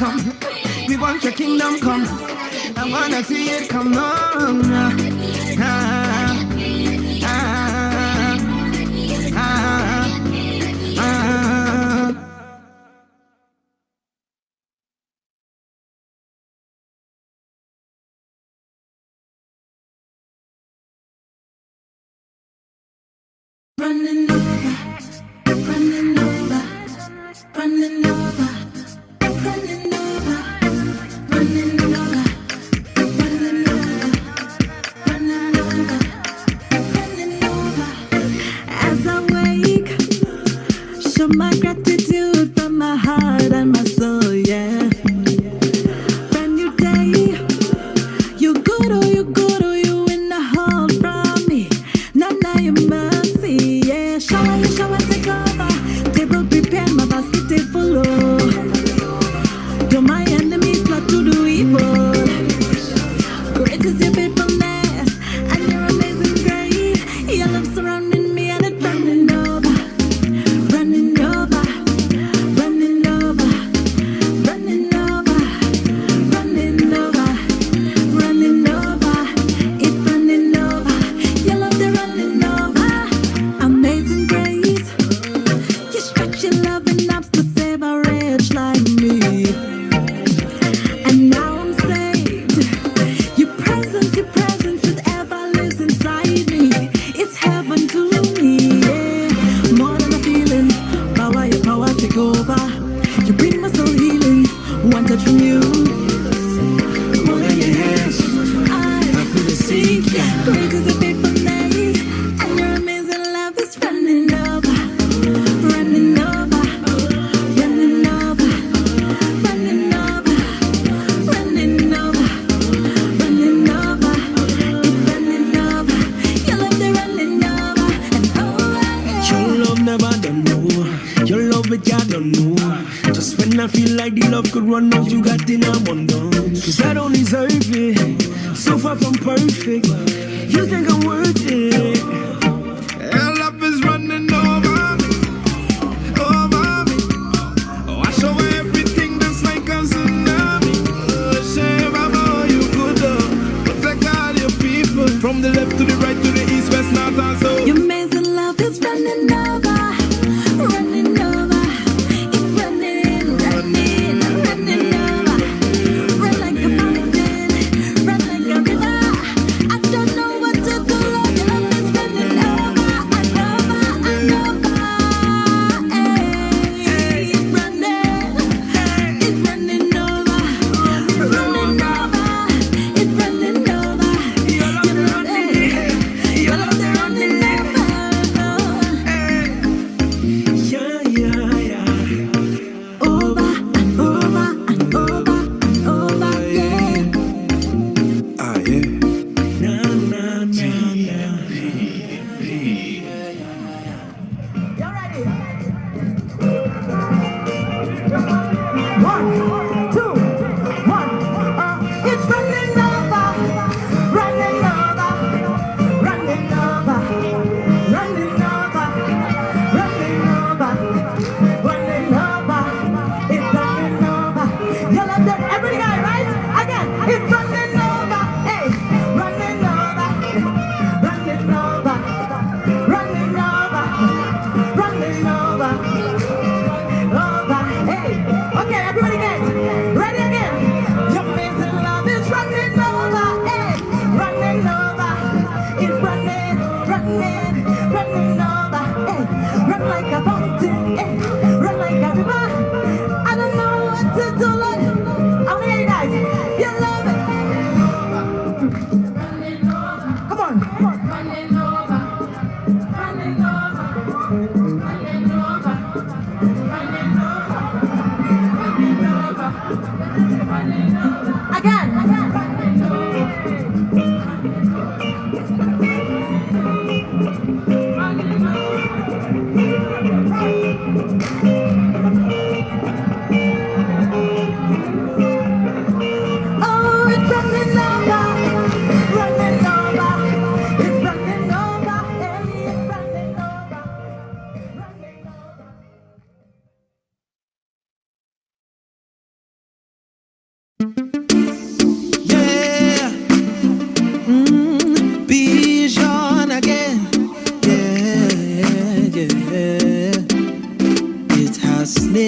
come. We want your kingdom come. I wanna see it come on. Running over, running over, running over, running over, running over, running over, running over, running over. As I wake, show my gratitude from my heart and my soul, yeah. Brand new day, you good, oh you good, oh you in the hall from me. Nana, you mercy, yeah. Shower, take over. Table prepare, my basket is full, oh. Do my enemies plot to do evil. Great is your faithfulness and your amazing grace. Your love surrounding me and it's running over, running over, running over, running over, running over, running over. It's running over. Your love they're running over. Amazing grace. You stretch your loving arms to save a wretch like me. And now I'm saved. Your presence forever lives inside me. It's heaven to me, yeah. More than a feeling, your power take over. You bring my soul healing, one touch from you. More than your hands, I couldn't see. Great is your faithfulness, and your amazing love is running over, running over, running over, running over, running over, running over. It's running over. Your love they running over and over. Your love never done no. Your love it ya don't know. Just when I feel like the love could run out, you got in a wonder. Cause I don't deserve it. So far from perfect. You think I'm worth it. Your love is running over me, over me. Wash away everything that's like a tsunami. Shame about you good love. Protect all your people. From the left to the right to the east, west, north and south. Your amazing love is running over, running over. It's running, running, running over. Run like a mountain, run like a river. I don't know what to do, Lord. Your love is running over and over and over. Hey, it's running over, running over. It's running over. Your love, they're running over. Yeah, yeah, yeah. Over and over and over and over, yeah. Ah, yeah. Na, na, na, na. Y'all ready? 1, 2, 1. It's running over, running over, running over, running over, running over, running over. It's running over. Y'all love that? Everybody got it, right? Again, it's running over, hey, running over, running over, running over, running over, over, hey. Okay, everybody gets ready again. Your amazing love is running over, hey, running over. It's running, running, running over, hey. Run like a fountain, hey, run like a river. I don't know what to do, Lord. I want to hear you guys. You love it. Come on, come on. Running over, running over, running over, running over, running over.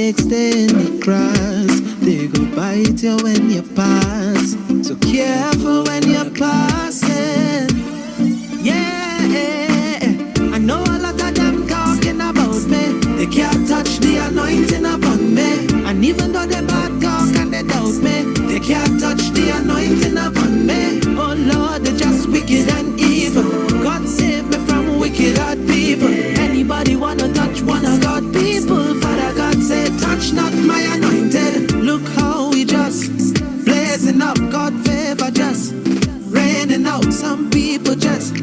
snakes stay in the grass. They go bite you when you pass. So careful when you're passing. Yeah, I know a lot of them talking about me. They can't touch the anointing upon me. And even though they bad talk and they doubt me, they can't touch the anointing upon me. Oh Lord, they're just wicked and evil. God save me from wicked hard people. Anybody wanna touch one of God people? Father God said, touch not my anointed. Look how we just blazing up, God favor just raining out. Some people just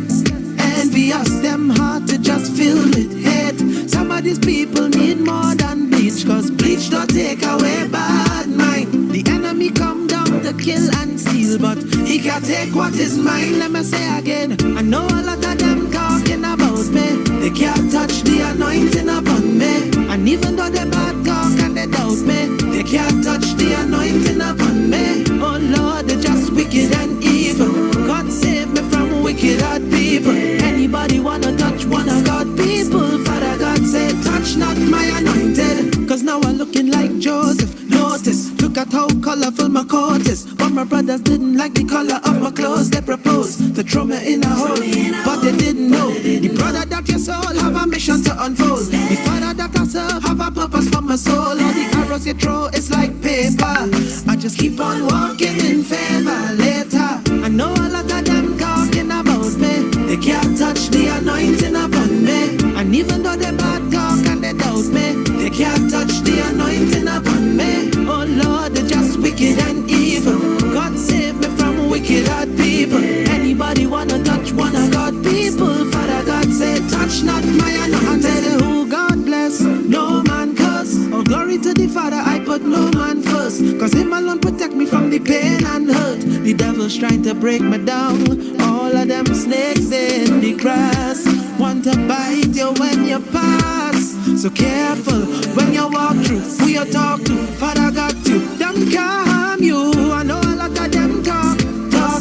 envious, them heart to just fill with hate. Some of these people need more than bleach, cause bleach don't take away bad mind. The enemy come down to kill and steal, but he can't take what is mine. Let me say again, I know a lot of them talking about me. They can't touch the anointing upon me. And even though they bad talk and they doubt me, they can't touch the anointing upon me. Oh Lord, they're just wicked and evil. God save me from wicked hard people. Anybody wanna touch one of God people? Father God said, touch not my anointed. Cause now I'm looking like Joseph. Notice, look at how colorful my coat is. But my brothers didn't like the color of my clothes. They proposed to throw me in a hole, but they didn't know. The brother that your soul have a mission to unfold. The father that I serve have a purpose for my soul. All the arrows you throw is like paper. I just keep on walking in favor. Later, I know a lot of them talking about me. They can't touch the anointing upon me. And even though they bad talk and they doubt me, they can't touch the anointing upon me. Oh Lord, they're just wicked and evil. God save me from wicked hard people. Anybody wanna touch one of God people? Father God said, touch not my anointed. Who God bless, no man curse. Oh glory to the Father, I put no man first. Cause him alone protect me from the pain and hurt. The devil's trying to break me down. All of them snakes in the grass want to bite you when you pass. So careful when you walk through, who you talk to. Father got you, them calm you. I know a lot of them talk.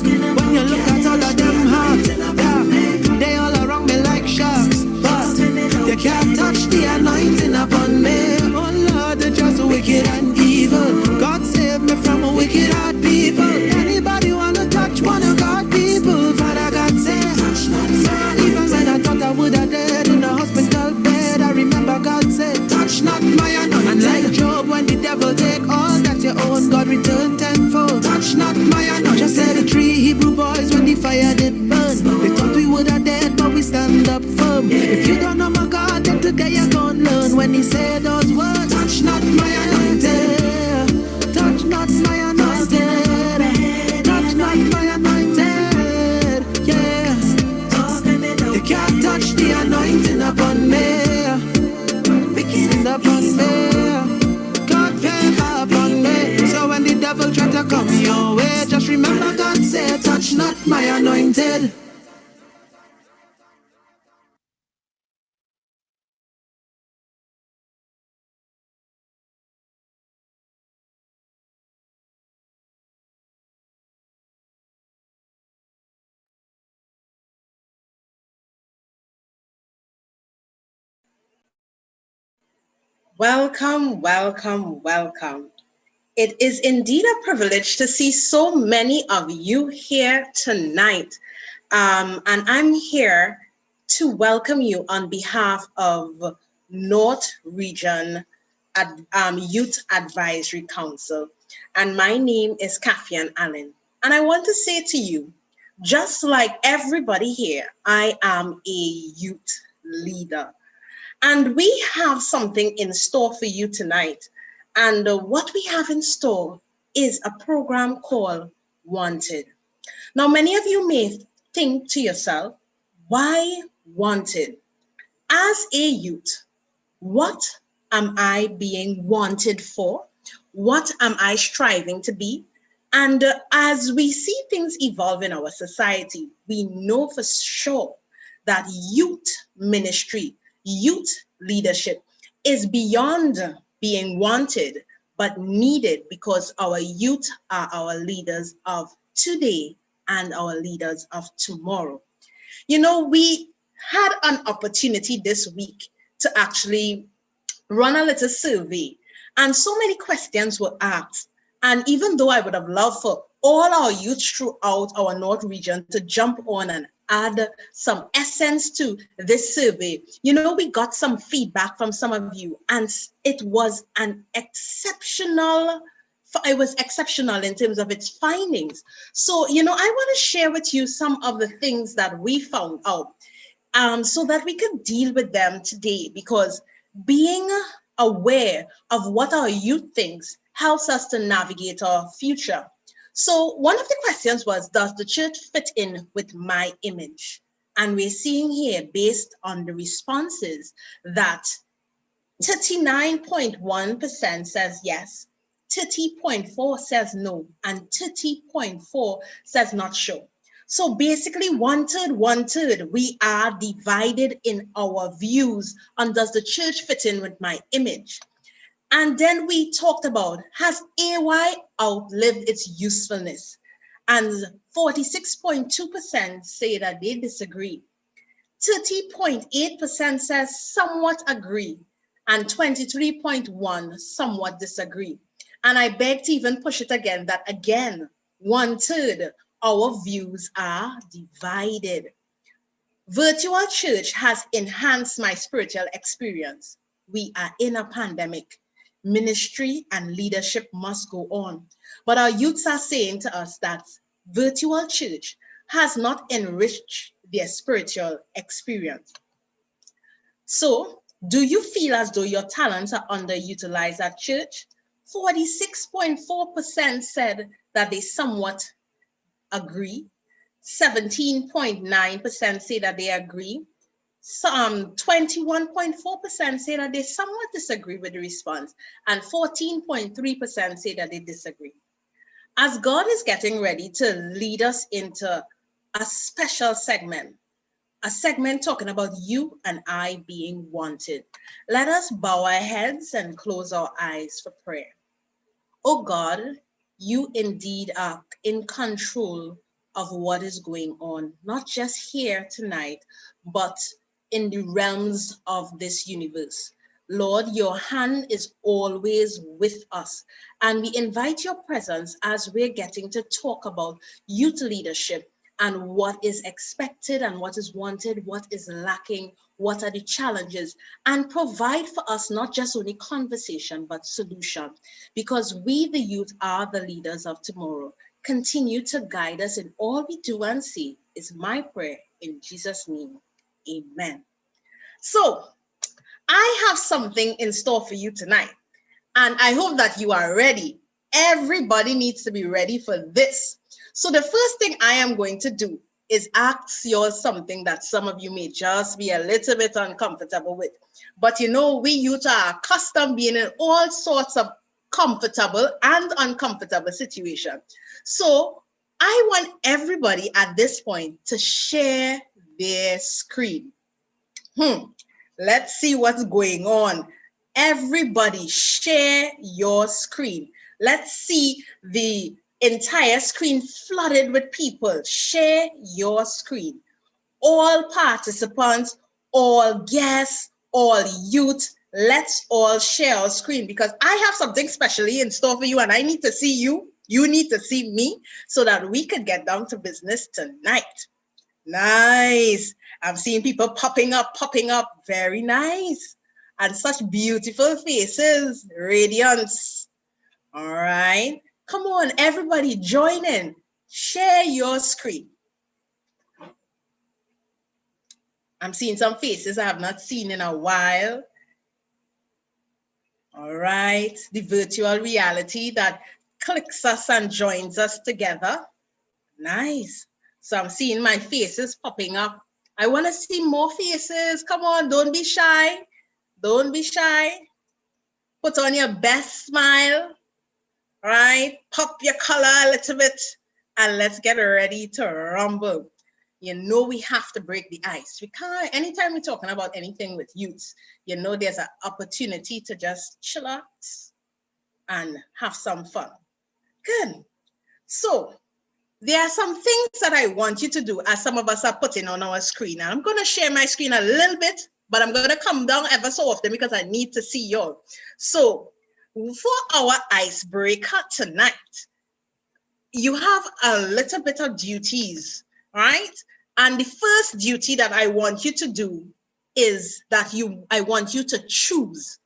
When you look at all of them heart, yeah, they all around me like sharks, but they can't touch the anointing upon me. Oh Lord, they're just wicked and evil. God save me from a wicked hard people. Anybody wanna touch one of God people? Father God said, touch not. Even when I thought I would have died in a hospital bed, I remember God said, touch not my anointing. And like Job, when the devil take all that you own, God return tenfold. Touch not my anointing. Just said the three Hebrew boys when the fire did burn. They thought we would have dead, but we stand up firm. If you don't know my God, then today you're gonna learn. When he said those words, touch not my anointed. Touch not my anointed. Touch not my anointed. Yeah. They can't touch the anointing upon me. Wicked upon me. God favor upon me. So when the devil try to come your way, just remember God said, touch not my anointed. Welcome, welcome, welcome. It is indeed a privilege to see so many of you here tonight. And I'm here to welcome you on behalf of North Region Youth Advisory Council. And my name is Kathian Allen. And I want to say to you, just like everybody here, I am a youth leader. And we have something in store for you tonight. And what we have in store is a program called Wanted. Now, many of you may think to yourself, why Wanted? As a youth, what am I being wanted for? What am I striving to be? And as we see things evolve in our society, we know for sure that youth ministry, youth leadership is beyond being wanted, but needed because our youth are our leaders of today and our leaders of tomorrow. You know, we had an opportunity this week to actually run a little survey. And so many questions were asked. And even though I would have loved for all our youth throughout our North region to jump on and add some essence to this survey, we got some feedback from some of you, and it was exceptional in terms of its findings. So, I want to share with you some of the things that we found out so that we could deal with them today, because being aware of what our youth thinks helps us to navigate our future. So one of the questions was, does the church fit in with my image? And we're seeing here, based on the responses, that 39.1% says yes, 30.4% says no, and 30.4% says not sure. So basically, one third, we are divided in our views on, does the church fit in with my image? And then we talked about, has AY outlived its usefulness? And 46.2% say that they disagree. 30.8% says somewhat agree, and 23.1% somewhat disagree. And I beg to even push it again, that again, 1/3, our views are divided. Virtual church has enhanced my spiritual experience. We are in a pandemic. Ministry and leadership must go on. But our youths are saying to us that virtual church has not enriched their spiritual experience. So, do you feel as though your talents are underutilized at church? 46.4% said that they somewhat agree. 17.9% say that they agree. Some 21.4% say that they somewhat disagree with the response, and 14.3% say that they disagree. As God is getting ready to lead us into a special segment, a segment talking about you and I being wanted, let us bow our heads and close our eyes for prayer. Oh God, you indeed are in control of what is going on, not just here tonight, but in the realms of this universe. Lord, your hand is always with us, and we invite your presence as we're getting to talk about youth leadership and what is expected and what is wanted, what is lacking, what are the challenges, and provide for us not just only conversation, but solution, because we, the youth, are the leaders of tomorrow. Continue to guide us in all we do and say is my prayer in Jesus' name. Amen. So I have something in store for you tonight, and I hope that you are ready. Everybody needs to be ready for this. So the first thing I am going to do is ask you something that some of you may just be a little bit uncomfortable with. But we youth are accustomed being in all sorts of comfortable and uncomfortable situations. So I want everybody at this point to share their screen. Let's see what's going on. Everybody share your screen. Let's see the entire screen flooded with people. Share your screen. All participants, all guests, all youth, let's all share our screen, because I have something specially in store for you, and I need to see you. You need to see me, so that we could get down to business tonight. Nice. I'm seeing people popping up. Very nice. And such beautiful faces, radiance. All right. Come on, everybody, join in. Share your screen. I'm seeing some faces I have not seen in a while. All right. The virtual reality that clicks us and joins us together. Nice. So I'm seeing my faces popping up. I want to see more faces. Come on, don't be shy. Don't be shy. Put on your best smile. Right? Pop your color a little bit, and let's get ready to rumble. We have to break the ice. We can't, anytime we're talking about anything with youths, there's an opportunity to just chill out and have some fun. Good. So there are some things that I want you to do, as some of us are putting on our screen. And I'm going to share my screen a little bit, but I'm going to come down ever so often because I need to see y'all. So for our icebreaker tonight, you have a little bit of duties, right? And the first duty that I want you to do is that I want you to choose.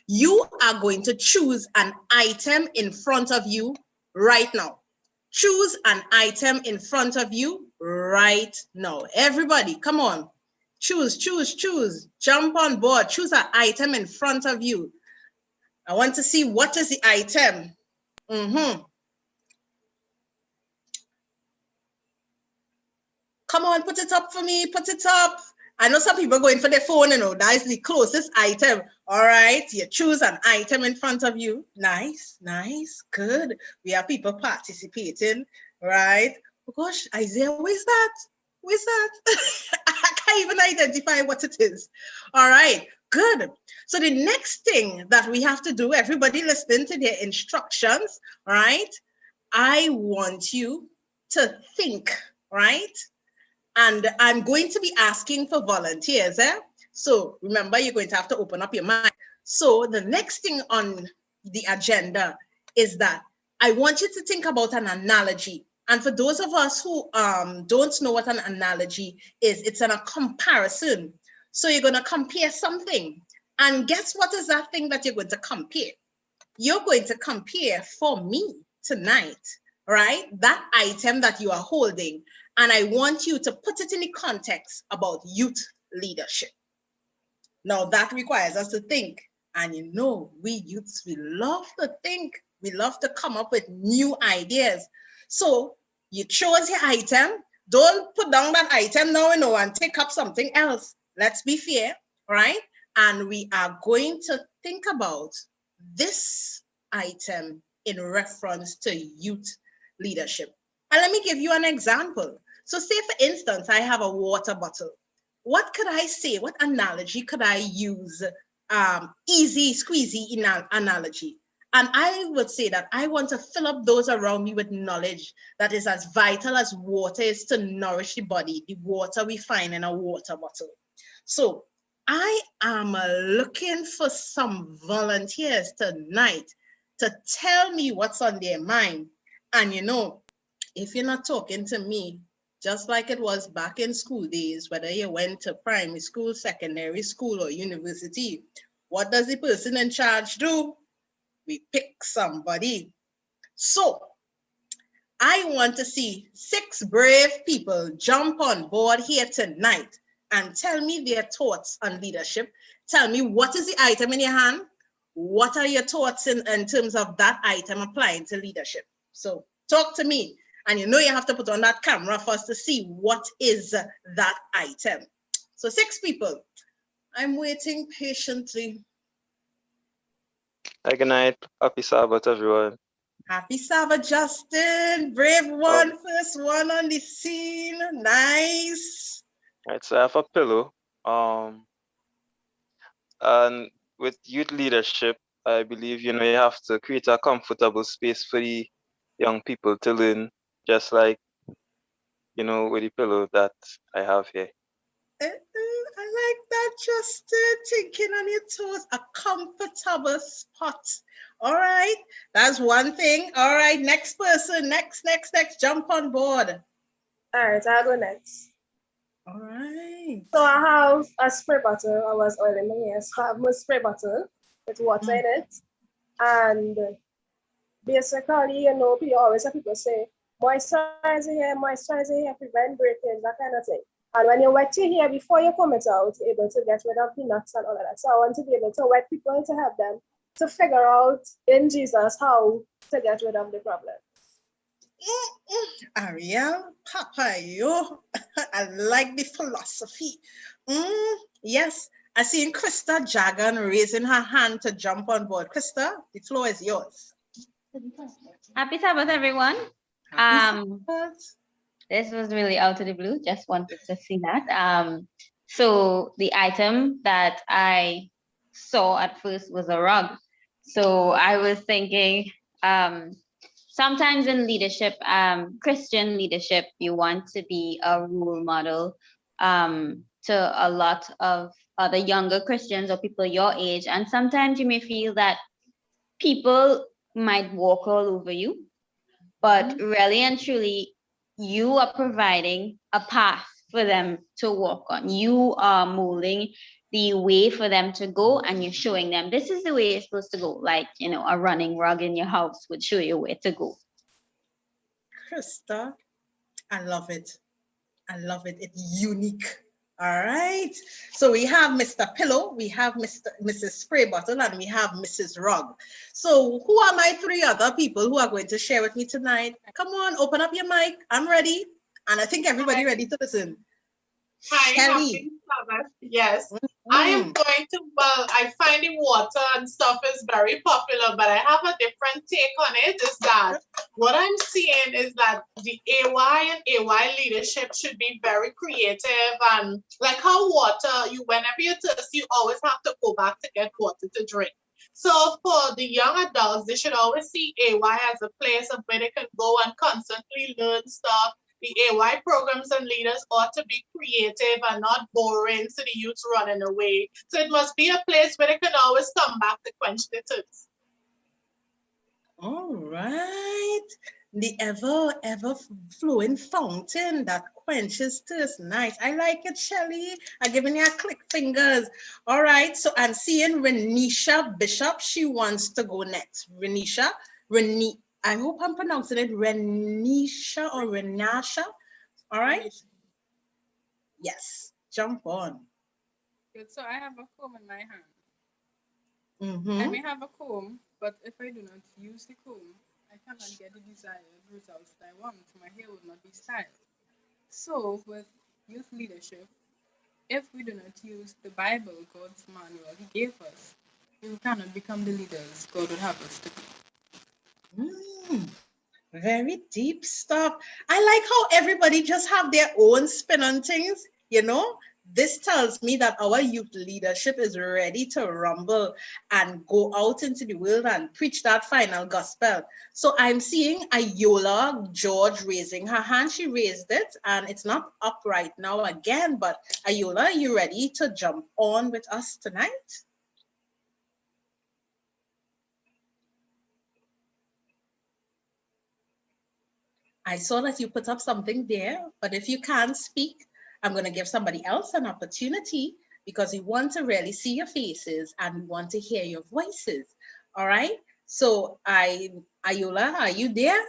You are going to choose an item in front of you right now. Choose an item in front of you right now. Everybody, come on. Choose. Jump on board. Choose an item in front of you. I want to see what is the item. Come on, put it up for me. Put it up. I know some people are going for their phone, that is the closest item. All right, you choose an item in front of you. Nice, good. We have people participating, right? Oh gosh, Isaiah, where's that? I can't even identify what it is. All right, good. So the next thing that we have to do, everybody listen to their instructions, right? I want you to think, right? And I'm going to be asking for volunteers. So remember, you're going to have to open up your mind. So the next thing on the agenda is that I want you to think about an analogy. And for those of us who don't know what an analogy is, it's a comparison. So you're going to compare something. And guess what is that thing that you're going to compare? You're going to compare for me tonight, right? That item that you are holding. And I want you to put it in the context about youth leadership. Now that requires us to think. And we youths, we love to think. We love to come up with new ideas. So you chose your item. Don't put down that item now and take up something else. Let's be fair, right? And we are going to think about this item in reference to youth leadership. And let me give you an example. So say, for instance, I have a water bottle. What could I say? What analogy could I use? Easy, squeezy analogy. And I would say that I want to fill up those around me with knowledge that is as vital as water is to nourish the body, the water we find in a water bottle. So I am looking for some volunteers tonight to tell me what's on their mind. And if you're not talking to me, just like it was back in school days, whether you went to primary school, secondary school, or university, what does the person in charge do? We pick somebody. So I want to see 6 brave people jump on board here tonight and tell me their thoughts on leadership. Tell me, what is the item in your hand? What are your thoughts in terms of that item applying to leadership? So talk to me. And you have to put on that camera for us to see what is that item. So 6 people. I'm waiting patiently. Good night. Happy Sabbath, everyone. Happy Sabbath, Justin. Brave one, first one on the scene. Nice. Right, so I have a pillow. And with youth leadership, I believe, you have to create a comfortable space for the young people to learn, just like, with the pillow that I have here. I like that, Justin. Thinking on your toes, a comfortable spot. All right, that's one thing. All right, next person, next, jump on board. All right, I'll go next. All right. So I have a spray bottle. I was oiling my hair. So I have my spray bottle with water in it. And basically, you always have people say, moisturize your hair, prevent breakage, that kind of thing. And when you wet your hair before you comb it out, you're able to get rid of the nuts and all of that. So I want to be able to wet people to help them to figure out in Jesus how to get rid of the problem. Ariel, Papa, I like the philosophy. Yes, I seen Krista Jagan raising her hand to jump on board. Krista, the floor is yours. Happy Sabbath, everyone. Happy Sabbath. This was really out of the blue. Just wanted to see that. So the item that I saw at first was a rug. So I was thinking, sometimes in leadership, Christian leadership, you want to be a role model to a lot of other younger Christians or people your age. And sometimes you may feel that people might walk all over you, but really and truly, you are providing a path for them to walk on. You are molding the way for them to go, and you're showing them this is the way it's supposed to go. Like, a running rug in your house would show you where to go. Krista, I love it. I love it. It's unique. All right. So we have Mr. Pillow, we have Mrs. Spray Bottle, and we have Mrs. Rug. So who are my three other people who are going to share with me tonight? Come on, open up your mic. I'm ready. And I think everybody ready to listen. Hi, Shelly. happy Sabbath. Yes. I am going to, I find the water and stuff is very popular, but I have a different take on it. Is that what I'm seeing is that the AY and AY leadership should be very creative, and like how water, whenever you're thirsty, you always have to go back to get water to drink. So for the young adults, they should always see AY as a place of where they can go and constantly learn stuff. The AY programs and leaders ought to be creative and not boring, so the youth running away. So it must be a place where they can always come back to quench the thirst. All right. The ever flowing fountain that quenches thirst. Nice. I like it, Shelly. I'm giving you a click fingers. All right. So I'm seeing Renisha Bishop. She wants to go next. Renisha. I hope I'm pronouncing it Renisha or Renasha. All right. Yes. Jump on. Good. So I have a comb in my hand. Mm-hmm. I may have a comb, but if I do not use the comb, I cannot get the desired results that I want. My hair will not be styled. So with youth leadership, if we do not use the Bible, God's manual He gave us, we cannot become the leaders God would have us to be. Very deep stuff. I like how everybody just have their own spin on things, This tells me that our youth leadership is ready to rumble and go out into the world and preach that final gospel. So I'm seeing Ayola George raising her hand. She raised it and it's not up right now again, but Ayola, are you ready to jump on with us tonight? I saw that you put up something there, but if you can't speak, I'm going to give somebody else an opportunity because we want to really see your faces and we want to hear your voices. All right. So Ayola, are you there?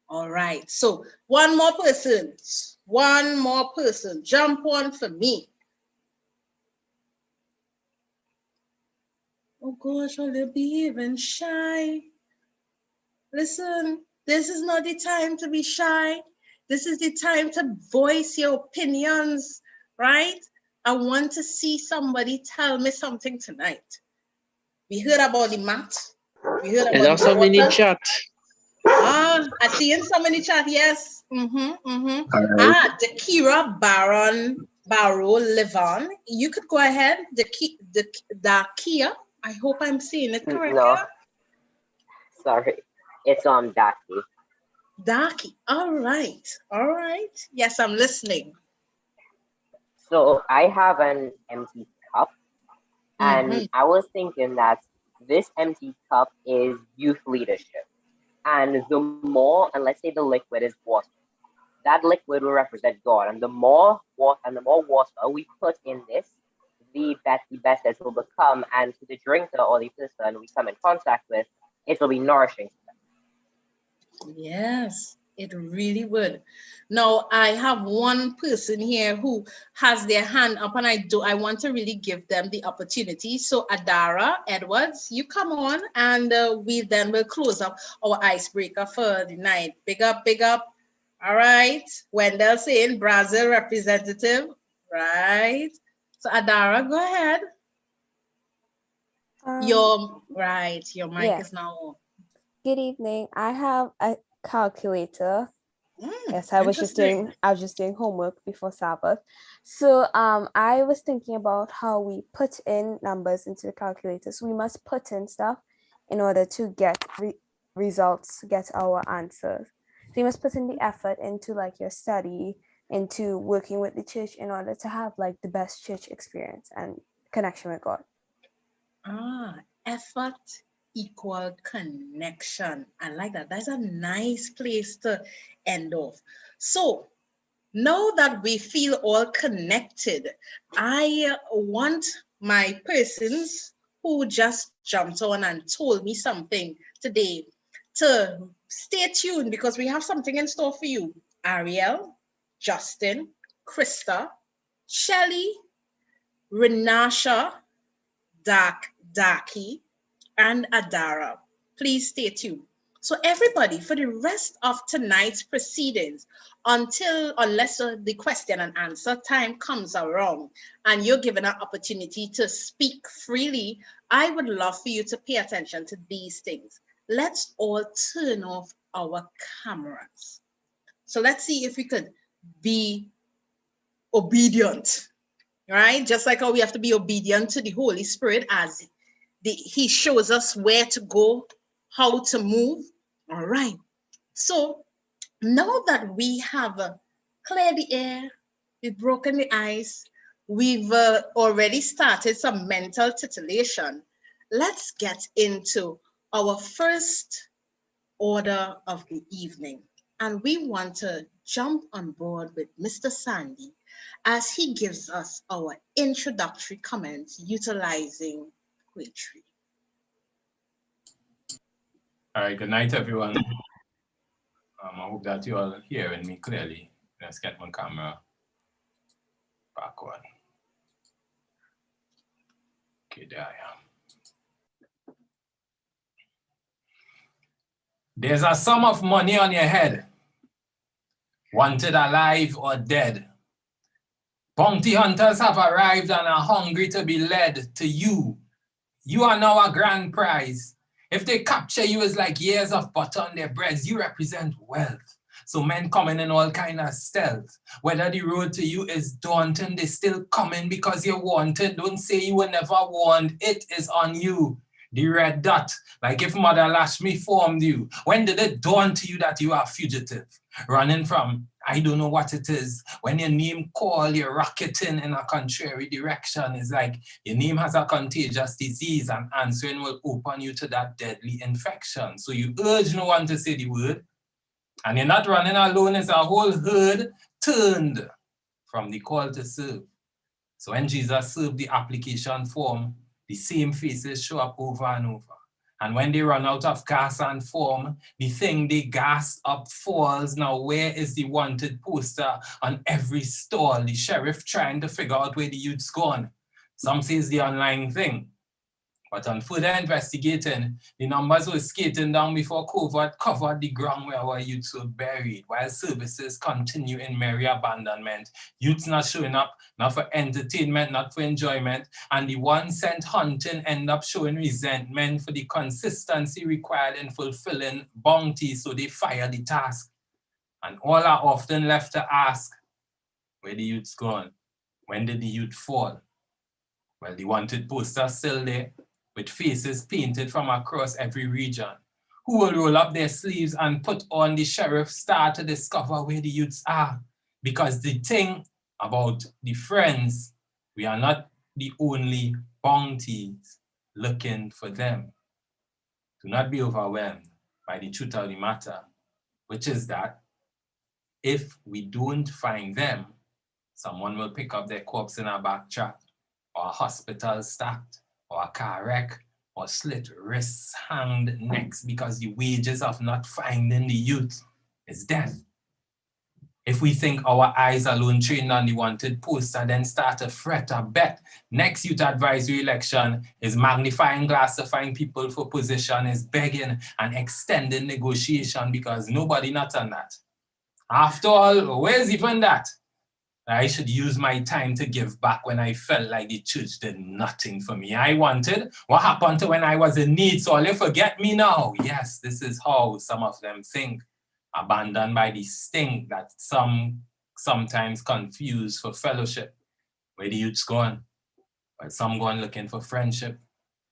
All right. So one more person, jump on for me. Oh gosh, will they be even shy? Listen, this is not the time to be shy. This is the time to voice your opinions, right? I want to see somebody tell me something tonight. We heard about the mat. We heard about There's some in the chat. I see in some in the chat, yes. Right. Dakira Barrow Levon. You could go ahead. Dakia. I hope I'm saying it correctly. No. Sorry. It's Daki. Daki. All right. Yes, I'm listening. So I have an empty cup, and I was thinking that this empty cup is youth leadership. And the more, and let's say the liquid is water, that liquid will represent God. And the more water we put in this, the better it will become. And to the drinker or the person we come in contact with, it will be nourishing. Yes, it really would. Now, I have one person here who has their hand up and I want to really give them the opportunity. So Adara Edwards, you come on and we then will close up our icebreaker for the night. Big up. All right. Wendell saying Brazil representative, right? So Adara, go ahead. Your mic is now on. Good evening. I have a calculator. Yes, I was just doing homework before Sabbath. So I was thinking about how we put in numbers into the calculator. So we must put in stuff in order to get results, get our answers. So you must put in the effort into like your study, into working with the church in order to have like the best church experience and connection with God. Effort equal connection. I like that. That's a nice place to end off. So now that we feel all connected, I want my persons who just jumped on and told me something today to stay tuned because we have something in store for you. Ariel, Justin, Krista, Shelly, Renasha, Daki, and Adara. Please stay tuned. So everybody, for the rest of tonight's proceedings, unless the question and answer time comes around and you're given an opportunity to speak freely, I would love for you to pay attention to these things. Let's all turn off our cameras. So let's see if we could be obedient, right? Just like how we have to be obedient to the Holy Spirit as He shows us where to go, how to move. All right. So now that we have cleared the air, we've broken the ice, we've already started some mental titillation, let's get into our first order of the evening. And we want to jump on board with Mr. Sandy as he gives us our introductory comments utilizing poetry. All right, good night, everyone. I hope that you all hearing me clearly. Let's get my camera back on. Okay, there I am. There's a sum of money on your head, wanted alive or dead. Bounty hunters have arrived and are hungry to be led to you. You are now a grand prize. If they capture you as like years of butter on their breads, you represent wealth. So men coming in all kind of stealth. Whether the road to you is daunting, they still coming because you're wanted. Don't say you were never warned. It is on you. The red dot, like if Mother Lashmi formed you. When did it dawn to you that you are a fugitive? Running from, I don't know what it is. When your name call, you're rocketing in a contrary direction. It's like your name has a contagious disease and answering will open you to that deadly infection. So you urge no one to say the word. And you're not running alone, it's a whole herd turned from the call to serve. So when Jesus served the application form, the same faces show up over and over. And when they run out of gas and form, the thing they gassed up falls. Now, where is the wanted poster on every stall? The sheriff trying to figure out where the youth's gone. Some say it's the online thing. But on further investigating, the numbers were skating down before COVID covered the ground where our youths were buried, while services continue in merry abandonment. Youths not showing up, not for entertainment, not for enjoyment, and the 1 cent hunting end up showing resentment for the consistency required in fulfilling bounty, so they fire the task. And all are often left to ask, where the youth's gone? When did the youth fall? Well, the wanted poster still there, with faces painted from across every region. Who will roll up their sleeves and put on the sheriff's star to discover where the youths are? Because the thing about the friends, we are not the only bounties looking for them. Do not be overwhelmed by the truth of the matter, which is that if we don't find them, someone will pick up their corpse in a backtrack, or a hospital stacked, or a car wreck, or slit wrists, hanged necks, because the wages of not finding the youth is death. If we think our eyes alone trained on the wanted poster, then start to fret or bet, next youth advisory election is magnifying glass to find people for position, is begging and extending negotiation because nobody not on that. After all, where's even that? I should use my time to give back when I felt like the church did nothing for me. I wanted what happened to when I was in need, so they forget me now. Yes, this is how some of them think, abandoned by the stink that some sometimes confuse for fellowship. Where the youth's gone, but some gone looking for friendship.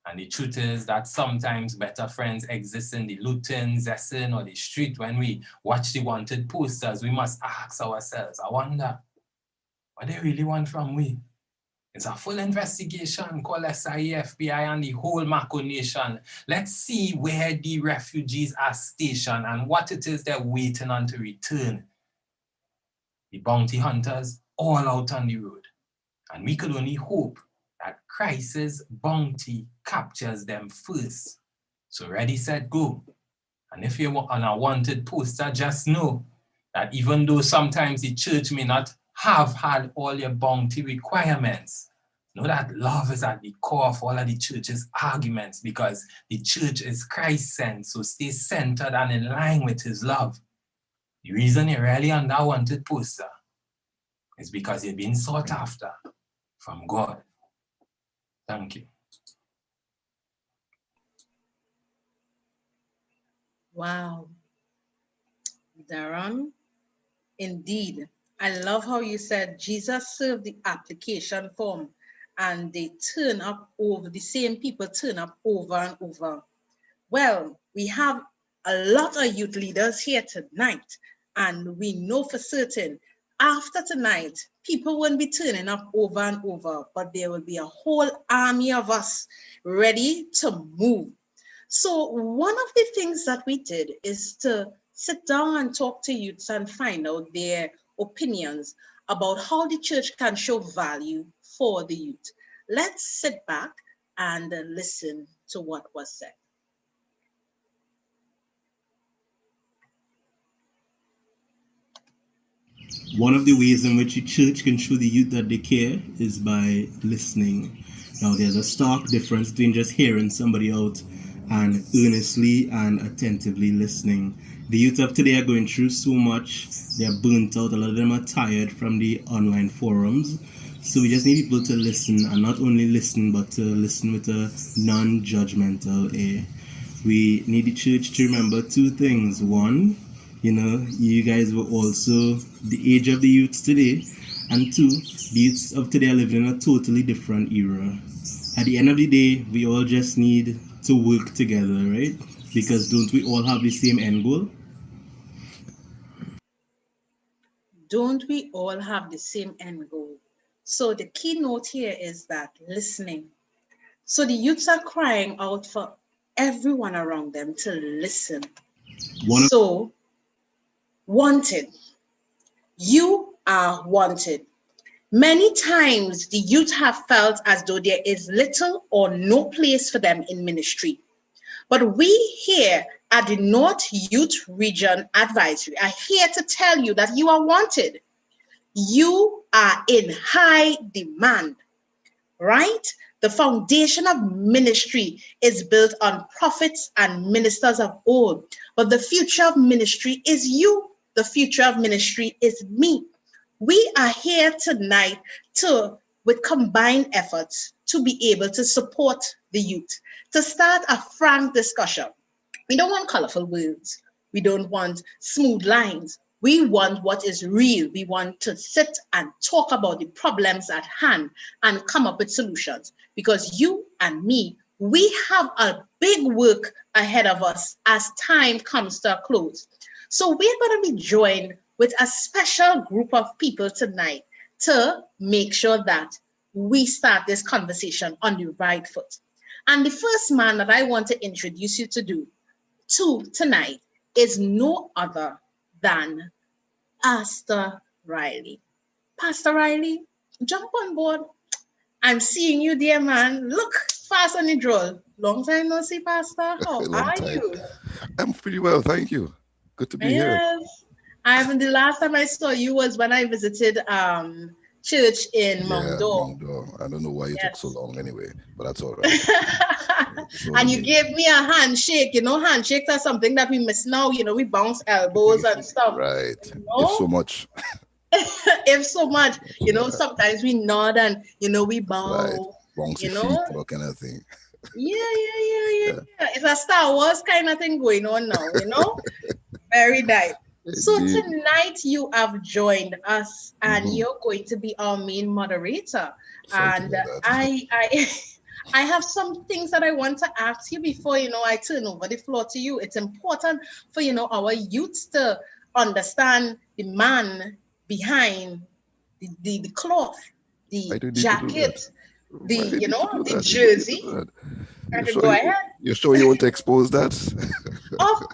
And the truth is that sometimes better friends exist in the Luton, Zessin, or the street. When we watch the wanted posters, we must ask ourselves, I wonder, what they really want from we? It's a full investigation called SIE, FBI, and the whole Mako Nation. Let's see where the refugees are stationed and what it is they're waiting on to return. The bounty hunters all out on the road. And we could only hope that Christ's bounty captures them first. So ready, set, go. And if you're on a wanted poster, just know that even though sometimes the church may not have had all your bounty requirements, know that love is at the core of all of the church's arguments, because the church is Christ-sent, so stay centered and in line with his love. The reason you're really on that wanted poster is because you're being sought after from God. Thank you. Wow. Darren, indeed. I love how you said Jesus served the application form and they turn up over, the same people turn up over and over. Well, we have a lot of youth leaders here tonight, and we know for certain after tonight, people won't be turning up over and over, but there will be a whole army of us ready to move. So one of the things that we did is to sit down and talk to youths and find out their opinions about how the church can show value for the youth. Let's sit back and listen to what was said. One of the ways in which the church can show the youth that they care is by listening. Now, there's a stark difference between just hearing somebody out and earnestly and attentively listening. The youth of today are going through so much. They're burnt out. A lot of them are tired from the online forums. So we just need people to listen, and not only listen, but to listen with a non-judgmental air. We need the church to remember two things. One, you guys were also the age of the youths today. And two, the youths of today are living in a totally different era. At the end of the day, we all just need to work together, right? Because don't we all have the same end goal? Don't we all have the same end goal? So the keynote here is that listening. So the youths are crying out for everyone around them to listen. So, wanted. You are wanted. Many times the youth have felt as though there is little or no place for them in ministry. But we here at the North Youth Region Advisory are here to tell you that you are wanted. You are in high demand, right? The foundation of ministry is built on prophets and ministers of old, but the future of ministry is you. The future of ministry is me. We are here tonight with combined efforts to be able to support the youth, to start a frank discussion. We don't want colorful words. We don't want smooth lines. We want what is real. We want to sit and talk about the problems at hand and come up with solutions, because you and me, we have a big work ahead of us as time comes to a close. So we're going to be joined with a special group of people tonight to make sure that we start this conversation on the right foot. And the first man that I want to introduce you to tonight is no other than Pastor Riley. Pastor Riley, jump on board. I'm seeing you, dear man. Look, fast on the draw. Long time no see, Pastor. How are you? I'm pretty well, thank you. Good to be here. The last time I saw you was when I visited church in Mount Dore. I don't know why it took so long anyway, but that's all right. And you gave me a handshake. Handshakes are something that we miss now. We bounce elbows and stuff. Right. If so much. If so much. Sometimes we nod and, we bow. Right. Bounce feet, that kind of thing. Yeah. It's a Star Wars kind of thing going on now, Very nice. So tonight you have joined us and you're going to be our main moderator. And I have some things that I want to ask you before, I turn over the floor to you. It's important for, our youths to understand the man behind the cloth. the do need to do jacket, that. the Why do I you need to know do the that? You don't need to jersey. do that. I You're could sure go you, ahead. you're sure you want to expose that? Of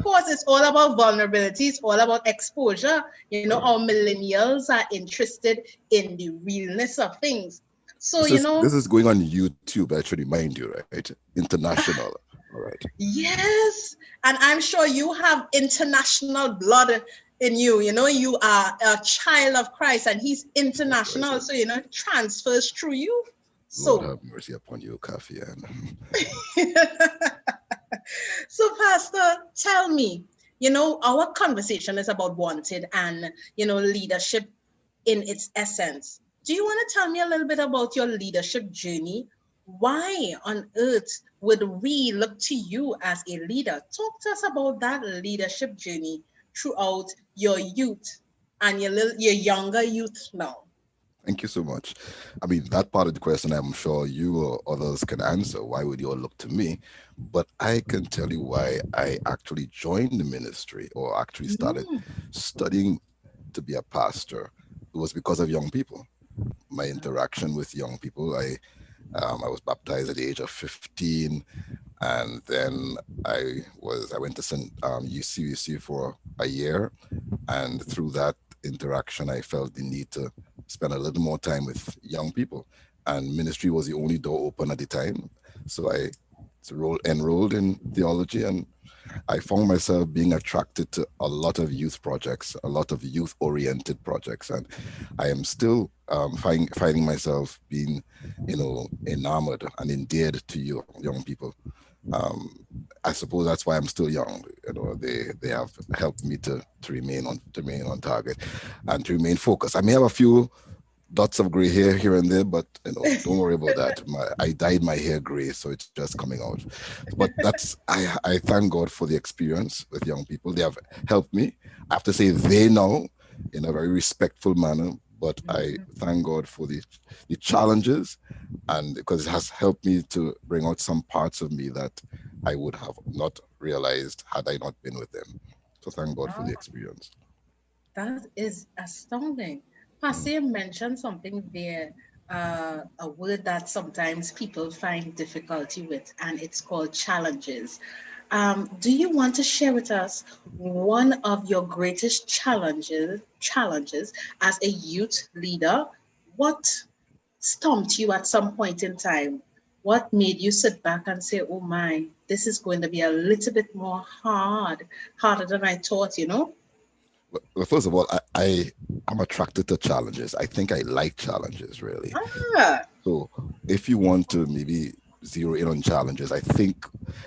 course, it's all about vulnerability. It's all about exposure. You know, our millennials are interested in the realness of things. So, This is going on YouTube, I should remind you, right? International. All right. yes. And I'm sure you have international blood in you. You know, you are a child of Christ and he's international. So, transfers through you. Lord have mercy upon you, Kafian. So, Pastor, tell me, our conversation is about wanted and, leadership in its essence. Do you want to tell me a little bit about your leadership journey? Why on earth would we look to you as a leader? Talk to us about that leadership journey throughout your youth and your younger youth now. Thank you so much. I mean, that part of the question, I'm sure you or others can answer. Why would you all look to me? But I can tell you why I actually joined the ministry or actually started studying to be a pastor. It was because of young people. My interaction with young people. I was baptized at the age of 15, and then I went to UCUC for a year, and through that interaction, I felt the need to spend a little more time with young people, and ministry was the only door open at the time. So I enrolled in theology, and I found myself being attracted to a lot of youth projects, a lot of youth-oriented projects, and I am still finding myself being, enamored and endeared to young people. I suppose that's why I'm still young. They have helped me to remain on target and to remain focused. I may have a few dots of gray hair here and there, but don't worry about that. I dyed my hair gray, so it's just coming out. But I thank God for the experience with young people. They have helped me. I have to say they now in a very respectful manner, but I thank God for the challenges, and because it has helped me to bring out some parts of me that I would have not realized had I not been with them. So thank God for the experience. That is astounding. Pastor mentioned something there, a word that sometimes people find difficulty with, and it's called challenges. Do you want to share with us one of your greatest challenges as a youth leader? What stumped you at some point in time? What made you sit back and say, oh my, this is going to be a little bit more harder than I thought, Well, first of all, I'm attracted to challenges. I think I like challenges, really. So if you want to maybe zero in on challenges, I think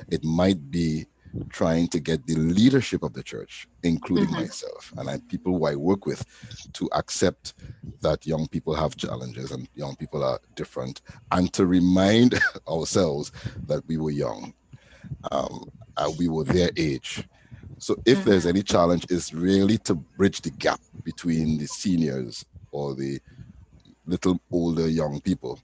it might be trying to get the leadership of the church, including myself and people who I work with, to accept that young people have challenges and young people are different, and to remind ourselves that we were young, we were their age. So if there's any challenge, it's really to bridge the gap between the seniors or the little older young people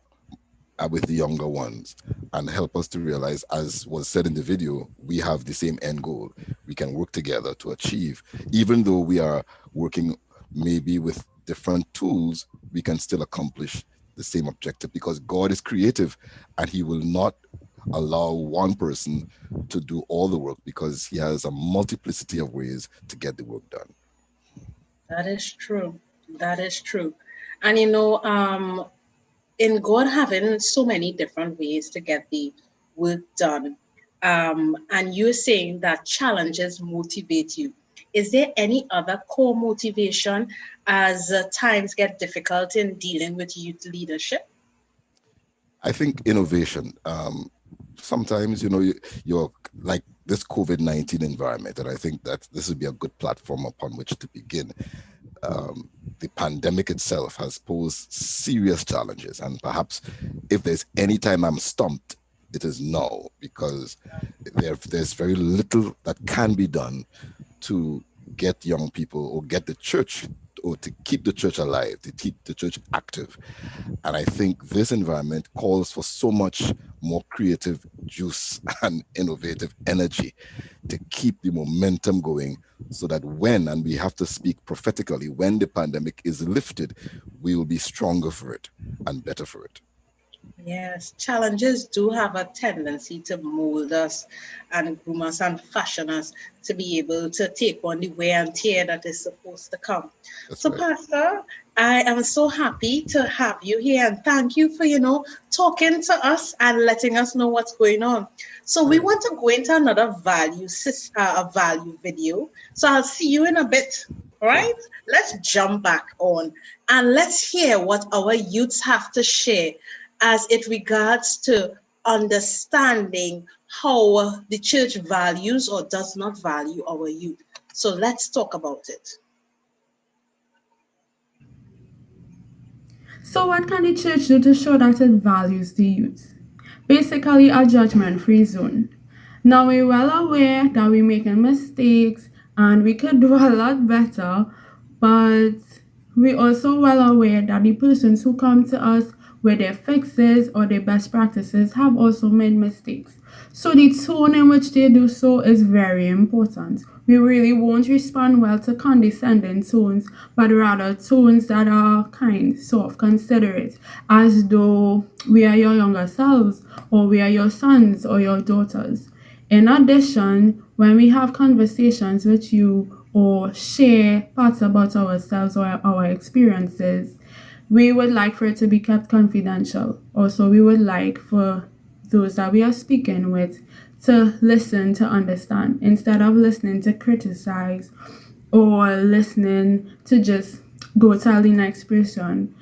with the younger ones, and help us to realize, as was said in the video, we have the same end goal. We can work together to achieve. Even though we are working maybe with different tools, we can still accomplish the same objective, because God is creative and he will not allow one person to do all the work, because he has a multiplicity of ways to get the work done. That is true. That is true. And in God having so many different ways to get the work done, and you're saying that challenges motivate you, is there any other core motivation as times get difficult in dealing with youth leadership? I think innovation. Sometimes, you're like this COVID-19 environment, and I think that this would be a good platform upon which to begin. The pandemic itself has posed serious challenges, and perhaps if there's any time I'm stumped, it is now, because there's very little that can be done to get young people or get the church or to keep the church alive, to keep the church active. And I think this environment calls for so much more creative juice and innovative energy to keep the momentum going, so that when, and we have to speak prophetically, when the pandemic is lifted, we will be stronger for it and better for it. Yes, challenges do have a tendency to mold us and groom us and fashion us to be able to take on the wear and tear that is supposed to come. That's so, right. Pastor, I am so happy to have you here, and thank you for, talking to us and letting us know what's going on. So we want to go into another value video. So I'll see you in a bit. All right, let's jump back on and let's hear what our youths have to share as it regards to understanding how the church values or does not value our youth. So let's talk about it. So what can the church do to show that it values the youth? Basically, a judgment-free zone. Now, we're well aware that we're making mistakes and we could do a lot better, but we're also well aware that the persons who come to us with their fixes or their best practices have also made mistakes. So the tone in which they do so is very important. We really won't respond well to condescending tones, but rather tones that are kind, soft, considerate, as though we are your younger selves, or we are your sons or your daughters. In addition, when we have conversations with you or share parts about ourselves or our experiences, we would like for it to be kept confidential. Also, we would like for those that we are speaking with to listen to understand, instead of listening to criticize or listening to just go tell the next person.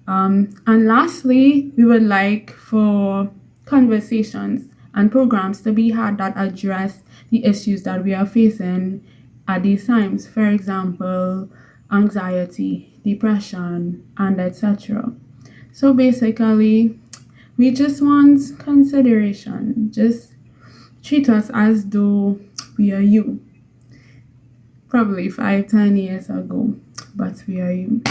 And lastly, we would like for conversations and programs to be had that address the issues that we are facing at these times. For example, anxiety, depression, and etc. So basically, we just want consideration. Just treat us as though we are you. Probably 5-10 years ago, but we are you.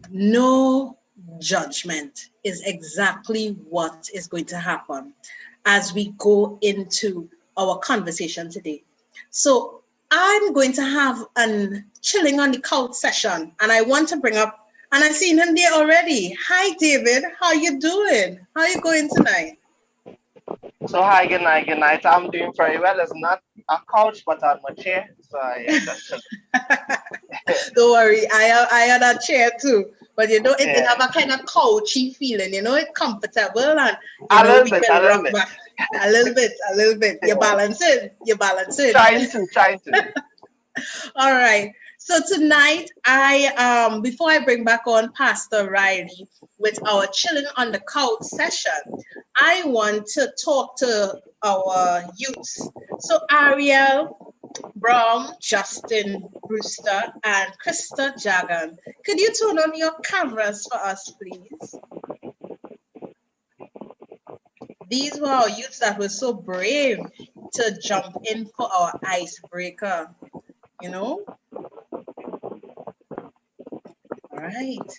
No judgment is exactly what is going to happen as we go into our conversation today. So I'm going to have a chilling on the couch session, and I want to bring up, and I've seen him there already. Hi, David. How you doing? How are you going tonight? So hi, good night. I'm doing very well. It's not a couch, but on my chair. So yeah, Don't worry, I had a chair too. But it have a kind of couchy feeling, it's comfortable, and we can rock back a little bit. You're balancing. Trying to. All right. So tonight, before I bring back on Pastor Riley with our chilling on the couch session, I want to talk to our youths. So Ariel, Brown, Justin Brewster, and Krista Jagan, could you turn on your cameras for us, please? These were our youths that were so brave to jump in for our icebreaker, All right.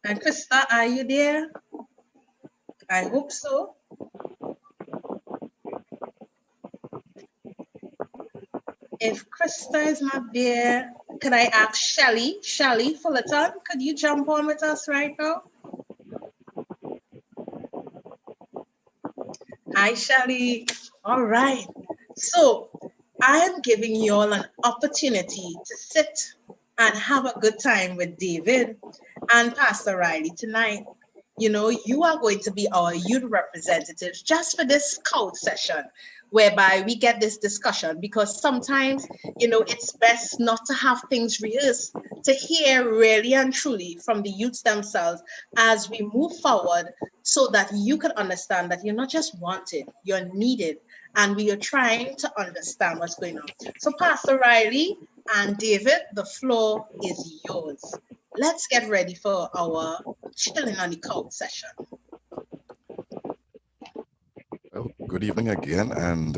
And Krista, are you there? I hope so. If Krista is not there, could I ask Shelly Fullerton, could you jump on with us right now? Hi, Shelly. All right. So I am giving you all an opportunity to sit and have a good time with David and Pastor Riley tonight. You are going to be our youth representatives just for this couch session, whereby we get this discussion, because sometimes, it's best not to have things rehearsed, to hear really and truly from the youths themselves as we move forward, so that you can understand that you're not just wanted, you're needed, and we are trying to understand what's going on. So Pastor Riley and David, the floor is yours. Let's get ready for our chilling on the couch session. Well, good evening again, and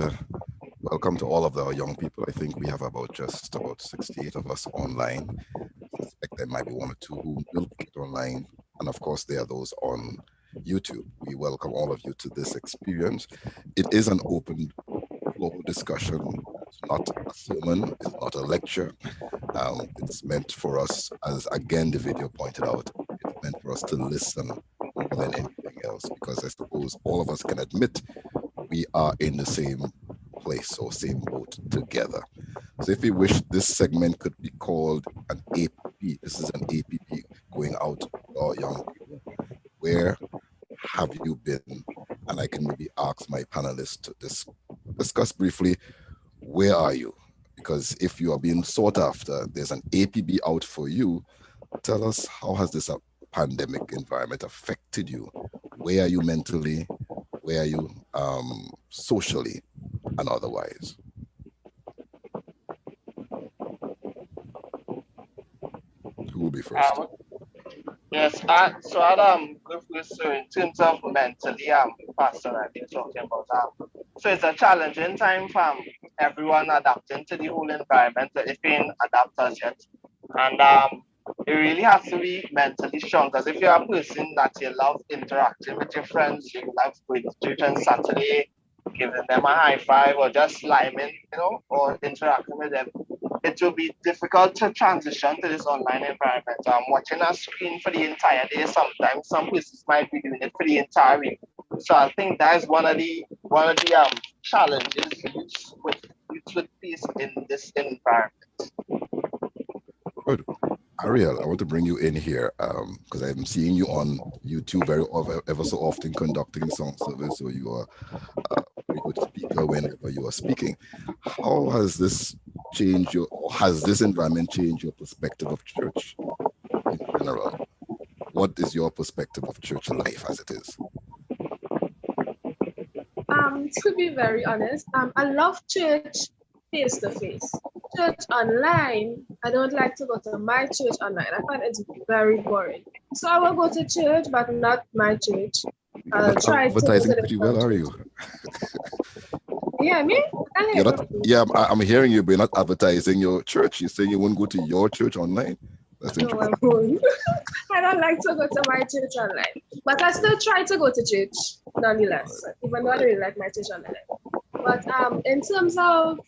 Welcome to all of our young people. I think we have just about 68 of us online. I suspect there might be one or two who will get online. And of course, there are those on YouTube. We welcome all of you to this experience. It is an open floor discussion. It's not a sermon, it's not a lecture. It's meant for us, as again the video pointed out, it's meant for us to listen more than anything else, because I suppose all of us can admit we are in the same place or same boat together. So if we wish, this segment could be called an APP. This is an APP going out to our young people. Where have you been? And I can maybe ask my panelists to discuss briefly, where are you? Because if you are being sought after, there's an APB out for you. Tell us, how has this pandemic environment affected you? Where are you mentally? Where are you socially and otherwise? Who will be first? Yes, so I'd go first. So in terms of mentally, personally talking about so it's a challenging time for everyone adapting to the whole environment that if ain't adapters yet. And it really has to be mentally strong, because if you're a person that you love interacting with your friends, you love going to church on Saturday, giving them a high five or just liming, or interacting with them, it will be difficult to transition to this online environment. Watching a screen for the entire day, sometimes some places might be doing it for the entire week. So I think that is one of the challenges youths would face in this environment. Good. Ariel, I want to bring you in here because I'm seeing you on YouTube ever so often conducting song service, so you are a very good speaker whenever you are speaking. How has this changed has this environment changed your perspective of church in general? What is your perspective of church life as it is? To be very honest, I love church face to face. Church online, I don't like to go to my church online. I find it's very boring. So I will go to church, but not my church. I'll try to advertising pretty well, are you? Yeah, me? I'm hearing you, but you're not advertising your church. You're saying you won't go to your church online? That's interesting. No, I don't like to go to my church online. But I still try to go to church, nonetheless, even though I don't really like my church online. But in terms of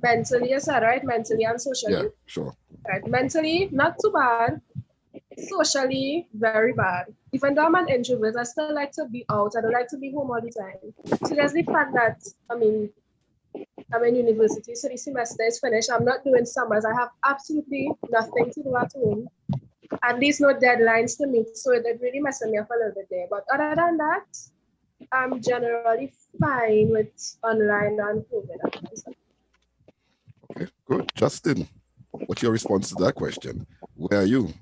mentally, you said, right? Mentally and socially. Yeah, sure. Right. Mentally, not too bad. Socially, very bad. Even though I'm an introvert, I still like to be out. I don't like to be home all the time. So there's the fact that, I'm in university, so the semester is finished. I'm not doing summers. I have absolutely nothing to do at home. At least no deadlines to meet. So it really messed me up a little bit there. But other than that, I'm generally fine with online and COVID. Okay, good. Justin, what's your response to that question? Where are you?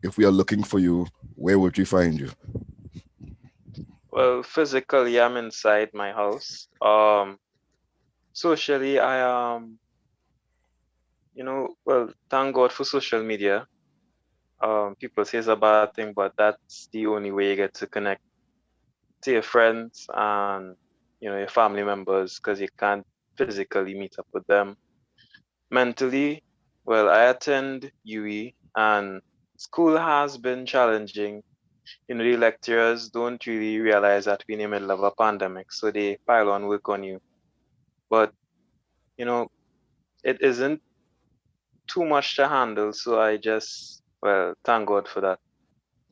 If we are looking for you, where would we find you? Well, physically, I'm inside my house. Socially, I am, well, thank God for social media. People say it's a bad thing, but that's the only way you get to connect to your friends and, your family members, because you can't physically meet up with them. Mentally, well, I attend UE and school has been challenging. The lecturers don't really realize that we're in the middle of a pandemic, so they pile on work on you. But, it isn't too much to handle, so I just, thank God for that.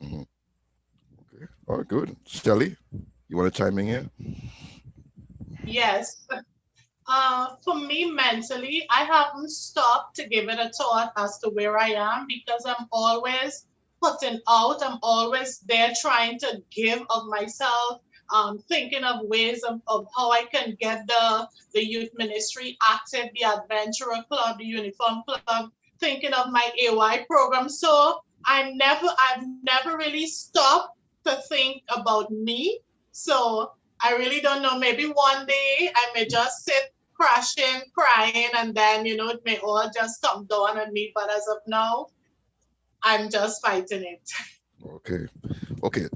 Mm-hmm. Okay, all right, good. Shelly, you want to chime in here? Yes. For me, mentally, I haven't stopped to give it a thought as to where I am, because I'm always putting out. I'm always there trying to give of myself, thinking of ways of how I can get the youth ministry active, the adventurer club, the uniform club, thinking of my AY program. So I've never really stopped to think about me. So I really don't know. Maybe one day I may just sit crashing, crying, and then, it may all just come down on me. But as of now, I'm just fighting it. Okay.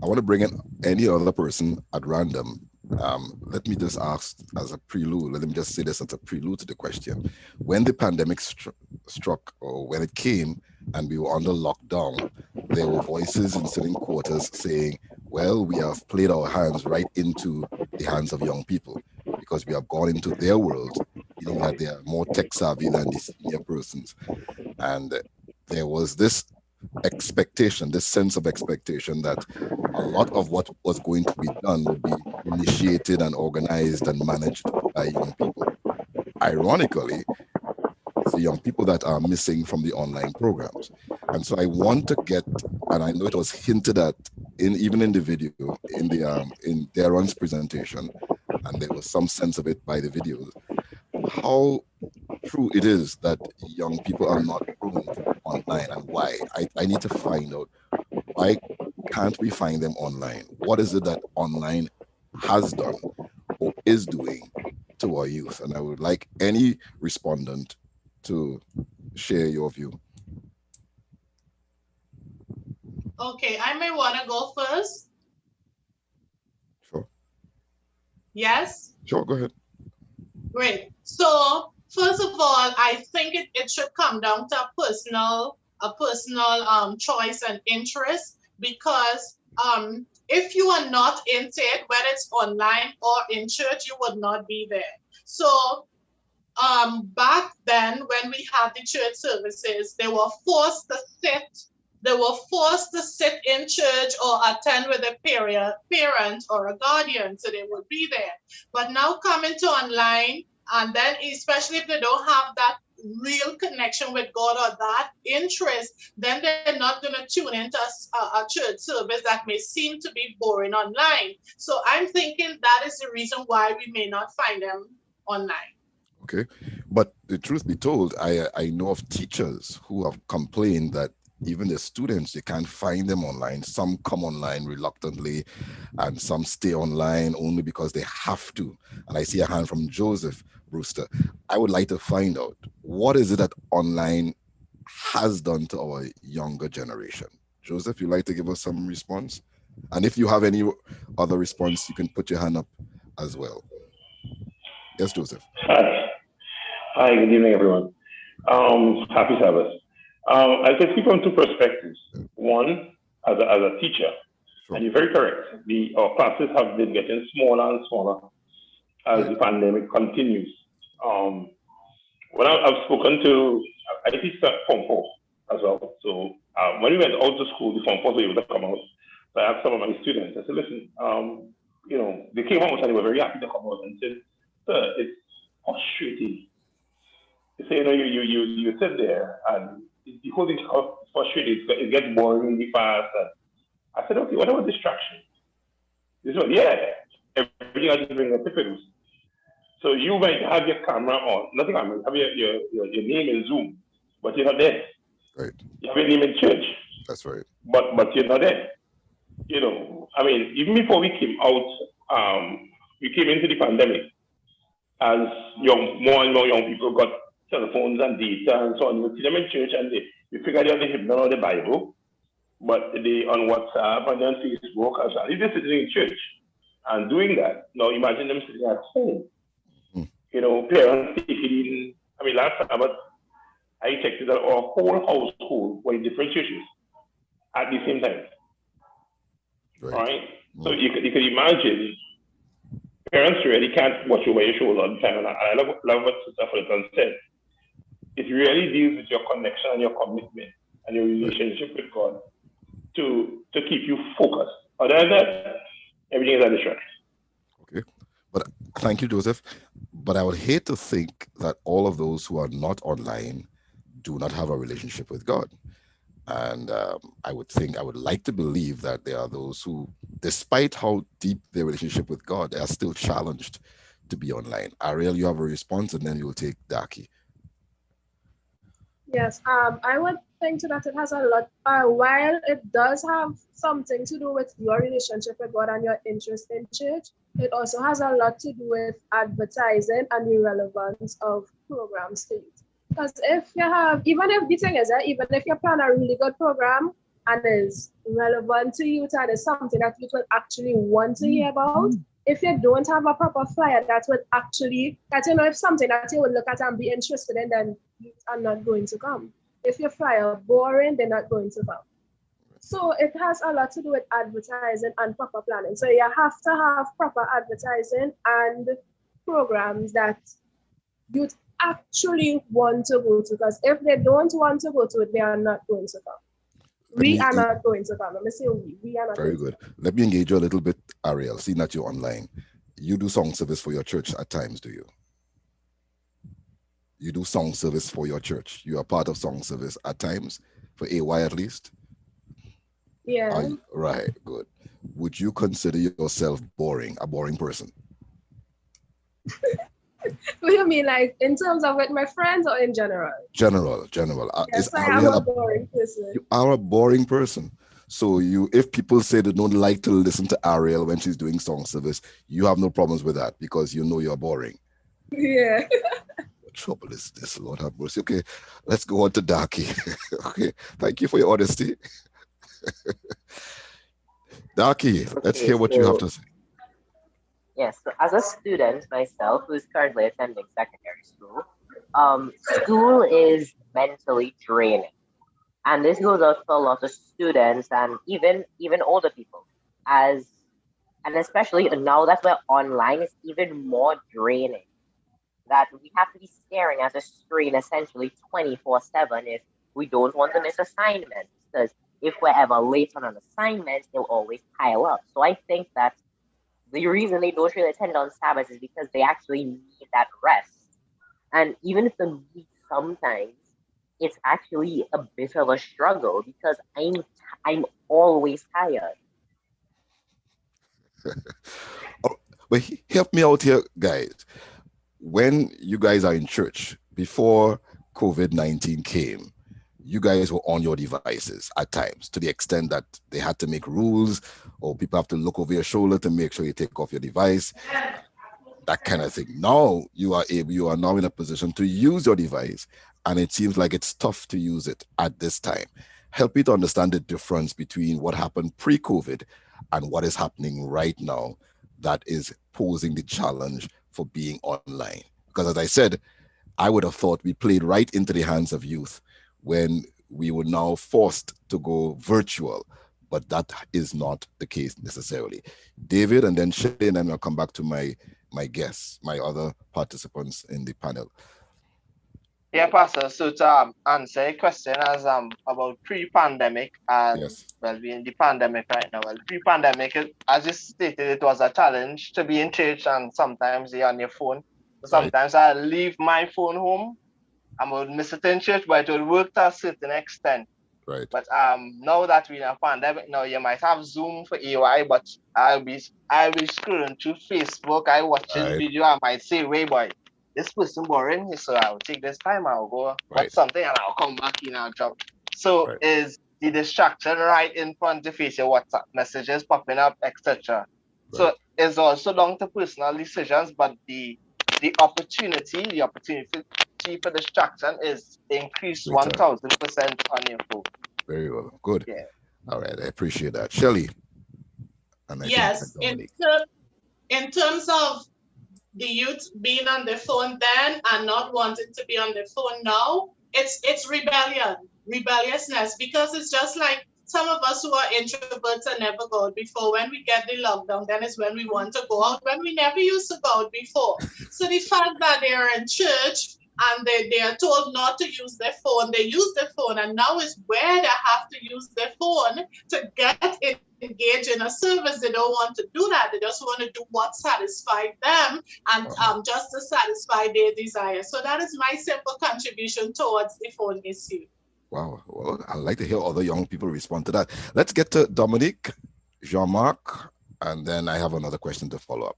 I want to bring in any other person at random. let me just ask as a prelude, let me just say this as a prelude to the question. When the pandemic struck, or when it came and we were under lockdown, there were voices in certain quarters saying, well, we have played our hands right into the hands of young people because we have gone into their world, meaning that they are more tech savvy than the senior persons. And there was this expectation, this sense of expectation that a lot of what was going to be done would be initiated and organized and managed by young people. Ironically, it's the young people that are missing from the online programs. And so I want to get, and I know it was hinted at even in the video, in Darren's presentation, and there was some sense of it by the videos, how true it is that young people are not prone to online and why. I need to find out, why can't we find them online? What is it that online has done or is doing to our youth? And I would like any respondent to share your view. Okay, I may want to go first. Sure. Yes? Sure, go ahead. Great. So first of all, I think it should come down to a personal choice and interest, because if you are not into it, whether it's online or in church, you would not be there. So back then when we had the church services, they were forced to sit in church or attend with a parent or a guardian, so they would be there. But now coming to online, and then especially if they don't have that real connection with God or that interest, then they're not going to tune into a church service that may seem to be boring online. So I'm thinking that is the reason why we may not find them online. Okay, but the truth be told, I know of teachers who have complained that even the students, they can't find them online. Some come online reluctantly and some stay online only because they have to. And I see a hand from Joseph Brewster. I would like to find out, what is it that online has done to our younger generation? Joseph, you'd like to give us some response? And if you have any other response, you can put your hand up as well. Yes, Joseph. Hi, good evening, everyone. Happy Sabbath. I can speak from two perspectives. One, as a teacher, and you're very correct. Our classes have been getting smaller and smaller as the pandemic continues. When I've spoken to, I teach Form 4 as well. So when we went out to school, the Form 4 were able to come out. So I asked some of my students, I said, listen, they came out and they were very happy to come out and said, sir, it's frustrating. They say, you sit there and the whole thing is frustrating. It gets boring really fast. And I said, okay, what about distraction? This one, yeah, everything has to bring a difference. So you might have your camera on, nothing on, have your name in Zoom, but you're not there. Right. You have your name in church. That's right. But you're not there. Even before we came out, we came into the pandemic as more and more young people got cell phones and data and so on. You see them in church and they figure they have the hymnal or the Bible, but they on WhatsApp and on Facebook as well. If they're sitting in church and doing that, now imagine them sitting at home. Parents taking in. Last Sabbath, I checked that our whole household were in different churches at the same time. Right? So you could imagine parents really can't watch over your shoulder all the time. And I love what Sister Fulton said. It really deals with your connection and your commitment and your relationship with God to keep you focused. Other than that, everything is a distraction. Okay. But thank you, Joseph. But I would hate to think that all of those who are not online do not have a relationship with God. And I would like to believe that there are those who, despite how deep their relationship with God, they are still challenged to be online. Ariel, you have a response, and then you'll take Daki. Yes, I would think that it has a lot, while it does have something to do with your relationship with God and your interest in church, it also has a lot to do with advertising and the relevance of programs to you. Because if you have, even if you plan a really good program and is relevant to youth and is something that you will actually want to hear about, if you don't have a proper flyer that would actually, that you know, if something that you would look at and be interested in, then you are not going to come. If your flyer boring, they're not going to come. So it has a lot to do with advertising and proper planning. So you have to have proper advertising and programs that you'd actually want to go to, because if they don't want to go to it, they are not going to come. We are not going to come. Let me say we are not. Very good. Let me engage you a little bit, Ariel, seeing that you're online. You do song service for your church at times, do you? You do song service for your church. You are part of song service at times, for AY at least? Yeah. Right, good. Would you consider yourself boring, a boring person? What do you mean, like in terms of with my friends or in general? General. Yes, I am a boring person. You are a boring person. So if people say they don't like to listen to Ariel when she's doing song service, you have no problems with that because you know you're boring. Yeah. What trouble is this, Lord have mercy. Okay, let's go on to Darky. Okay, thank you for your honesty. Darky, let's hear what you have to say. Yes, so as a student myself who's currently attending secondary school, school is mentally draining. And this goes out for a lot of students and even older people. And especially now that we're online, it's even more draining. That we have to be staring at a screen essentially 24/7 if we don't want to miss assignments. Because if we're ever late on an assignment, they'll always pile up. So I think that the reason they don't really attend on Sabbath is because they actually need that rest. And even for me, sometimes it's actually a bit of a struggle because I'm always tired. But help me out here, guys. When you guys are in church, before COVID-19 came, you guys were on your devices at times to the extent that they had to make rules or people have to look over your shoulder to make sure you take off your device, that kind of thing. Now you are now in a position to use your device, and it seems like it's tough to use it at this time. Help me to understand the difference between what happened pre-COVID and what is happening right now that is posing the challenge for being online. Because as I said, I would have thought we played right into the hands of youth when we were now forced to go virtual, but that is not the case necessarily. David, and then Shane, and then I'll come back to my guests, my other participants in the panel. Yeah, Pastor, so to answer a question as about pre-pandemic and well, we're in the pandemic right now. Well, pre-pandemic, as you stated, it was a challenge to be in church and sometimes you're on your phone. Sometimes I leave my phone home. I would miss it in church, but it would work to a certain extent. Right. But now that we're in a pandemic, now you might have Zoom for AY, but I'll be scrolling through Facebook. I watching video. I might say, "Wait, boy, this person boring," so I'll take this time. I'll go watch something and I'll come back in and drop. So is the distraction right in front of face? Your WhatsApp messages popping up, etc. So it's also down to personal decisions, but the opportunity for distraction is increased 1,000% on your phone. Very well. Good. Yeah. All right. I appreciate that. Shelley. Yes. In terms of the youth being on the phone then and not wanting to be on the phone now, it's rebelliousness, because it's just like some of us who are introverts and never go out before, when we get the lockdown, then is when we want to go out, when we never used to go out before. So the fact that they are in church and they are told not to use their phone, they use their phone, and now is where they have to use their phone to get engaged in a service. They don't want to do that. They just want to do what satisfies them and just to satisfy their desire. So that is my simple contribution towards the phone issue. Wow. Well, I'd like to hear other young people respond to that. Let's get to Dominique, Jean-Marc, and then I have another question to follow up.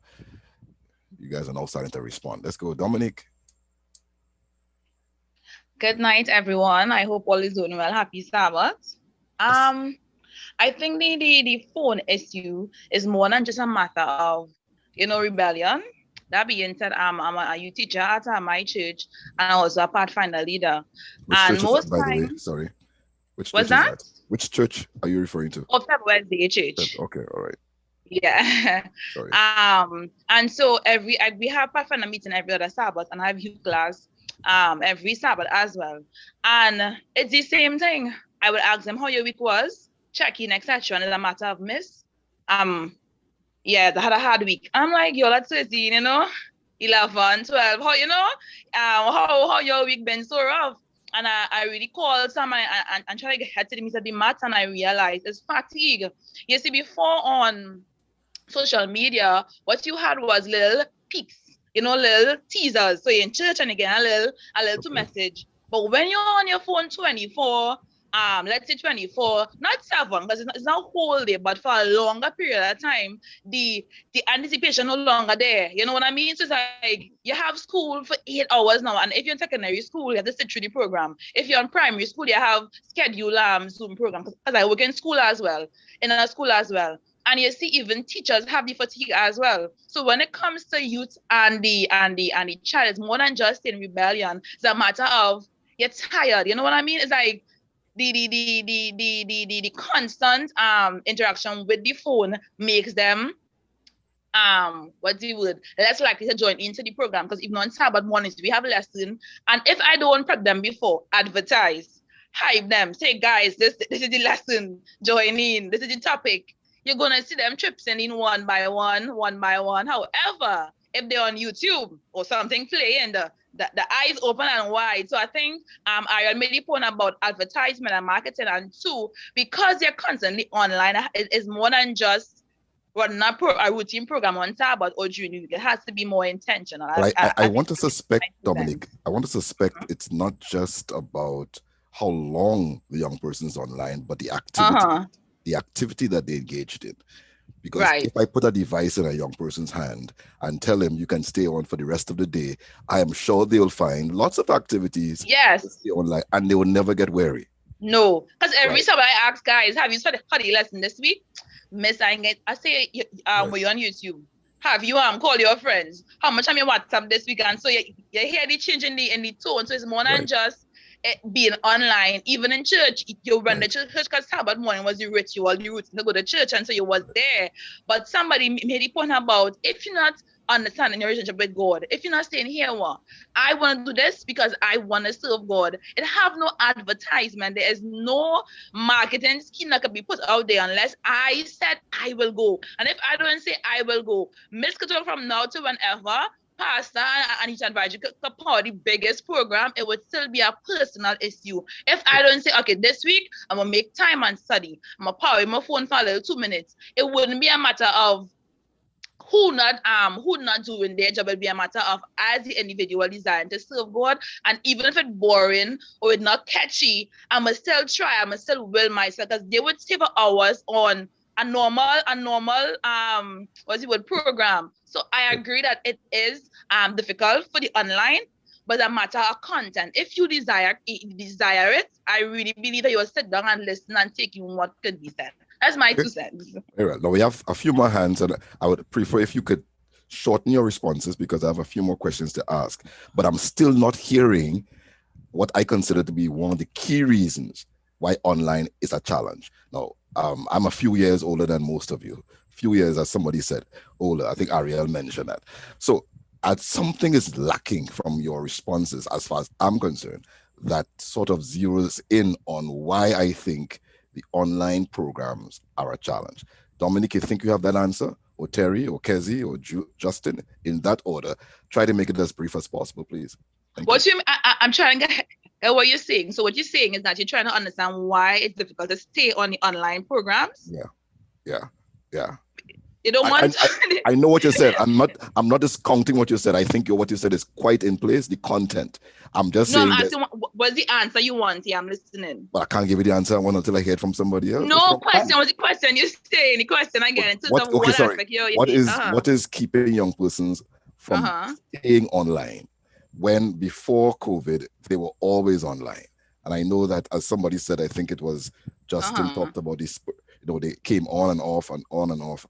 You guys are now starting to respond. Let's go, Dominique. Good night, everyone. I hope all is doing well. Happy Sabbath. I think the phone issue is more than just a matter of, rebellion. That being said, I'm a youth teacher at my church, and also a Pathfinder leader. Which and church most is that, by the way? times, Sorry. Which what's church is that? Which church are you referring to? Upper West Day Church. Okay, all right. Yeah. Sorry. And so we have Pathfinder meeting every other Sabbath, and I have youth class every Sabbath as well. And it's the same thing. I would ask them how your week was, check in, etc. And it's a matter of miss. Yeah, they had a hard week. I'm like, yo, that's 13, 11, 12. How, how your week been so rough? And I really called someone and try to get head to them. He said the matter, and I realized it's fatigue. You see, before on social media, what you had was little peaks, little teasers. So you're in church and again a little to message. But when you're on your phone 24, let's say 24, not 7, because it's not whole day, but for a longer period of time, the anticipation no longer there. You know what I mean? So it's like you have school for 8 hours now, and if you're in secondary school, you have to sit through the program. If you're in primary school, you have scheduled Zoom program, because I work in school as well, in a school as well. And you see, even teachers have the fatigue as well. So when it comes to youth and the child, it's more than just in rebellion. It's a matter of you're tired. You know what I mean? It's like the constant interaction with the phone makes them less likely to join into the program, because even on Sabbath mornings we have a lesson, and if I don't prep them before, advertise, hype them, say, guys, this is the lesson, join in, this is the topic, you're gonna see them tripping in one by one. However, if they're on YouTube or something playing, the eyes open and wide. So I think I made a point about advertisement and marketing, and two, because they're constantly online, it's more than just running a routine program on Sabbath or during the week. It has to be more intentional. I want to suspect, Dominic, it's not just about how long the young person's online, but the activity that they engaged in. Because if I put a device in a young person's hand and tell him you can stay on for the rest of the day, I am sure they will find lots of activities to stay online, and they will never get weary. No, because every time I ask guys, have you started study lesson this week? Miss, I say, were you on YouTube? Have you call your friends? How much time you WhatsApp this week? And so you hear the change in the tone. So it's more than just being online. Even in church, you run the church, because Sabbath morning was the ritual, the routine to go to church, and so you was there. But somebody made a point about, if you're not understanding your relationship with God, if you're not staying here, I want to do this because I want to serve God. It have no advertisement. There is no marketing scheme that can be put out there unless I said I will go. And if I don't say I will go, Miss could talk from now to whenever, pastor and each advisor could power the biggest program, it would still be a personal issue. If I don't say, okay, this week I'm gonna make time and study, I'm gonna power my phone for a little 2 minutes, it wouldn't be a matter of who not doing their job. It'll be a matter of, as the individual designed to serve God, and even if it's boring or it's not catchy, I'ma still try, I'ma still will myself, because they would save hours on a normal program. So I agree that it is difficult for the online, but a matter of content. If you desire it, I really believe that you will sit down and listen and take in what could be said. That's my 2 cents. All right. Now we have a few more hands, and I would prefer if you could shorten your responses, because I have a few more questions to ask. But I'm still not hearing what I consider to be one of the key reasons why online is a challenge. Now, I'm a few years older than most of you. Few years, as somebody said, older. I think Ariel mentioned that. So something is lacking from your responses, as far as I'm concerned, that sort of zeroes in on why I think the online programs are a challenge. Dominic, you think you have that answer? Or Terry, or Kezi, or Justin, in that order? Try to make it as brief as possible, please. I'm trying to get what you're saying. So what you're saying is that you're trying to understand why it's difficult to stay on the online programs? Yeah. You don't want I know what you said. I'm not discounting what you said. I think what you said is quite in place, the content. I'm just saying. I'm asking what's the answer you want? Yeah, I'm listening. But I can't give you the answer I want until I hear it from somebody else. No question. What's the question you're saying? The question again. What is keeping young persons from staying online when before COVID they were always online? And I know that, as somebody said, I think it was Justin talked about this. They came on and off,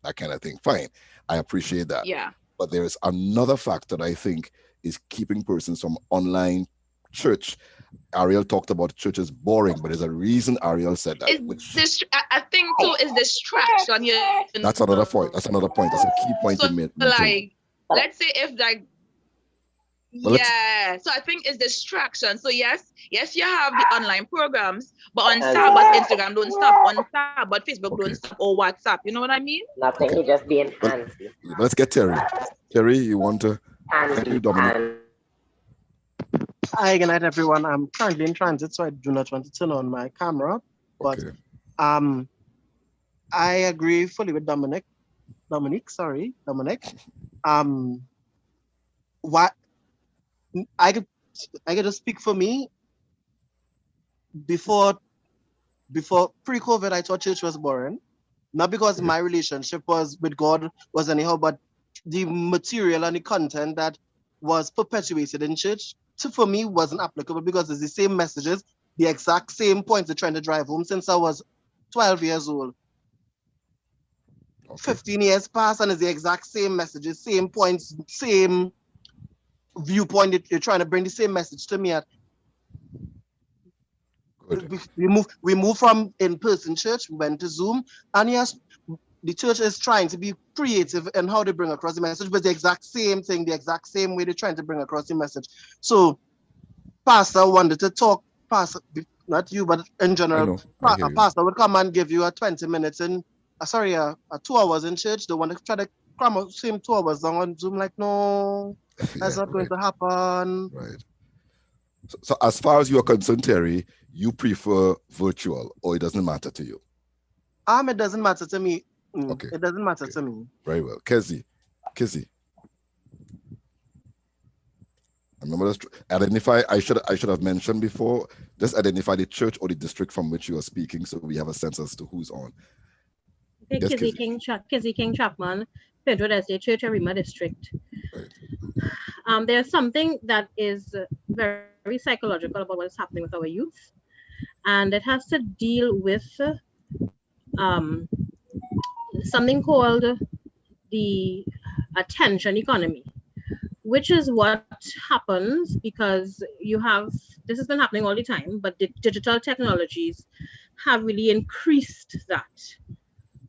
that kind of thing. Fine. I appreciate that. Yeah. But there is another factor that I think is keeping persons from online church. Ariel talked about church is boring, but there's a reason Ariel said that. I think too is distraction. That's another point. That's another point. That's a key point So you made. like, let's say if like, Well, let's- yeah. So I think it's distraction. So yes, you have the online programs, but on Sabbath, Instagram don't stop. On Sabbath, Facebook don't stop, or WhatsApp. You know what I mean? Nothing. He just being fancy. Let's get Terry. Terry, you want to? Thank you, Dominic. Hi, good night, everyone. I'm currently in transit, so I do not want to turn on my camera. But I agree fully with Dominic. Dominic. What I could just speak for me. Before pre-COVID, I thought church was boring. Not because my relationship was with God was anyhow, but the material and the content that was perpetuated in church for me wasn't applicable because it's the same messages, the exact same points they're trying to drive home since I was 12 years old. 15 years passed and it's the exact same messages, same points, same viewpoint that you're trying to bring the same message to me at. We moved from in-person church, we went to Zoom, and yes, the church is trying to be creative in how they bring across the message, but the exact same thing, the exact same way they're trying to bring across the message. So, Pastor wanted to talk, Pastor, not you, but in general, a pastor would come and give you a 20 minutes in, a 2 hours in church. They want to try to cram out same 2 hours down on Zoom, like, no, that's not going to happen. Right. So as far as you're concerned, Terry, you prefer virtual, or it doesn't matter to you? It doesn't matter to me. Okay. It doesn't matter to me. Very well. Kizzy. Remember this, identify, I should have mentioned before, just identify the church or the district from which you are speaking so we have a sense as to who's on. Okay, Yes, Kizzy King Chapman, Pedro Estate Church, Arima District. There's something that is very, very psychological about what is happening with our youth, and it has to deal with something called the attention economy, which is what happens because this has been happening all the time, but the digital technologies have really increased that,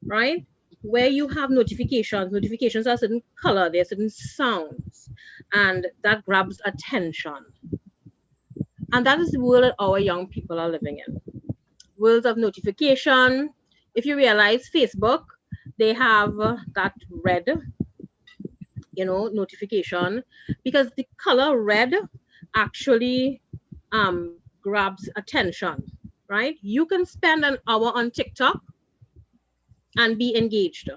right? Where you have notifications are certain color, there are certain sounds, and that grabs attention. And that is the world that our young people are living in. Worlds of notification. If you realize Facebook, they have that red, notification, because the color red actually grabs attention, right? You can spend an hour on TikTok and be engaged.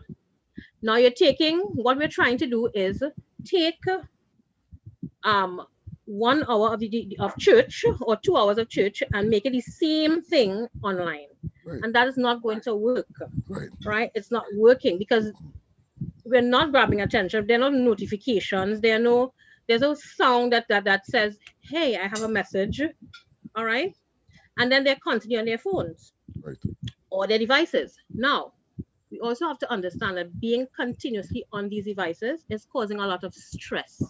Now what we're trying to do is take 1 hour of church or 2 hours of church and make it the same thing online. Right. And that is not going to work, right? It's not working because we're not grabbing attention. There are no notifications. There's no sound that says, hey, I have a message, all right? And then they're constantly on their phones or their devices. Now, we also have to understand that being continuously on these devices is causing a lot of stress.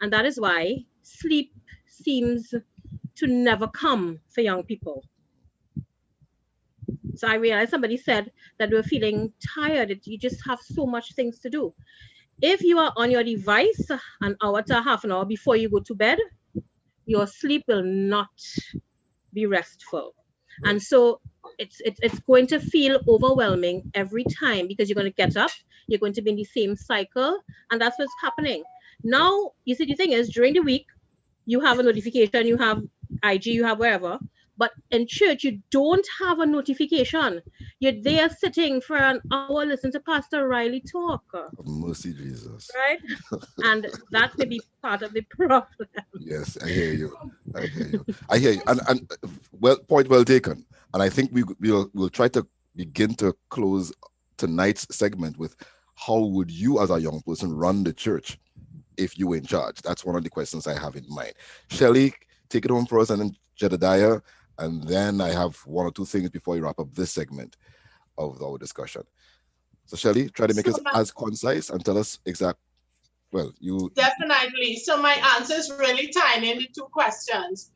And that is why sleep seems to never come for young people. So I realized somebody said that we're feeling tired, that you just have so much things to do. If you are on your device an hour to half an hour before you go to bed, your sleep will not be restful. And so it's going to feel overwhelming every time because you're going to get up, you're going to be in the same cycle, and that's what's happening. Now, you see, the thing is, during the week, you have a notification, you have IG, you have wherever, but in church, you don't have a notification. You're there sitting for an hour listening to Pastor Riley talk. Mercy, Jesus. Right? And that may be part of the problem. Yes, I hear you. And well, point well taken. And I think we'll try to begin to close tonight's segment with how would you as a young person run the church if you were in charge? That's one of the questions I have in mind. Shelley, take it home for us, and then Jedediah, and then I have one or two things before we wrap up this segment of our discussion. So Shelley, try to make it as concise and tell us exactly Well, you Definitely. So my answer is really tiny in the two questions.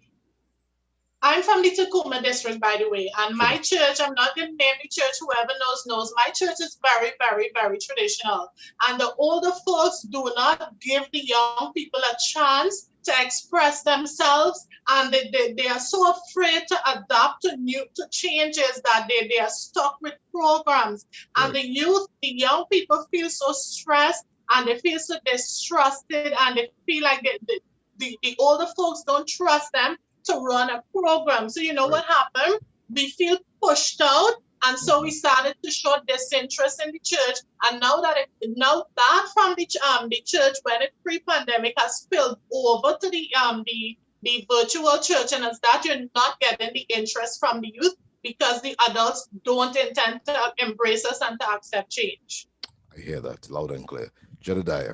I'm from the Tacoma district, by the way, and my church, I'm not going to name the church, whoever knows, my church is very, very, very traditional. And the older folks do not give the young people a chance to express themselves, and they are so afraid to adapt to changes that they are stuck with programs. And the youth, the young people feel so stressed, and they feel so distrusted, and they feel like the older folks don't trust them to run a program. So you know what happened? We feel pushed out, and so we started to show disinterest in the church. And now that from the church, when it pre-pandemic, has spilled over to the virtual church, and it's that you're not getting the interest from the youth because the adults don't intend to embrace us and to accept change. I hear that loud and clear. Jedediah.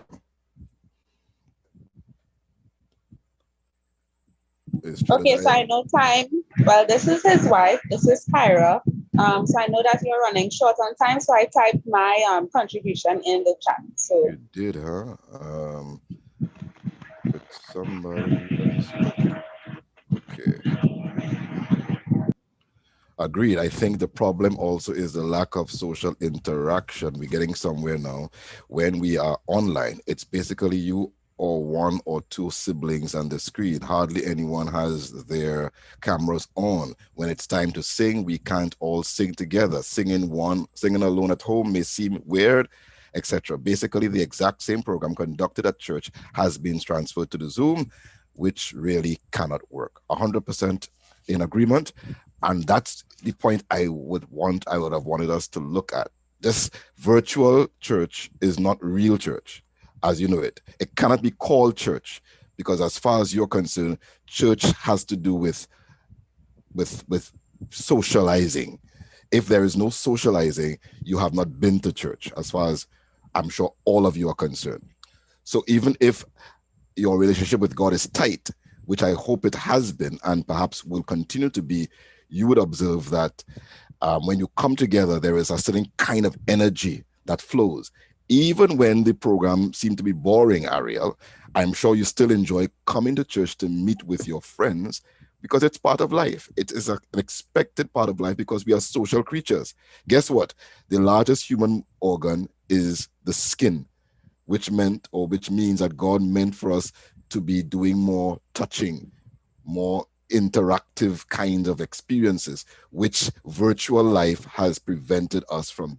Okay, so I know time. Well, this is his wife. This is Kyra. So I know that you're running short on time, so I typed my contribution in the chat. So You did, huh? With somebody. Okay. Agreed. I think the problem also is the lack of social interaction. We're getting somewhere now when we are online. It's basically you or one or two siblings on the screen. Hardly anyone has their cameras on. When it's time to sing, we can't all sing together. Singing alone at home may seem weird, etc. Basically, the exact same program conducted at church has been transferred to the Zoom, which really cannot work. 100% in agreement. And that's the point I would have wanted us to look at. This virtual church is not real church, as you know it. It cannot be called church because as far as you're concerned, church has to do with socializing. If there is no socializing, you have not been to church, as far as I'm sure all of you are concerned. So even if your relationship with God is tight, which I hope it has been and perhaps will continue to be, you would observe that when you come together, there is a certain kind of energy that flows. Even when the program seemed to be boring, Ariel, I'm sure you still enjoy coming to church to meet with your friends because it's part of life. It is an expected part of life because we are social creatures. Guess what? The largest human organ is the skin, which means that God meant for us to be doing more touching, more interactive kinds of experiences, which virtual life has prevented us from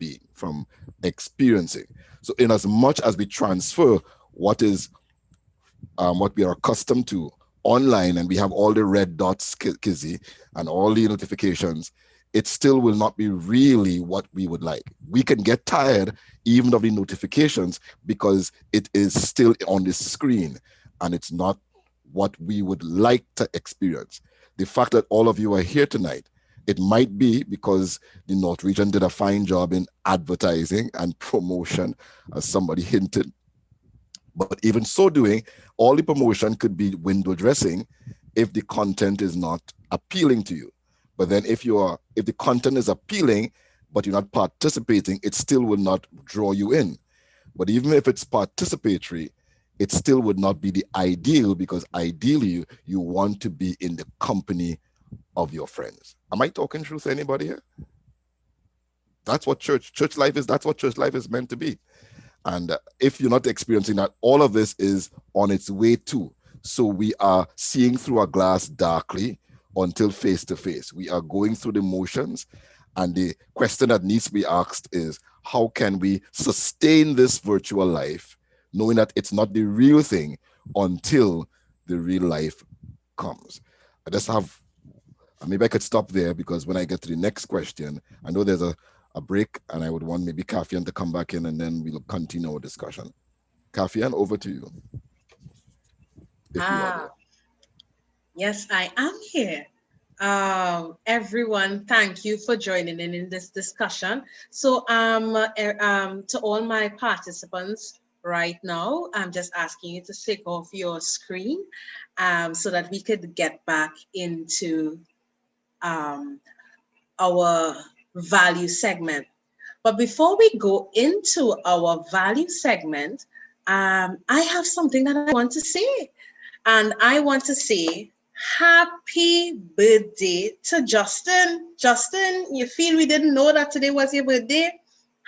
experiencing. So in as much as we transfer what we are accustomed to online, and we have all the red dots, Kizzy, and all the notifications, it still will not be really what we would like. We can get tired even of the notifications because it is still on the screen and it's not what we would like to experience. The fact that all of you are here tonight, it might be because the North Region did a fine job in advertising and promotion, as somebody hinted. But even so doing, all the promotion could be window dressing if the content is not appealing to you. But then if the content is appealing, but you're not participating, it still will not draw you in. But even if it's participatory, it still would not be the ideal, because ideally you want to be in the company of your friends. Am I talking truth to anybody here? That's what church life is. That's what church life is meant to be. And if you're not experiencing that, all of this is on its way to. So we are seeing through a glass darkly until face to face. We are going through the motions. And the question that needs to be asked is, how can we sustain this virtual life, knowing that it's not the real thing until the real life comes? Maybe I could stop there, because when I get to the next question, I know there's a break, and I would want maybe Kafian to come back in, and then we'll continue our discussion. Kafian, over to you. Yes, I am here. Everyone, thank you for joining in this discussion. So to all my participants right now, I'm just asking you to take off your screen so that we could get back into our value segment. But before we go into our value segment, I have something that I want to say. And I want to say happy birthday to Justin. Justin, you feel we didn't know that today was your birthday?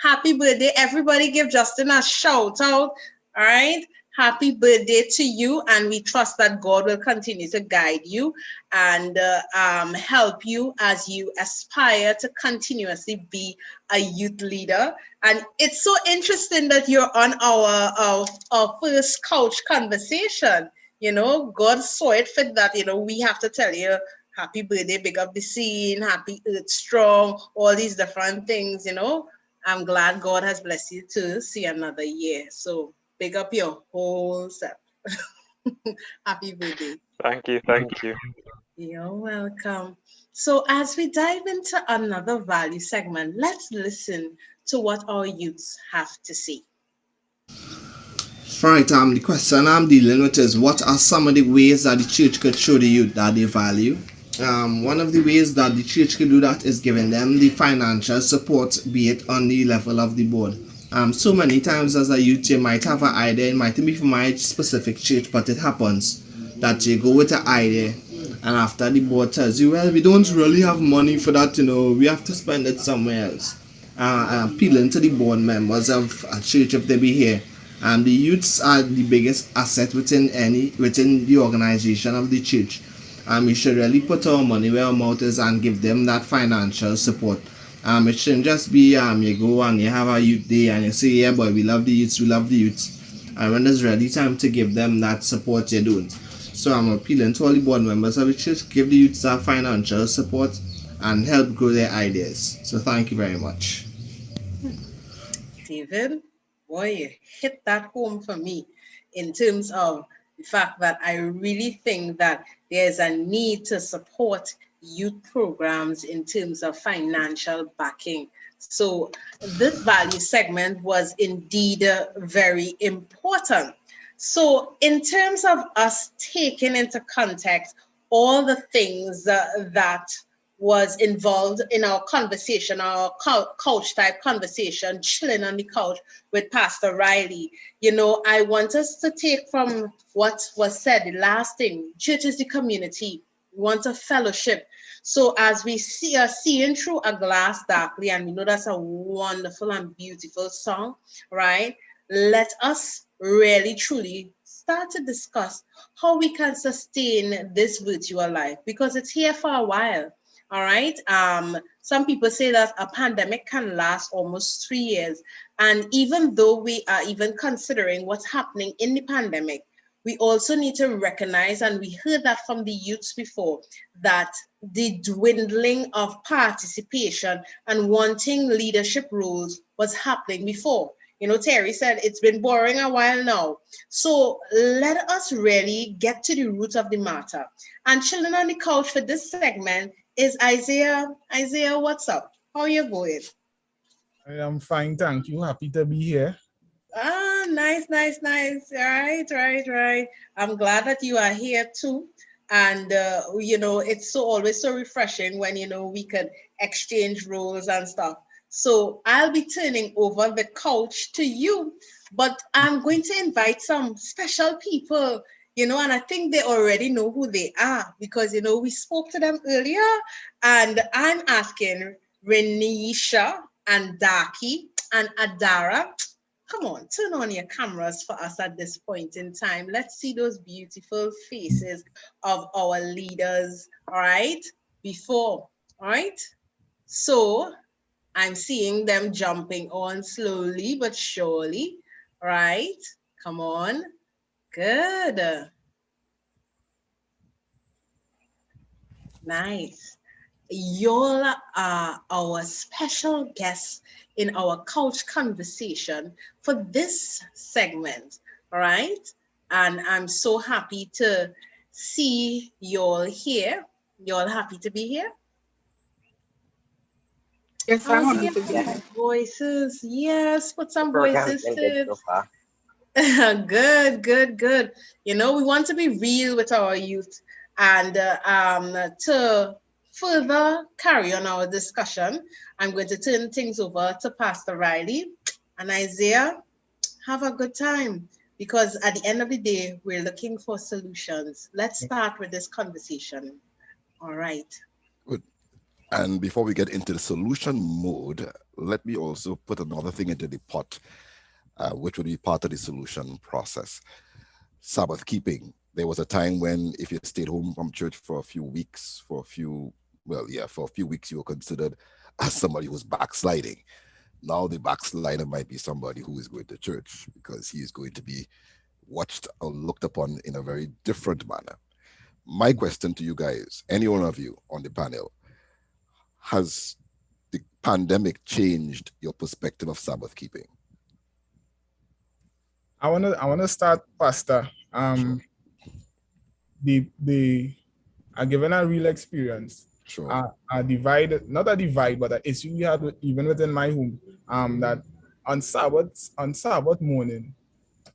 Happy birthday. Everybody give Justin a shout out. All right. Happy birthday to you. And we trust that God will continue to guide you and help you as you aspire to continuously be a youth leader. And it's so interesting that you're on our first couch conversation. You know, God saw it fit that, you know, we have to tell you happy birthday, big up the scene, happy Earth Strong, all these different things, you know. I'm glad God has blessed you to see another year. So big up your whole self. Happy birthday. Thank you. Thank you. You're welcome. So as we dive into another value segment, let's listen to what our youths have to say. Right, the question I'm dealing with is what are some of the ways that the church could show the youth that they value? One of the ways that the church could do that is giving them the financial support, be it on the level of the board. So many times as a youth, you might have an idea, it might be for my specific church, but it happens that you go with an idea and after the board tells you, well, we don't really have money for that, you know, we have to spend it somewhere else. Appealing to the board members of a church if they be here. The youths are the biggest asset within the organization of the church. We should really put our money where our mouth is and give them that financial support. It shouldn't just be you go and you have a youth day and you say, yeah boy, we love the youths, we love the youths. And when there's really time to give them that support, you don't. So I'm appealing to all the board members of the church, give the youths that financial support and help grow their ideas. So thank you very much. David, boy, you hit that home for me in terms of the fact that I really think that there's a need to support youth programs in terms of financial backing. So this value segment was indeed very important. So in terms of us taking into context all the things that was involved in our conversation, our couch type conversation, chilling on the couch with Pastor Riley. You know, I want us to take from what was said, the last thing, church is the community. We want a fellowship. So as we are seeing through a glass darkly, and we know that's a wonderful and beautiful song, right? Let us really, truly start to discuss how we can sustain this virtual life, because it's here for a while. All right. Some people say that a pandemic can last almost 3 years. And even though we are even considering what's happening in the pandemic, we also need to recognize, and we heard that from the youths before, that the dwindling of participation and wanting leadership roles was happening before. You know, Terry said it's been boring a while now. So let us really get to the root of the matter. And chilling on the couch for this segment is Isaiah. Isaiah, what's up? How are you going? I am fine, thank you. Happy to be here. Ah, nice. Right. I'm glad that you are here too. And, you know, it's always so refreshing when, you know, we can exchange roles and stuff. So I'll be turning over the couch to you, but I'm going to invite some special people, you know, and I think they already know who they are because, you know, we spoke to them earlier, and I'm asking Renisha and Daki and Adara, come on, turn on your cameras for us at this point in time. Let's see those beautiful faces of our leaders, all right, before, all right? So I'm seeing them jumping on slowly but surely, right? Come on, good. Nice. Y'all are our special guests in our couch conversation for this segment, all right? And I'm so happy to see y'all here. Y'all happy to be here? Yes, I'm happy to be here. Voices, yes, put some voices to it. So far. Good. You know, we want to be real with our youth, and to further carry on our discussion, I'm going to turn things over to Pastor Riley and Isaiah. Have a good time. because at the end of the day, we're looking for solutions. Let's start with this conversation. All right. Good. And before we get into the solution mode, let me also put another thing into the pot, which would be part of the solution process. Sabbath keeping. There was a time when if you stayed home from church for a few weeks, for a few weeks, you were considered as somebody who was backsliding. Now the backslider might be somebody who is going to church because he is going to be watched or looked upon in a very different manner. My question to you guys, any one of you on the panel, has the pandemic changed your perspective of Sabbath keeping? I wanna start, Pastor. Sure. Given a real experience. Sure. A divide, not a divide, but an issue we had even within my home. That on Sabbath morning,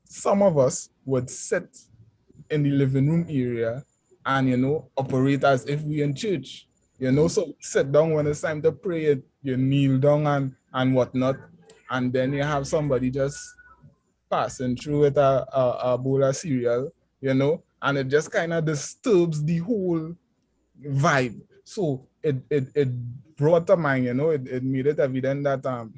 some of us would sit in the living room area and operate as if we in church. So sit down when it's time to pray, you kneel down and whatnot, and then you have somebody just passing through with a bowl of cereal, and it just kind of disturbs the whole vibe. So it brought to mind, it made it evident that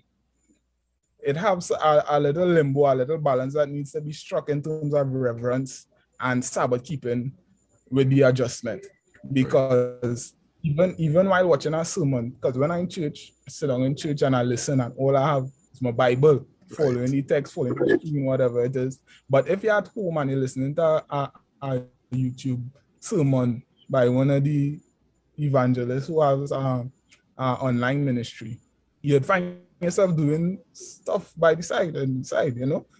it has a little limbo, a little balance that needs to be struck in terms of reverence and Sabbath keeping with the adjustment. Because even while watching a sermon, because when I'm in church, I sit down in church and I listen, and all I have is my Bible, following the text, following the screen, whatever it is. But if you're at home and you're listening to a YouTube sermon by one of the evangelists who has online ministry, you'd find yourself doing stuff by the side,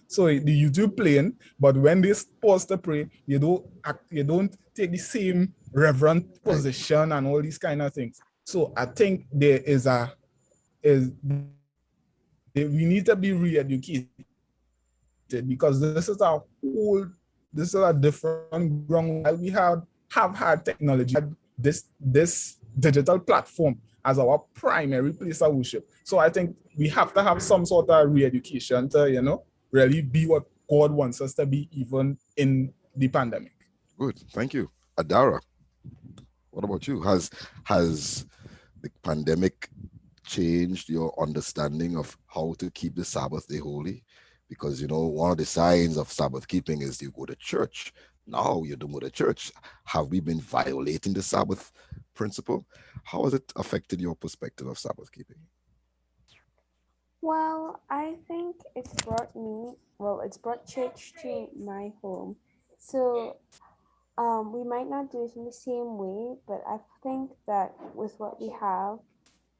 So the YouTube playing, but when they pause to pray, you don't take the same reverent position and all these kind of things. So I think there we need to be re-educated, because this is a different ground. While we have had technology, this digital platform as our primary place of worship. So I think we have to have some sort of re-education to, really be what God wants us to be, even in the pandemic. Good, thank you. Adara, what about you? Has the pandemic changed your understanding of how to keep the Sabbath day holy? Because, one of the signs of Sabbath keeping is you go to church. Now you don't go to church. Have we been violating the Sabbath principle? How has it affected your perspective of Sabbath keeping? Well, I think it's brought church to my home. So we might not do it in the same way, but I think that with what we have,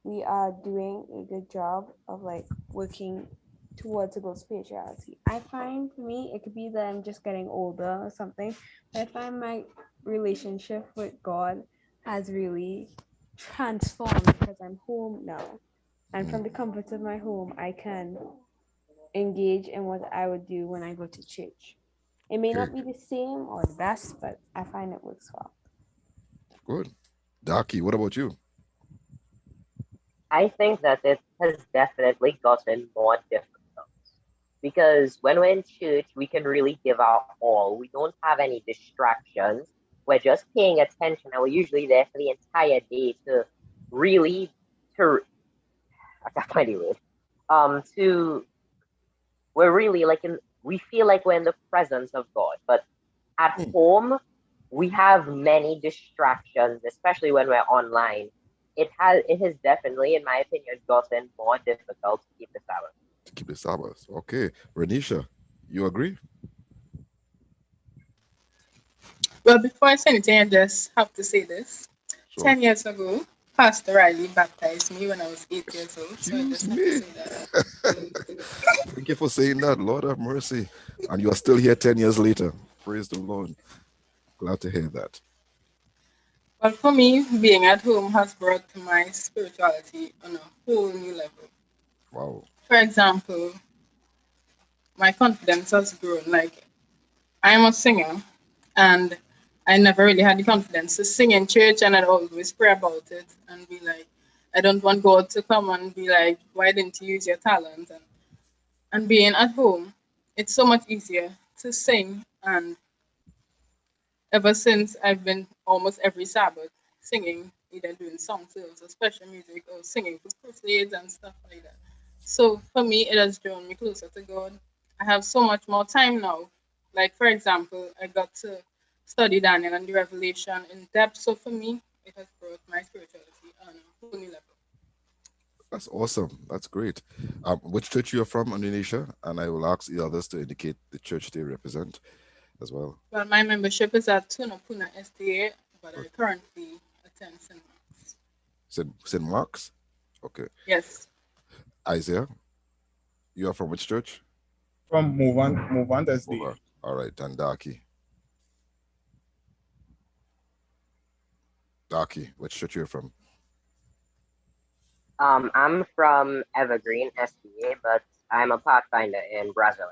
we are doing a good job of working towards a good spirituality. I find for me, it could be that I'm just getting older or something, but I find my relationship with God has really transformed because I'm home now. And from the comfort of my home, I can engage in what I would do when I go to church. It may not be the same or the best, but I find it works well. Good. Daki, what about you? I think that it has definitely gotten more difficult, because when we're in church, we can really give our all. We don't have any distractions. We're just paying attention, and we're usually there for the entire day to really, we're really we feel like we're in the presence of God. But at home, we have many distractions, especially when we're online. It has definitely, in my opinion, gotten more difficult to keep the Sabbath. To keep the Sabbath. Okay. Renisha, you agree? Well, before I say anything, I just have to say this. Sure. 10 years ago, Pastor Riley baptized me when I was 8 years old. So I just have to say that. Thank you for saying that. Lord have mercy. And you are still here 10 years later. Praise the Lord. Glad to hear that. Well, for me, being at home has brought my spirituality on a whole new level. Wow. For example, my confidence has grown. I'm a singer, and I never really had the confidence to sing in church, and I'd always pray about it and be like, I don't want God to come and be like, why didn't you use your talent? And being at home, it's so much easier to sing, and ever since I've been almost every Sabbath singing, either doing song service or special music or singing for crusades and stuff like that. So for me, it has drawn me closer to God. I have so much more time now. Like, for example, I got to study Daniel and the Revelation in depth. So for me, it has brought my spirituality on a whole new level. That's awesome. That's great. Which church you're from, Indonesia? And I will ask the others to indicate the church they represent as well. Well, my membership is at Tunapuna SDA, but I currently attend St. Mark's. St. Mark's? Okay. Yes. Isaiah, you are from which church? From Movant SDA. Over. All right, and Daki. Daki, which church you're from? I'm from Evergreen SDA, but I'm a Pathfinder in Brazil.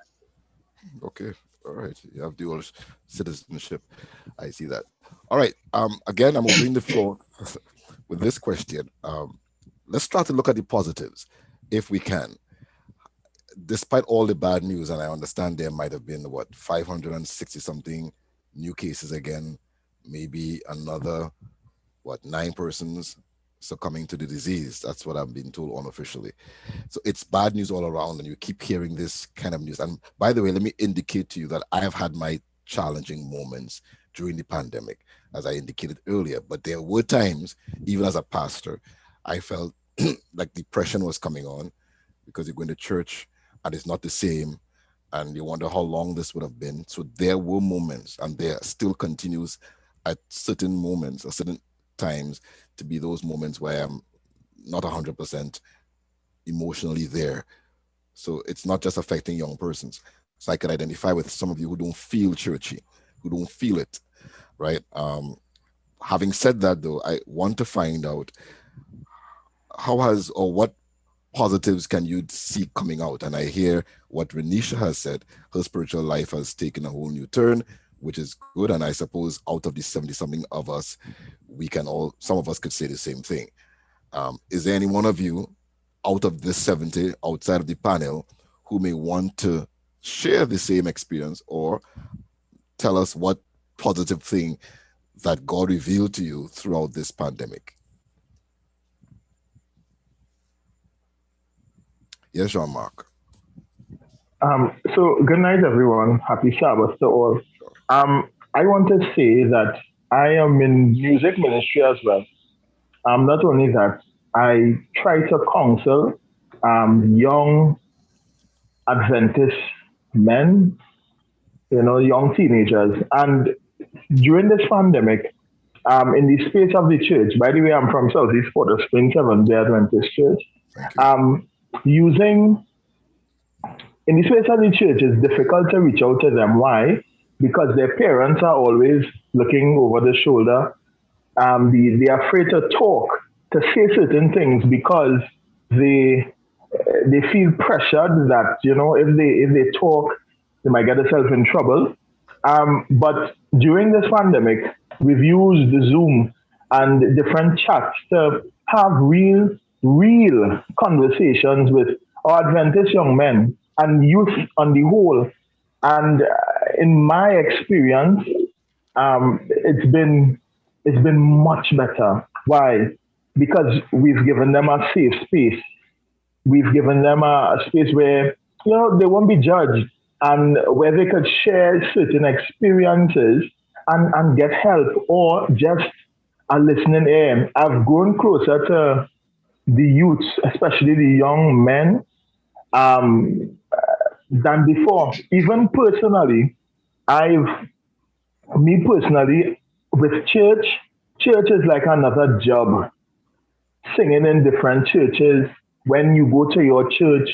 Okay, all right. You have dual citizenship. I see that. All right. Again, I'm opening the floor with this question. Let's try to look at the positives, if we can. Despite all the bad news, and I understand there might have been, 560 something new cases again, maybe another, 9 persons succumbing to the disease. That's what I've been told unofficially. So it's bad news all around, and you keep hearing this kind of news. And by the way, let me indicate to you that I have had my challenging moments during the pandemic, as I indicated earlier. But there were times, even as a pastor, I felt like depression was coming on, because you're going to church and it's not the same, and you wonder how long this would have been. So there were moments, and there still continues at certain moments or certain times to be those moments where I'm not 100% emotionally there. So it's not just affecting young persons. So I can identify with some of you who don't feel churchy, who don't feel it, right? Having said that, though, I want to find out what positives can you see coming out? And I hear what Renisha has said. Her spiritual life has taken a whole new turn, which is good. And I suppose out of the 70-something of us, some of us could say the same thing. Is there any one of you out of this 70, outside of the panel, who may want to share the same experience or tell us what positive thing that God revealed to you throughout this pandemic? Yes, Jean-Marc. So good night, everyone. Happy Sabbath to all. I want to say that I am in music ministry as well. Not only that, I try to counsel young Adventist men, young teenagers. And during this pandemic, in the space of the church, by the way, I'm from Southeast Port of Spring, Seventh-day Adventist Church. In the space of the church, it's difficult to reach out to them. Why? Because their parents are always looking over the shoulder. They're afraid to talk, to say certain things, because they feel pressured that, if they talk, they might get themselves in trouble. But during this pandemic, we've used the Zoom and different chats to have real conversations with our Adventist young men and youth on the whole. And in my experience, it's been much better. Why? Because we've given them a safe space. We've given them a space where, they won't be judged, and where they could share certain experiences and get help, or just a listening ear. I've grown closer to the youths, especially the young men, than before. Even personally, with church is like another job. Singing in different churches, when you go to your church,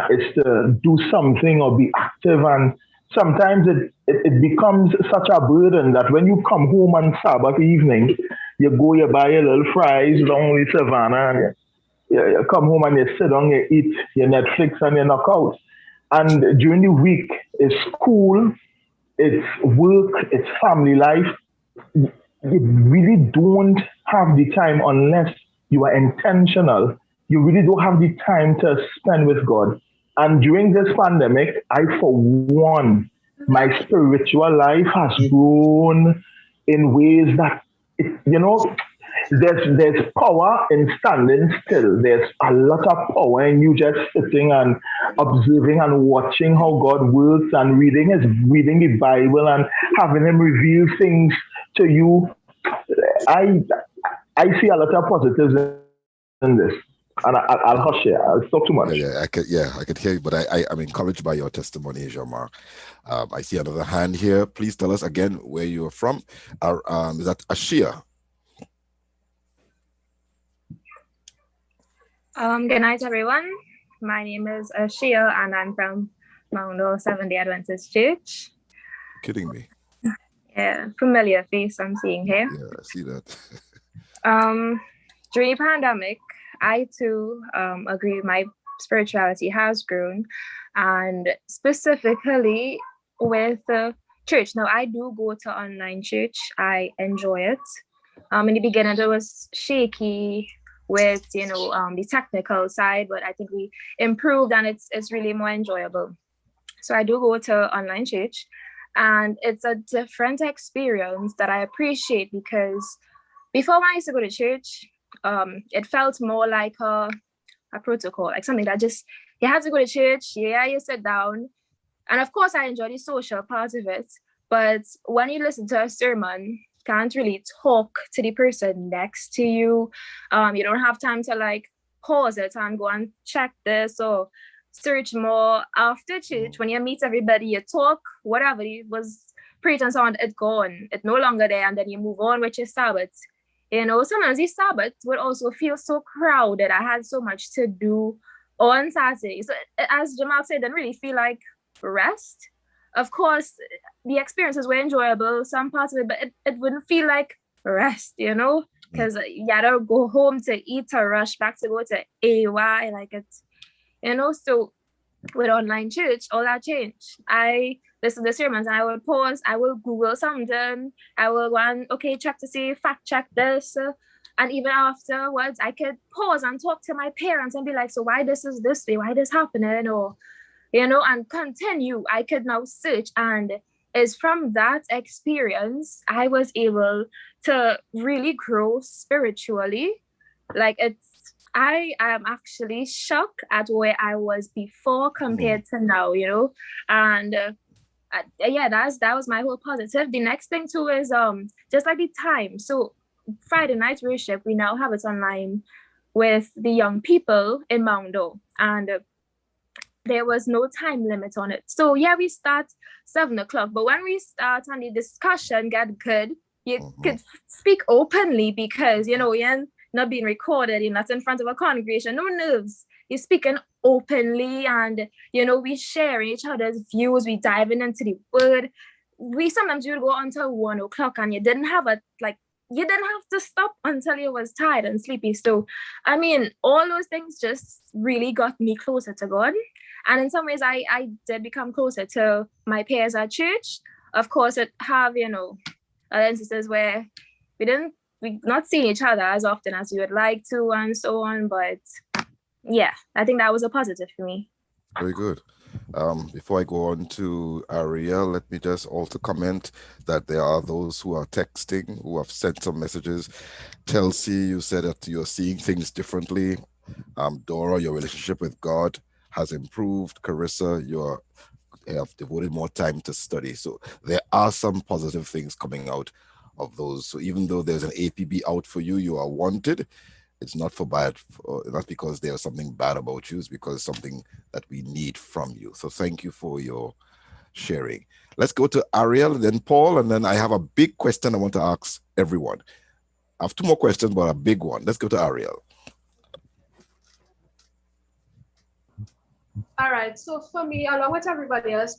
is to do something or be active, and sometimes it becomes such a burden that when you come home on Sabbath evening, you buy your little fries down with Savannah, and you come home and you sit down, you eat your Netflix, and you knock out. And during the week, it's school, it's work, it's family life. You really don't have the time unless you are intentional. You really don't have the time to spend with God. And during this pandemic, I, for one, my spiritual life has grown in ways that, there's power in standing still. There's a lot of power in you just sitting and observing and watching how God works and reading the Bible and having Him reveal things to you. I see a lot of positives in this. And I'll hush here. I'll talk too much. I could hear you, but I'm encouraged by your testimony, Jean-Marc. I see another hand here. Please tell us again where you are from. Is that Ashia? Good night, everyone. My name is Ashia, and I'm from Mondo Seventh-day Adventist Church. Kidding me? Yeah, familiar face I'm seeing here. Yeah, I see that. During the pandemic, I too agree my spirituality has grown, and specifically with the church. Now, I do go to online church. I enjoy it. In the beginning, it was shaky with the technical side, but I think we improved and it's really more enjoyable. So I do go to online church, and it's a different experience that I appreciate, because before when I used to go to church, it felt more like a protocol, like something that just, you had to go to church, you sit down. And of course, I enjoy the social part of it. But when you listen to a sermon, you can't really talk to the person next to you. You don't have time to pause it and go and check this or search more. After church, when you meet everybody, you talk, whatever it was pretense on, it's gone. It's no longer there. And then you move on with your Sabbath. Sometimes the Sabbath would also feel so crowded. I had so much to do on Saturday. So as Jamal said, I didn't really feel like rest. Of course, the experiences were enjoyable, some parts of it, but it wouldn't feel like rest, because you gotta go home to eat or rush back to go to AY. So with online church, all that changed. I listen to sermons and I would pause, I will Google something, I will go and check to see, fact check this. And even afterwards, I could pause and talk to my parents and be like, so why this is this way, why this happening, or and continue. I could now search, and it's from that experience I was able to really grow spiritually. I am actually shocked at where I was before compared to now, and that was my whole positive. The next thing too is just like the time. So Friday night worship, we now have it online with the young people in Mondo, and there was no time limit on it. So we start 7 o'clock, but when we start and the discussion get good, you could speak openly, because you're not being recorded, you're not in front of a congregation, no nerves. You're speaking openly, and we share each other's views, we diving into the word. We sometimes would go until 1 o'clock, and you didn't have to stop until you was tired and sleepy. So all those things just really got me closer to God. And in some ways I did become closer to my peers at church. Of course, it have instances where we're not seeing each other as often as we would like to, and so on. But I think that was a positive for me. Very good. Before I go on to Ariel, let me just also comment that there are those who are texting, who have sent some messages. Chelsea, you said that you're seeing things differently. Dora, your relationship with God has improved. Carissa, you have devoted more time to study. So there are some positive things coming out of those. So even though there's an APB out for you, you are wanted. It's not for bad, not because there's something bad about you, it's because it's something that we need from you. So thank you for your sharing. Let's go to Ariel, then Paul, and then I have a big question I want to ask everyone. I have 2 more questions, but a big one. Let's go to Ariel. All right, so for me, along with everybody else,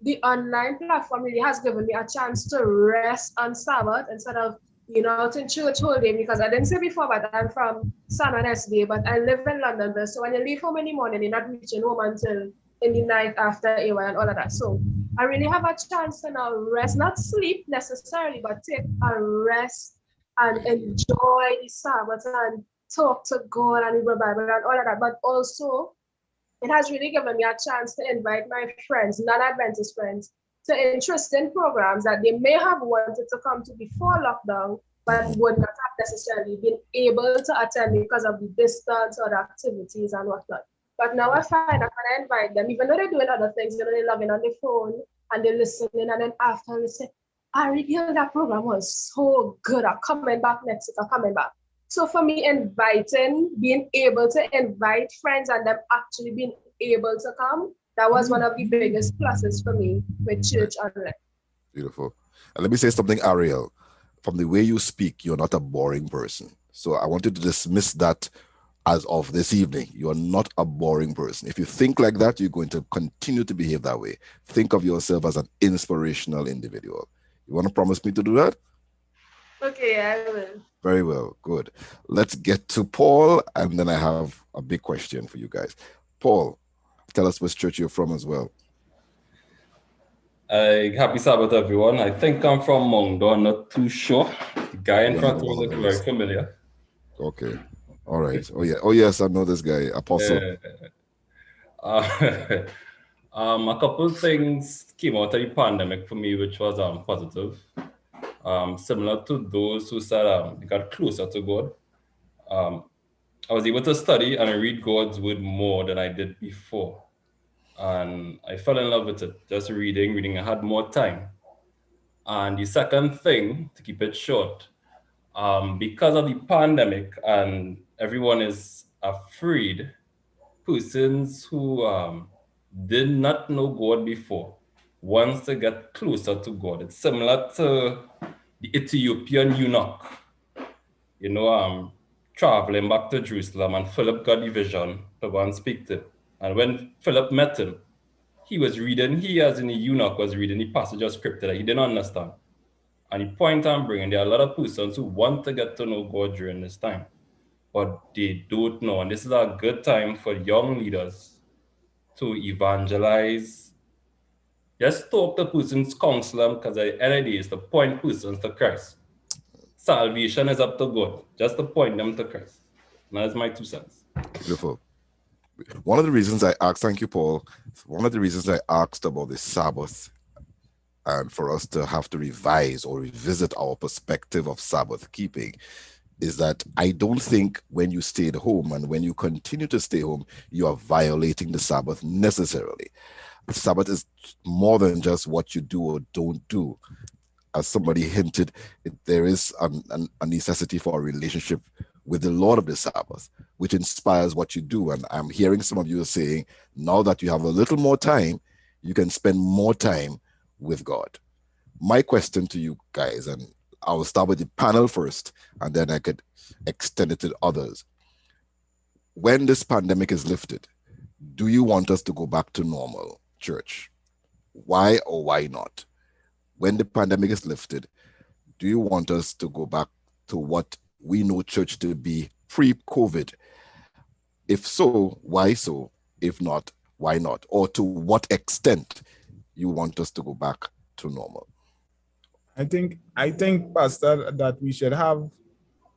the online platform really has given me a chance to rest on Sabbath instead of out in church whole day, because I didn't say before, but I'm from San Juan SDA, but I live in London. So when you leave home in the morning, you're not reaching home until in the night after AY and all of that. So I really have a chance to now rest, not sleep necessarily, but take a rest and enjoy the Sabbath and talk to God and read the Bible and all of that. But also, it has really given me a chance to invite my friends, non-Adventist friends, to interesting programs that they may have wanted to come to before lockdown, but would not have necessarily been able to attend because of the distance or the activities and whatnot. But now I find I can invite them, even though they're doing other things, you know, they're logging on the phone and they're listening, and then after they say, Ariel, that program was so good, I'm coming back next week, I'm coming back. So for me, being able to invite friends and them actually being able to come, that was one of the biggest pluses for me with Church Online. Beautiful. And let me say something, Ariel. From the way you speak, you're not a boring person. So I want you to dismiss that as of this evening. You are not a boring person. If you think like that, you're going to continue to behave that way. Think of yourself as an inspirational individual. You want to promise me to do that? Okay, I will. Very well. Good. Let's get to Paul, and then I have a big question for you guys. Paul, tell us which church you're from as well. Happy Sabbath, everyone. I think I'm from Mongdo. I'm not too sure. The guy in front of me looks very familiar. Okay. All right. Oh, yeah. Oh, yes, I know this guy, Apostle. A couple of things came out of the pandemic for me, which was positive. Similar to those who said they got closer to God. I was able to study and read God's word more than I did before. And I fell in love with it, just reading. I had more time. And the second thing, to keep it short, because of the pandemic and everyone is afraid, persons who did not know God before wants to get closer to God. It's similar to the Ethiopian eunuch, you know, traveling back to Jerusalem, and Philip got the vision to go and speak to him. And when Philip met him, he was reading, as in the eunuch was reading the passage of scripture that he didn't understand. And the point I'm bringing, there are a lot of persons who want to get to know God during this time, but they don't know. And this is a good time for young leaders to evangelize. Just talk to persons, counsel them, because the end of the day is to point persons to Christ. Salvation is up to God, just to point them to Christ. And that's my 2 cents. Beautiful. One of the reasons I asked, thank you, Paul. One of the reasons I asked about the Sabbath and for us to have to revise or revisit our perspective of Sabbath keeping is that I don't think when you stayed home and when you continue to stay home, you are violating the Sabbath necessarily. The Sabbath is more than just what you do or don't do. As somebody hinted, there is a necessity for a relationship with the Lord of the Sabbath, which inspires what you do. And I'm hearing some of you saying, now that you have a little more time, you can spend more time with God. My question to you guys, and I will start with the panel first, and then I could extend it to others. When this pandemic is lifted, do you want us to go back to normal, church? Why or why not? When the pandemic is lifted, do you want us to go back to what we know church to be pre-COVID? If so, why so? If not, why not? Or to what extent you want us to go back to normal? I think, Pastor, that we should have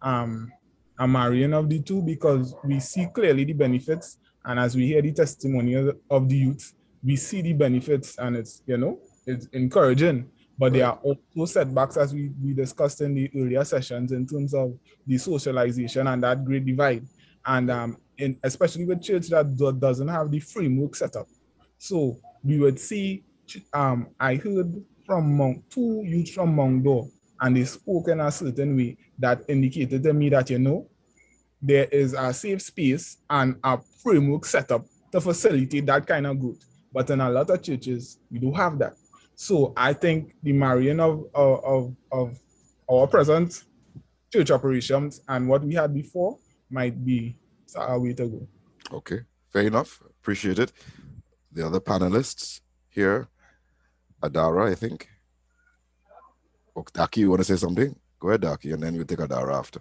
a marrying of the two, because we see clearly the benefits, and as we hear the testimony of the youth, we see the benefits, and it's, you know, it's encouraging. But there are also setbacks, as we discussed in the earlier sessions, in terms of the socialization and that great divide. And especially with church that doesn't have the framework set up. So we would see, I heard from two youths from Mongdo, and they spoke in a certain way that indicated to me that, you know, there is a safe space and a framework set up to facilitate that kind of growth. But in a lot of churches, we don't have that. So I think the marrying of our present church operations and what we had before might be our way to go. Okay, fair enough. Appreciate it. The other panelists here, Adara, I think. Oh, Daki, you want to say something? Go ahead, Daki, and then we'll take Adara after.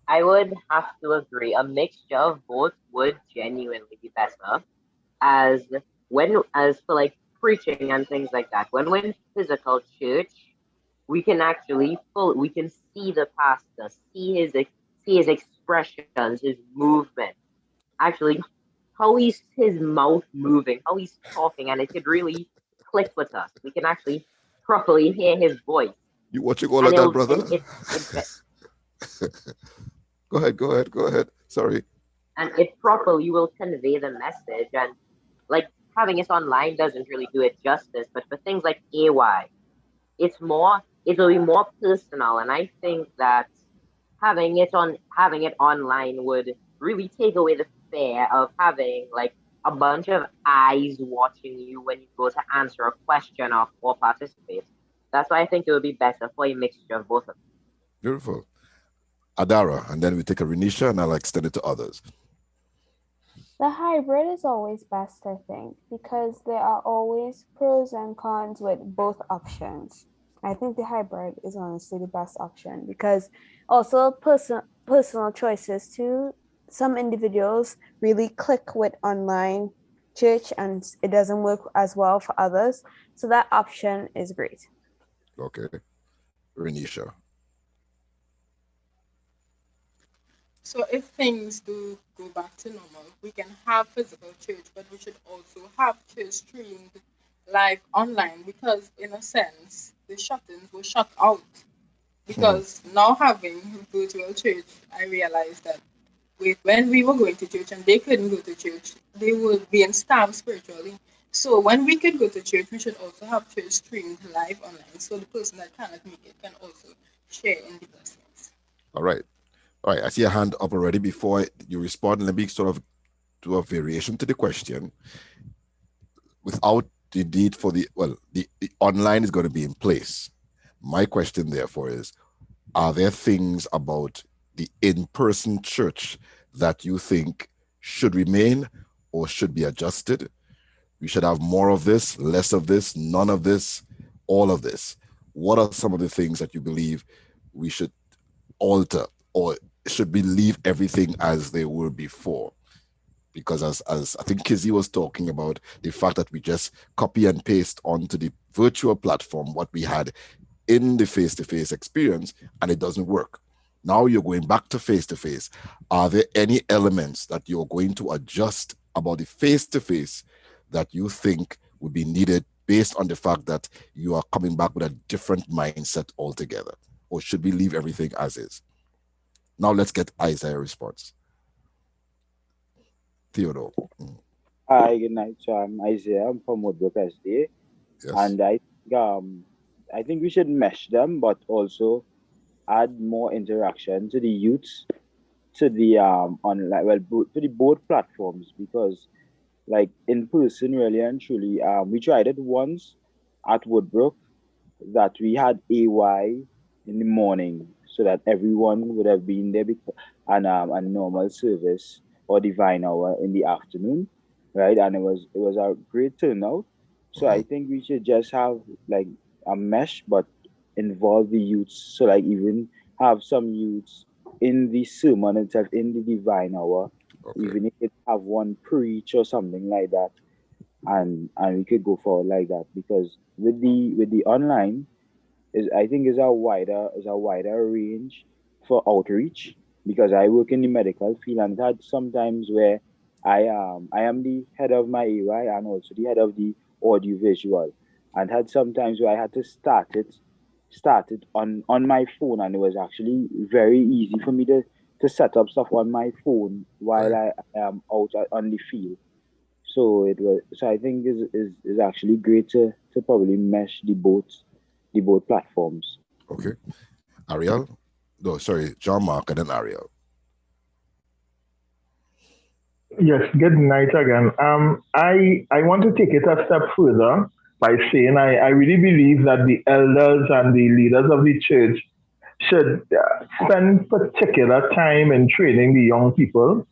I would have to agree. A mixture of both would genuinely be better. As for like preaching and things like that, when we're in physical church, we can actually we can see the pastor, see his expressions, his movement, actually how his mouth moving, how he's talking, and it could really click with us. We can actually properly hear his voice. You watching all of that, brother? Go ahead. Sorry. And it properly will convey the message. And like having it online doesn't really do it justice. But for things like AY, it'll be more personal. And I think that having it online would really take away the fear of having like a bunch of eyes watching you when you go to answer a question or participate. That's why I think it would be better for a mixture of both of them. Beautiful. Adara, and then we take a Renisha, and I'll extend it to others. The hybrid is always best, I think, because there are always pros and cons with both options. I think the hybrid is honestly the best option because also personal choices too. Some individuals really click with online church and it doesn't work as well for others. So that option is great. Okay. Renisha. So if things do go back to normal, we can have physical church, but we should also have church streamed live online because in a sense, the shut-ins were shut out. Because now having virtual church, I realized that when we were going to church and they couldn't go to church, they were being starved spiritually. So when we could go to church, we should also have church streamed live online. So the person that cannot make it can also share in the blessings. All right. I see a hand up already. Before you respond, let me sort of do a variation to the question. Without the need for the online is going to be in place. My question, therefore, is, are there things about the in-person church that you think should remain or should be adjusted? We should have more of this, less of this, none of this, all of this. What are some of the things that you believe we should alter, or should we leave everything as they were before? Because as I think Kizzy was talking about, the fact that we just copy and paste onto the virtual platform what we had in the face-to-face experience, and it doesn't work. Now you're going back to face-to-face. Are there any elements that you're going to adjust about the face-to-face that you think would be needed based on the fact that you are coming back with a different mindset altogether? Or should we leave everything as is? Now let's get Isaiah's response. Theodore. Hi, good night. So I'm Isaiah. I'm from Woodbrook SD. Yes. And I think we should mesh them, but also add more interaction to the youths, to the online, to the both platforms, because like in person, really and truly, we tried it once at Woodbrook that we had AY in the morning so that everyone would have been there and a normal service or divine hour in the afternoon, right? And it was a great turnout. So I think we should just have like a mesh, but involve the youths. So like even have some youths in the sermon itself, in the divine hour, even if it have one preach or something like that, and we could go forward like that. Because with the online, I think is a wider range for outreach, because I work in the medical field and had sometimes where I am the head of my AY and also the head of the audio visual, and had sometimes where I had to start it on my phone, and it was actually very easy for me to set up stuff on my phone while I am out on the field. So I think is actually great to probably mesh the both platforms. Okay. Ariel? No, sorry, John Mark and then Ariel. Yes, good night again. I want to take it a step further by saying I really believe that the elders and the leaders of the church should spend particular time in training the young people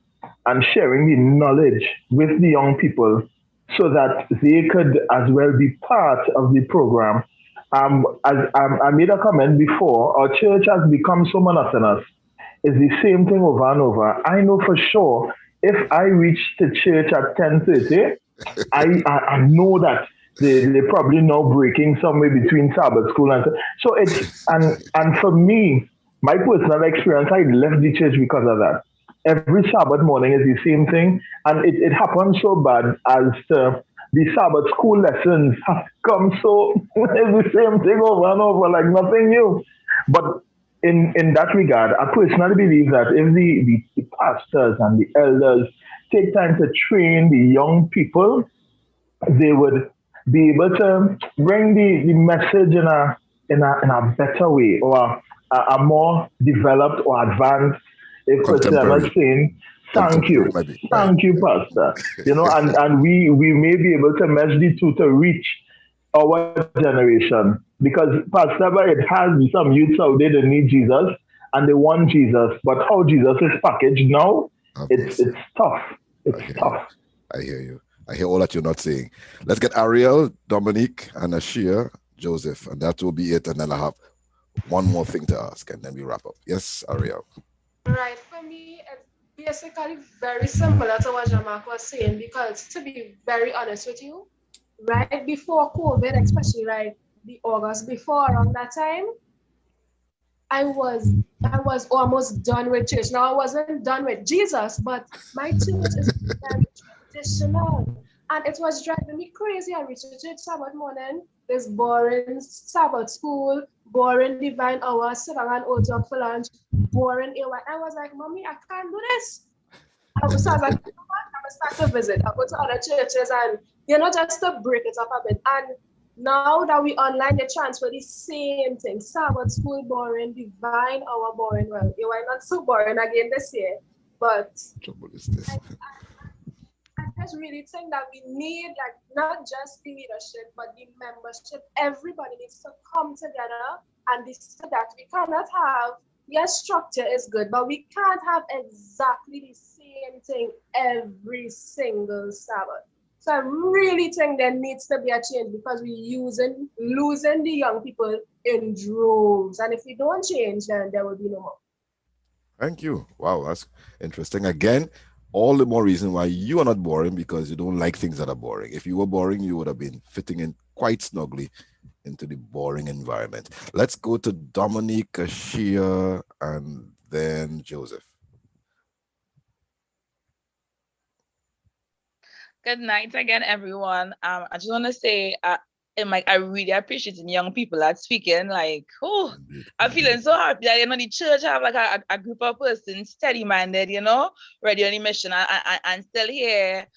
and sharing the knowledge with the young people so that they could as well be part of the program. As I made a comment before, our church has become so monotonous. It's the same thing over and over. I know for sure if I reach the church at 10:30, I know that they're probably now breaking somewhere between Sabbath school and so it's and for me, my personal experience, I left the church because of that. Every Sabbath morning is the same thing, and it happens so bad as to the Sabbath school lessons have come so it's the same thing over and over, like nothing new. But in that regard, I personally believe that if the pastors and the elders take time to train the young people, they would be able to bring the message in a better way, or a more developed or advanced, if per se, I'm saying, thank you, Pastor. You know, and we may be able to mesh the two to reach our generation. Because Pastor, it has some youths out there that need Jesus and they want Jesus, but how Jesus is packaged now, it's tough. It's tough. I hear you. I hear all that you're not saying. Let's get Ariel, Dominique, and Ashia, Joseph, and that will be it. And then I have one more thing to ask, and then we wrap up. Yes, Ariel. Right. For me, it's basically very similar to what Jean-Marc was saying, because to be very honest with you, right before COVID, especially right the August before, around that time, I was almost done with church. Now I wasn't done with Jesus, but my church is very traditional. And it was driving me crazy. I reached the church Sabbath morning, this boring Sabbath school, boring divine hour, sit down and old talk for lunch, boring AY. I was like, Mommy, I can't do this. I was like, you know what? I'm gonna start to visit. I go to other churches and, you know, just to break it up a bit. And now that we online, they transfer the same thing. Sabbath school boring, divine hour boring. Well, you are not so boring again this year, but I just really think that we need, like, not just the leadership, but the membership. Everybody needs to come together and decide that we cannot have, yes, structure is good, but we can't have exactly the same thing every single Sabbath. So I really think there needs to be a change, because we're losing the young people in droves. And if we don't change, then there will be no more. Thank you. Wow, that's interesting. Again, all the more reason why you are not boring, because you don't like things that are boring. If you were boring, you would have been fitting in quite snugly into the boring environment. Let's go to Dominique, Ashia, and then Joseph. Good night again, everyone. I just want to say, I really appreciate the young people that speaking. Like, oh, I'm feeling so happy that, you know, the church have like a group of persons steady-minded, you know, ready on the mission and still here.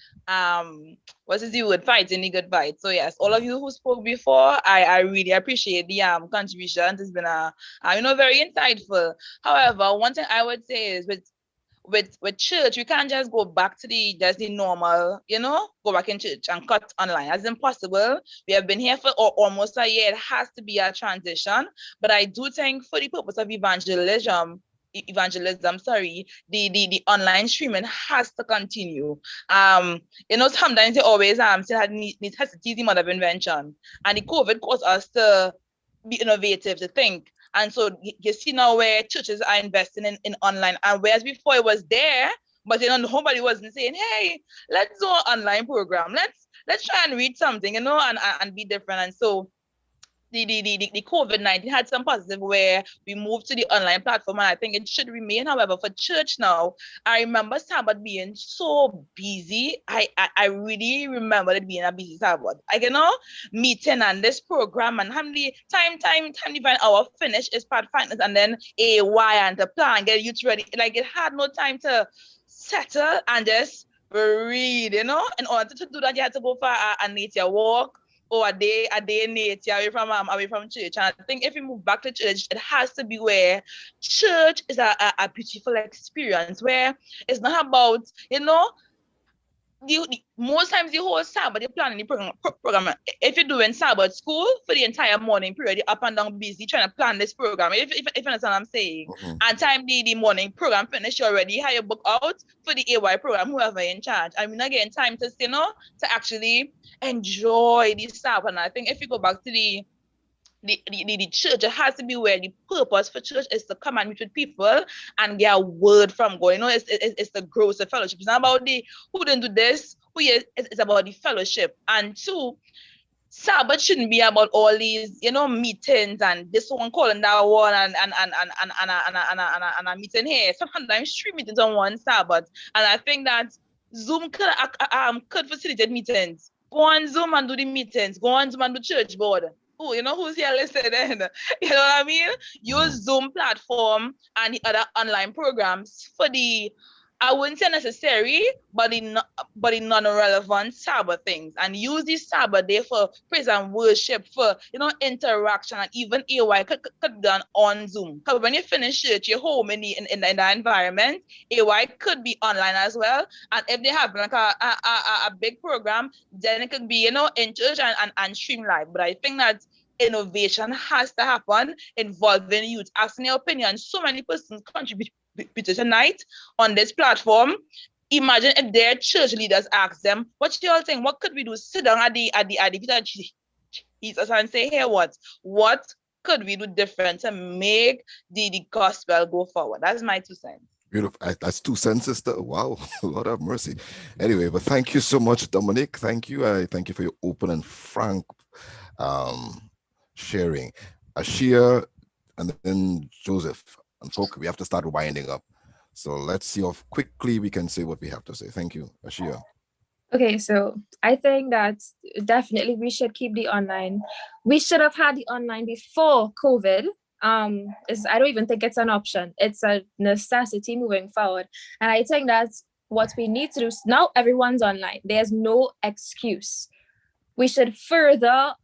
What is the word? Fighting the good fight. So yes, all of you who spoke before, I really appreciate the contributions. It's been very insightful. However, one thing I would say is with church, we can't just go back to the normal, you know, go back in church and cut online. That's impossible. We have been here for almost a year. It has to be a transition. But I do think for the purpose of evangelism, the online streaming has to continue. You know, sometimes they always still had necessity the mother of invention. And the COVID caused us to be innovative, to think. And so you see now where churches are investing in online, and whereas before it was there, but you know, nobody wasn't saying, hey, let's do an online program. Let's try and read something, you know, and be different. And so the COVID-19 had some positive where we moved to the online platform, and I think it should remain. However, for church now, I remember Sabbath being so busy. I really remember it being a busy Sabbath. I you know, meeting and this program and how many time divine hour finish is part finance and then AY and the plan, get youth ready. Like it had no time to settle and just read, you know. In order to do that, you had to go for a nature walk, or a day in nature away from church. And I think if we move back to church, it has to be where church is a beautiful experience, where it's not about, you know, most times the whole Sabbath, you're planning the program. If you're doing Sabbath school for the entire morning period, you're up and down busy trying to plan this program. If you understand what I'm saying. And time the morning program finish, you already have your book out for the AY program, whoever in charge. I mean, again, time to, you know, to actually enjoy the Sabbath. And I think if you go back to the church, it has to be where the purpose for church is to come and meet with people and get a word from God. You know, it's the growth of fellowship. It's not about the who didn't do this, it's about the fellowship. And two, Sabbath shouldn't be about all these, you know, meetings and this one calling that one and a meeting here. Sometimes 3 meetings on one Sabbath. And I think that Zoom could facilitate meetings Go on Zoom and do the meetings. Go on Zoom and do church board. Oh, you know who's here listening? You know what I mean? Use Zoom platform and the other online programs for the, I wouldn't say necessary, but the non-relevant Sabbath things, and use this Sabbath day for praise and worship, for interaction, and even AY could be done on Zoom. Because when you finish church, you're home in the environment. AY could be online as well, and if they have like a big program, then it could be in church and stream live. But I think that innovation has to happen involving youth. Asking your opinion, so many persons contribute tonight on this platform. Imagine if their church leaders ask them, what you all think? What could we do? Sit down at the feet of Jesus and say, hey, what could we do different to make the gospel go forward? That's my 2 cents. Beautiful. That's 2 cents, sister. Wow, Lord have mercy. Anyway, but thank you so much, Dominic. Thank you. I thank you for your open and frank sharing. Ashia and then Joseph. And folk, we have to start winding up. So let's see how quickly we can say what we have to say. Thank you, Ashia. Okay, so I think that definitely we should keep the online. We should have had the online before COVID. I don't even think it's an option. It's a necessity moving forward. And I think that's what we need to do. Now everyone's online. There's no excuse. We should further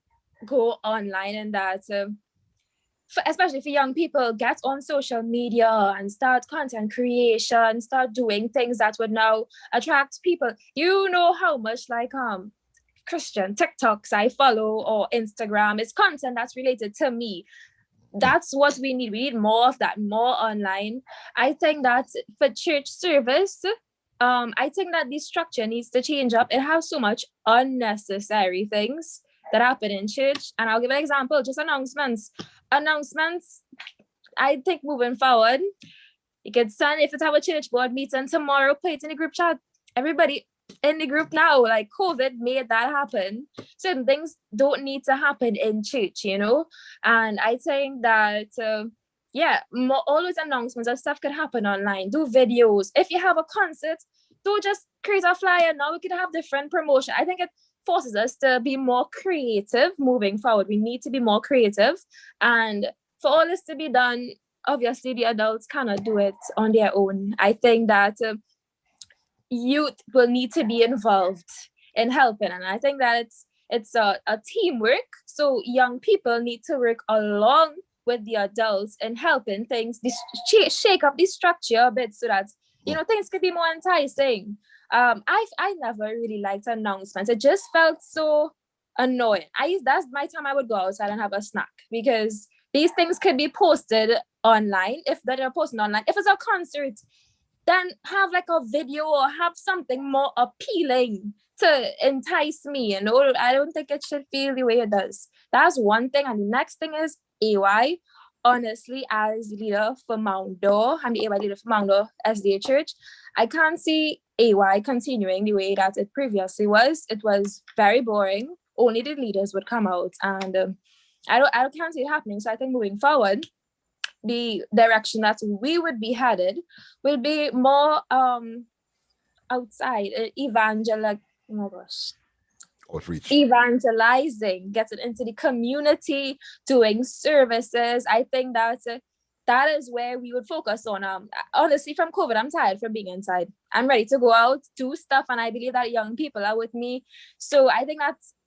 go online, and that especially for young people, get on social media and start content creation, start doing things that would now attract people. You know how much like Christian TikToks I follow or Instagram. It's content that's related to me. That's what we need. We need more of that, more online. I think that for church service, I think that the structure needs to change up. It has so much unnecessary things that happen in church. And I'll give an example, just announcements. I think moving forward, you could send, if it's our church board meeting tomorrow, put it in the group chat. Everybody in the group now, like COVID made that happen. Certain things don't need to happen in church, And I think that, all those announcements and stuff could happen online. Do videos. If you have a concert, don't just create a flyer. Now we could have different promotion. I think it forces us to be more creative moving forward. We need to be more creative, and for all this to be done, obviously the adults cannot do it on their own. I think that youth will need to be involved in helping, and I think that it's a teamwork. So young people need to work along with the adults in helping things shake up the structure a bit, so that things could be more enticing. I never really liked announcements. It just felt so annoying. That's my time I would go outside and have a snack, because these things could be posted online. If they're posted online, if it's a concert, then have like a video or have something more appealing to entice me. I don't think it should feel the way it does. That's one thing. And the next thing is AY. Honestly, as leader for Mount Dore, I'm the AY leader for Mount Dore SDA Church. I can't see AY continuing the way that it previously was. It was very boring. Only the leaders would come out, and I can't see it happening. So I think moving forward, the direction that we would be headed will be more outside evangelizing, getting into the community, doing services. I think that is where we would focus on. Honestly, from COVID, I'm tired from being inside. I'm ready to go out, do stuff, and I believe that young people are with me. So I think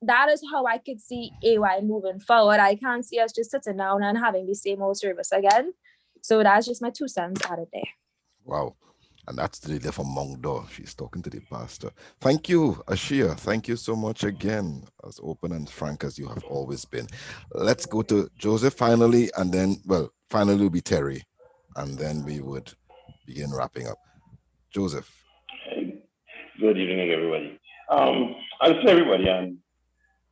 that is how I could see AY moving forward. I can't see us just sitting down and having the same old service again. So that's just my 2 cents added there. Wow. And that's the leader from Mount Dore. She's talking to the pastor. Thank you, Ashia. Thank you so much again, as open and frank as you have always been. Let's go to Joseph finally, and then, finally will be Terry, and then we would begin wrapping up. Joseph. Good evening, everybody. I'll say everybody,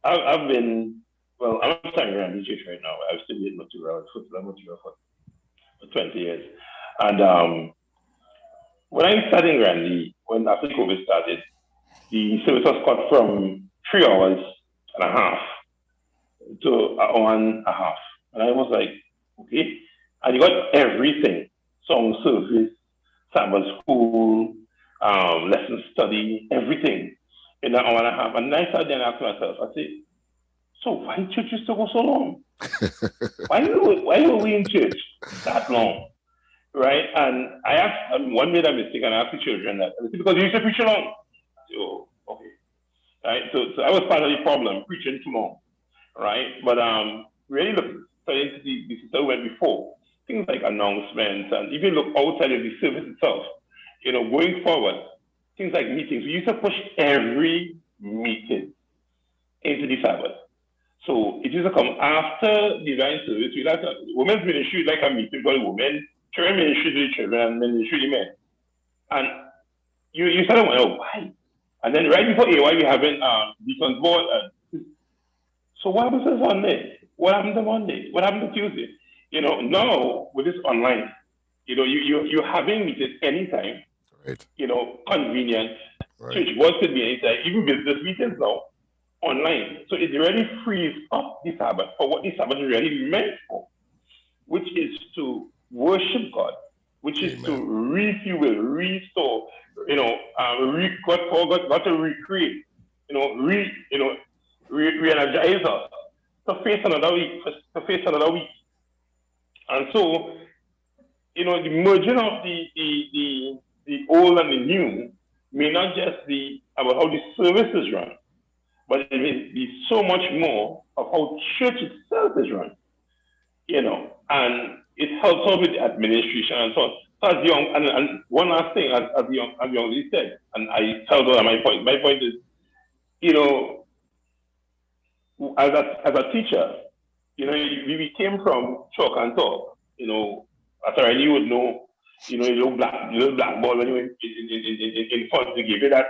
I've been, I'm starting around church right now. I've studied material, football material for 20 years. And when I started in Grandy, when after COVID started, the service was cut from 3 hours and a half to 1 hour and a half. And I was like, okay. And you got everything: song service, Sabbath school, lesson study, everything in an hour and a half. And I sat there and asked myself, I said, so why church used to go so long? why were we in church that long? Right? And I asked, one made a mistake and I asked the children that, because you used to preach long. So, okay. Right? So I was part of the problem, preaching too long. Right? But really look, studying to the sister went before, things like announcements, and even look outside of the service itself, going forward, things like meetings. We used to push every meeting into the Sabbath. So it used to come after divine service. We like women's ministry like a meeting for the women, children ministry to the children, and men ministry to the men. And you start to wonder, why? And then right before AY, we having deacons board. So what happens to Sunday? What happened to Monday? What happened to Tuesday? Now with this online, you're having meetings anytime. Right. Convenient. Right. Church work could be anytime, even business meetings now, online. So it really frees up the Sabbath for what the Sabbath is really meant for, which is to worship God, which is to refuel, restore, God to recreate, re-energize us to face another week, And so, the merging of the old and the new may not just be about how the service is run, but it may be so much more of how church itself is run, and it helps out with the administration and so on. So as young, and one last thing, as young lady said, and I tell her my point. My point is, as a teacher, we came from chalk and talk. As I you would know, a little blackboard when you went in front to give you that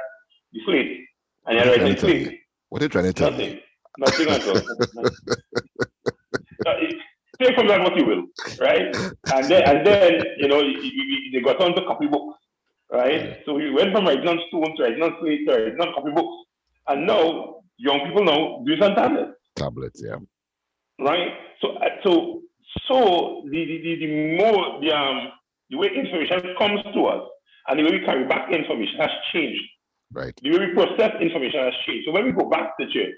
the slate, and you're writing slate. What are you trying to tell me? Nothing at all. Take from that what you will, right? And then they got on to copybooks, right? So we went from writing on stones to writing on slate to writing on copybooks, and now young people now do it on tablets. Tablets, yeah. Right. So the more the way information comes to us and the way we carry back information has changed. Right. The way we process information has changed. So when we go back to church,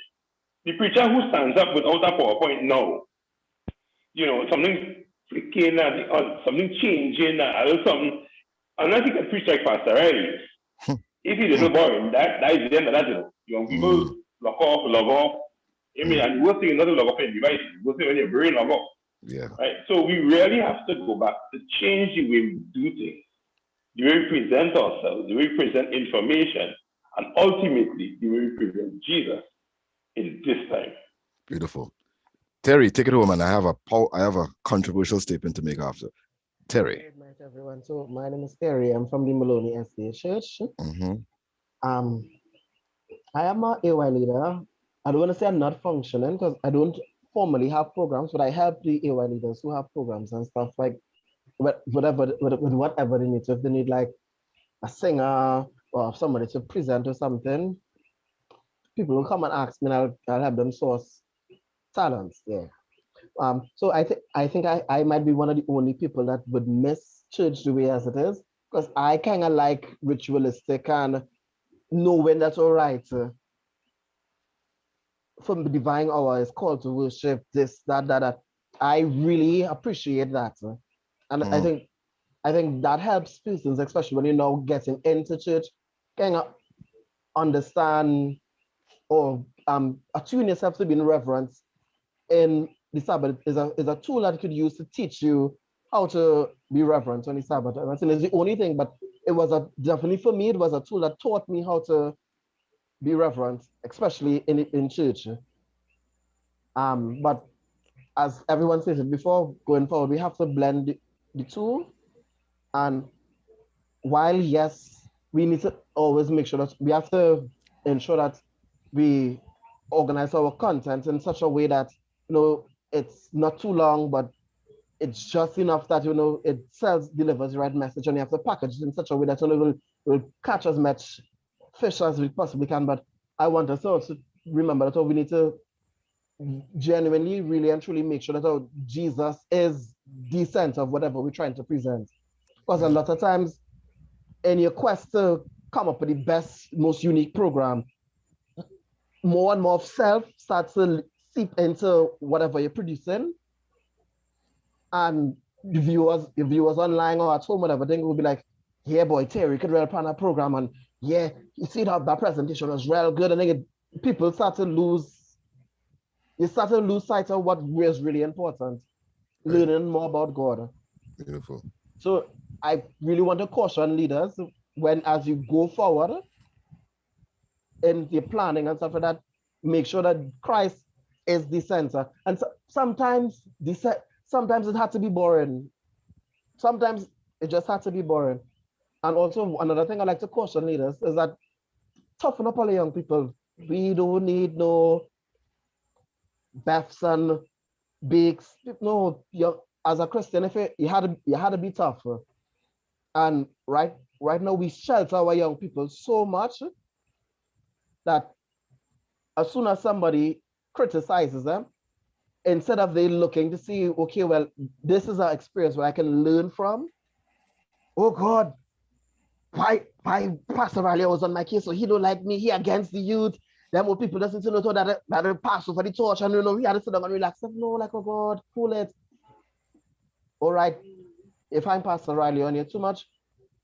the preacher who stands up without a PowerPoint now, something flicking, something changing, something, unless he can preach like Pastor Riley. If he's a little boring, that is the end of that. Young people log off. And the worst thing is not to log off in device. The worst thing when your brain log off. Yeah. Right. So we really have to go back to change the way we do things, the way we present ourselves, the way we present information, and ultimately the way we present Jesus in this time. Beautiful. Terry, take it home, and I have a controversial statement to make after. Terry. Good night, everyone. So my name is Terry. I'm from the Maloney SDA Church. Mm-hmm. I am an AY leader. I don't want to say I'm not functioning because I don't formally have programs, but I help the AY leaders who have programs and stuff like whatever they need. So if they need like a singer or somebody to present or something, people will come and ask me, and I'll have them source talents. Yeah. So I think I might be one of the only people that would miss church the way as it is, because I kind of like ritualistic and knowing that's all right. From the divine hour is called to worship, this, that. I really appreciate that. And I think that helps persons, especially when you're now getting into church, kind of understand or attune yourself to being reverent in the Sabbath is a tool that you could use to teach you how to be reverent on the Sabbath. And I think it's the only thing, but it was definitely for me, it was a tool that taught me how to be reverent, especially in church. But as everyone said before, going forward, we have to blend the two. And while, yes, we need to always make sure that we have to ensure that we organize our content in such a way that, it's not too long, but it's just enough that, it delivers the right message, and you have to package it in such a way that will catch as much fish as we possibly can. But I want us also to remember that we need to genuinely, really and truly make sure that Jesus is the center of whatever we're trying to present. Because a lot of times in your quest to come up with the best, most unique program, more and more of self starts to seep into whatever you're producing. And the viewers online or at home, whatever, then will be like, yeah, boy, Terry could really plan a program, and yeah, you see that presentation was real good, and then people start to lose sight of what is really important, learning more about God. Beautiful. So I really want to caution leaders as you go forward in the planning and stuff like that, make sure that Christ is the center. And sometimes it had to be boring. Sometimes it just had to be boring. And also another thing I like to caution leaders is that toughen up all the young people. We don't need no Beths and Bakes. No, as a Christian, if you had to be tough. And right now we shelter our young people so much that as soon as somebody criticizes them, instead of they looking to see, okay, well, this is an experience where I can learn from. Oh God, why Pastor Riley was on my case, so he don't like me, he against the youth. Then more people doesn't know that the pastor for the torch, and we had to sit down and relax. No, like, oh God, cool it. All right, if I'm Pastor Riley on you too much,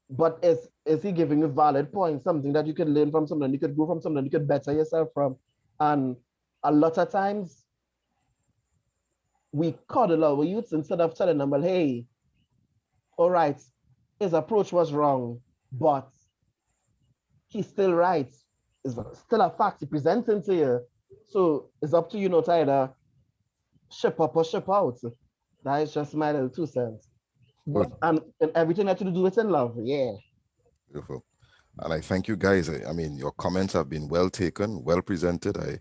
but is he giving you valid points, something that you could learn from, something you could grow from, something you could better yourself from? And a lot of times we coddle our youths instead of telling them, well, hey, all right, his approach was wrong, but he's still right. It's still a fact he presenting to you. So it's up to you not to either ship up or ship out. That is just my little 2 cents. But, and everything that you do is in love, yeah. Beautiful. And I thank you guys. I mean, your comments have been well taken, well presented. And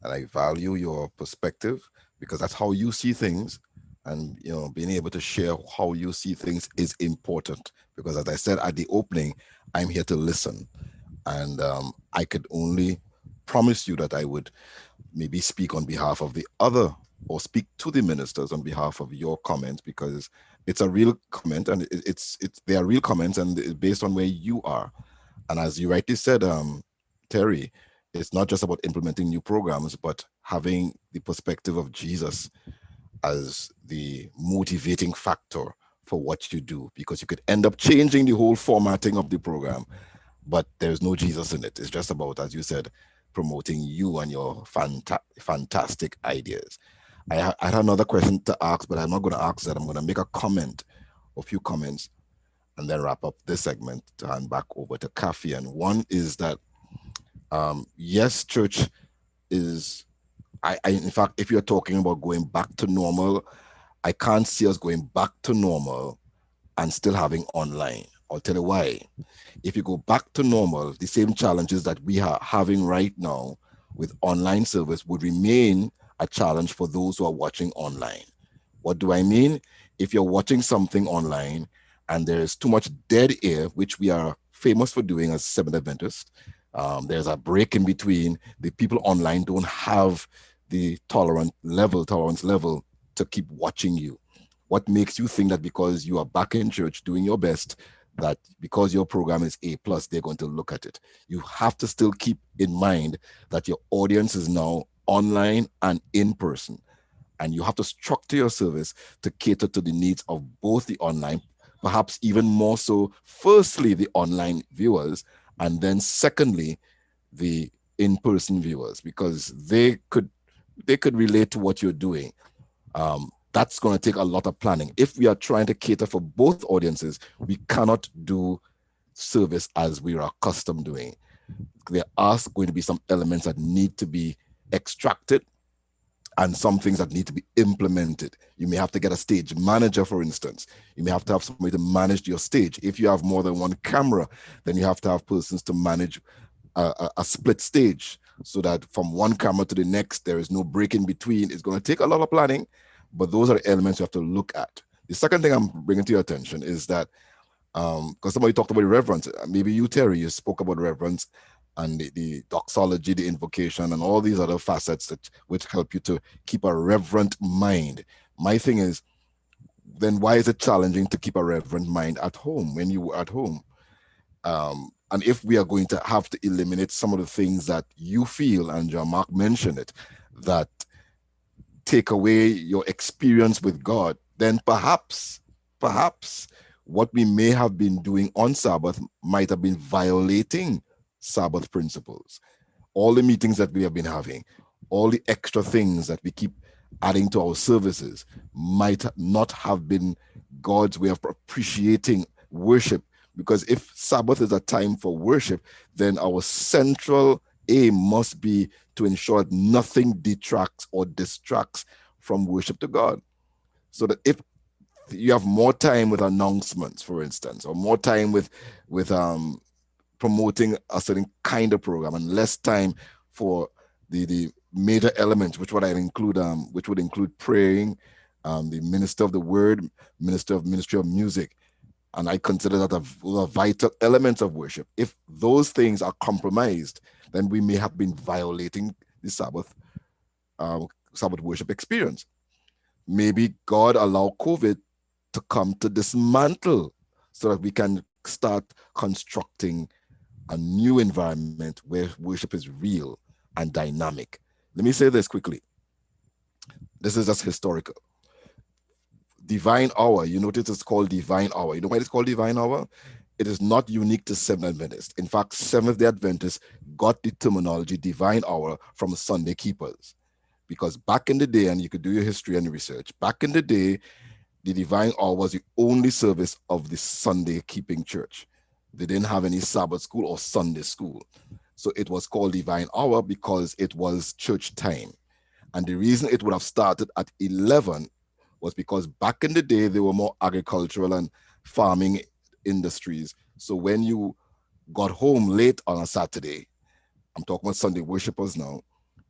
I value your perspective, because that's how you see things. And, you know, being able to share how you see things is important, because as I said at the opening, I'm here to listen. And I could only promise you that I would maybe speak on behalf of the other, or speak to the ministers on behalf of your comments, because it's a real comment, and they are real comments, and it's based on where you are. And as you rightly said, Terry, it's not just about implementing new programs, but having the perspective of Jesus as the motivating factor for what you do, because you could end up changing the whole formatting of the program, but there's no Jesus in it. It's just about, as you said, promoting you and your fantastic ideas. I had another question to ask, but I'm not going to ask that. I'm going to make a comment, a few comments, and then wrap up this segment to hand back over to Kathy. And one is that, yes, church is, in fact, if you're talking about going back to normal, I can't see us going back to normal and still having online. I'll tell you why. If you go back to normal, the same challenges that we are having right now with online service would remain a challenge for those who are watching online. What do I mean? If you're watching something online and there's too much dead air, which we are famous for doing as Seventh Adventists, there's a break in between. The people online don't have the tolerance level to keep watching you. What makes you think that because you are back in church doing your best, that because your program is A+, they're going to look at it? You have to still keep in mind that your audience is now online and in person, and you have to structure your service to cater to the needs of both the online, perhaps even more so, firstly, the online viewers, and then secondly, the in-person viewers, because they could relate to what you're doing. That's going to take a lot of planning. If we are trying to cater for both audiences, we cannot do service as we are accustomed doing. There are going to be some elements that need to be extracted and some things that need to be implemented. You may have to get a stage manager, for instance. You may have to have somebody to manage your stage. If you have more than one camera, then you have to have persons to manage a split stage, so that from one camera to the next, there is no break in between. It's going to take a lot of planning, but those are the elements you have to look at. The second thing I'm bringing to your attention is that, because somebody talked about reverence, maybe you, Terry, you spoke about reverence and the doxology, the invocation, and all these other facets which help you to keep a reverent mind. My thing is, then why is it challenging to keep a reverent mind at home when you were at home? And if we are going to have to eliminate some of the things that you feel, and Jean-Marc mentioned it, that take away your experience with God, then perhaps what we may have been doing on Sabbath might have been violating Sabbath principles. All the meetings that we have been having, all the extra things that we keep adding to our services might not have been God's way of appreciating worship. Because if Sabbath is a time for worship, then our central aim must be to ensure that nothing detracts or distracts from worship to God. So that if you have more time with announcements, for instance, or more time with promoting a certain kind of program, and less time for the major elements, which would include praying, the minister of the word, ministry of music, and I consider that a vital element of worship. If those things are compromised, then we may have been violating the Sabbath worship experience. Maybe God allowed COVID to come to dismantle so that we can start constructing a new environment where worship is real and dynamic. Let me say this quickly. This is just historical. Divine Hour, you notice it's called Divine Hour. You know why it's called Divine Hour? It is not unique to Seventh Adventists. In fact, Seventh-day Adventists got the terminology Divine Hour from Sunday keepers. Because back in the day, and you could do your history and research, back in the day, the Divine Hour was the only service of the Sunday keeping church. They didn't have any Sabbath school or Sunday school. So it was called Divine Hour because it was church time. And the reason it would have started at 11 was because back in the day, there were more agricultural and farming industries. So when you got home late on a Saturday, I'm talking about Sunday worshipers now,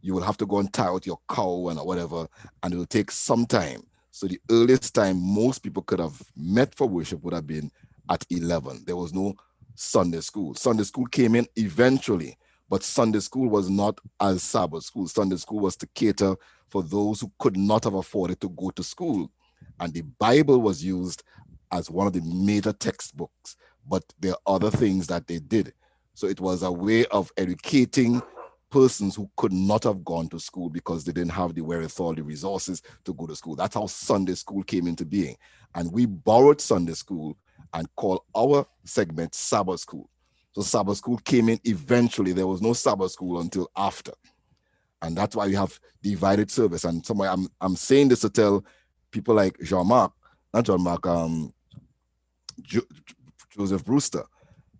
you will have to go and tie out your cow and whatever, and it will take some time. So the earliest time most people could have met for worship would have been at 11. There was no Sunday school. Sunday school came in eventually, but Sunday school was not as Sabbath school. Sunday school was to cater for those who could not have afforded to go to school. And the Bible was used as one of the major textbooks, but there are other things that they did. So it was a way of educating persons who could not have gone to school because they didn't have the wherewithal, the resources to go to school. That's how Sunday school came into being. And we borrowed Sunday school and called our segment Sabbath school. So Sabbath school came in eventually. There was no Sabbath school until after. And that's why we have divided service. And somewhere I'm saying this to tell people like Joseph Brewster,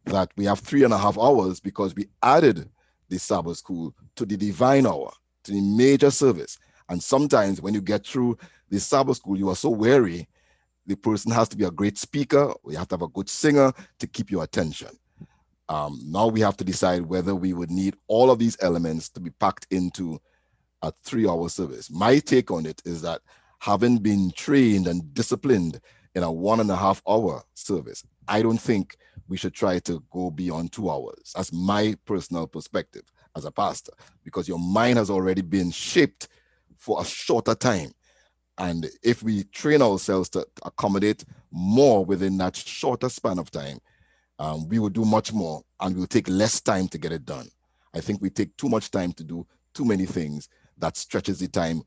that we have 3.5 hours because we added the Sabbath school to the Divine Hour, to the major service. And sometimes when you get through the Sabbath school, you are so weary, the person has to be a great speaker, or you have to have a good singer to keep your attention. Now we have to decide whether we would need all of these elements to be packed into a 3-hour service. My take on it is that having been trained and disciplined in a 1.5 hour service, I don't think we should try to go beyond 2 hours. That's my personal perspective as a pastor, because your mind has already been shaped for a shorter time. And if we train ourselves to accommodate more within that shorter span of time, we will do much more and we'll take less time to get it done. I think we take too much time to do too many things that stretches the time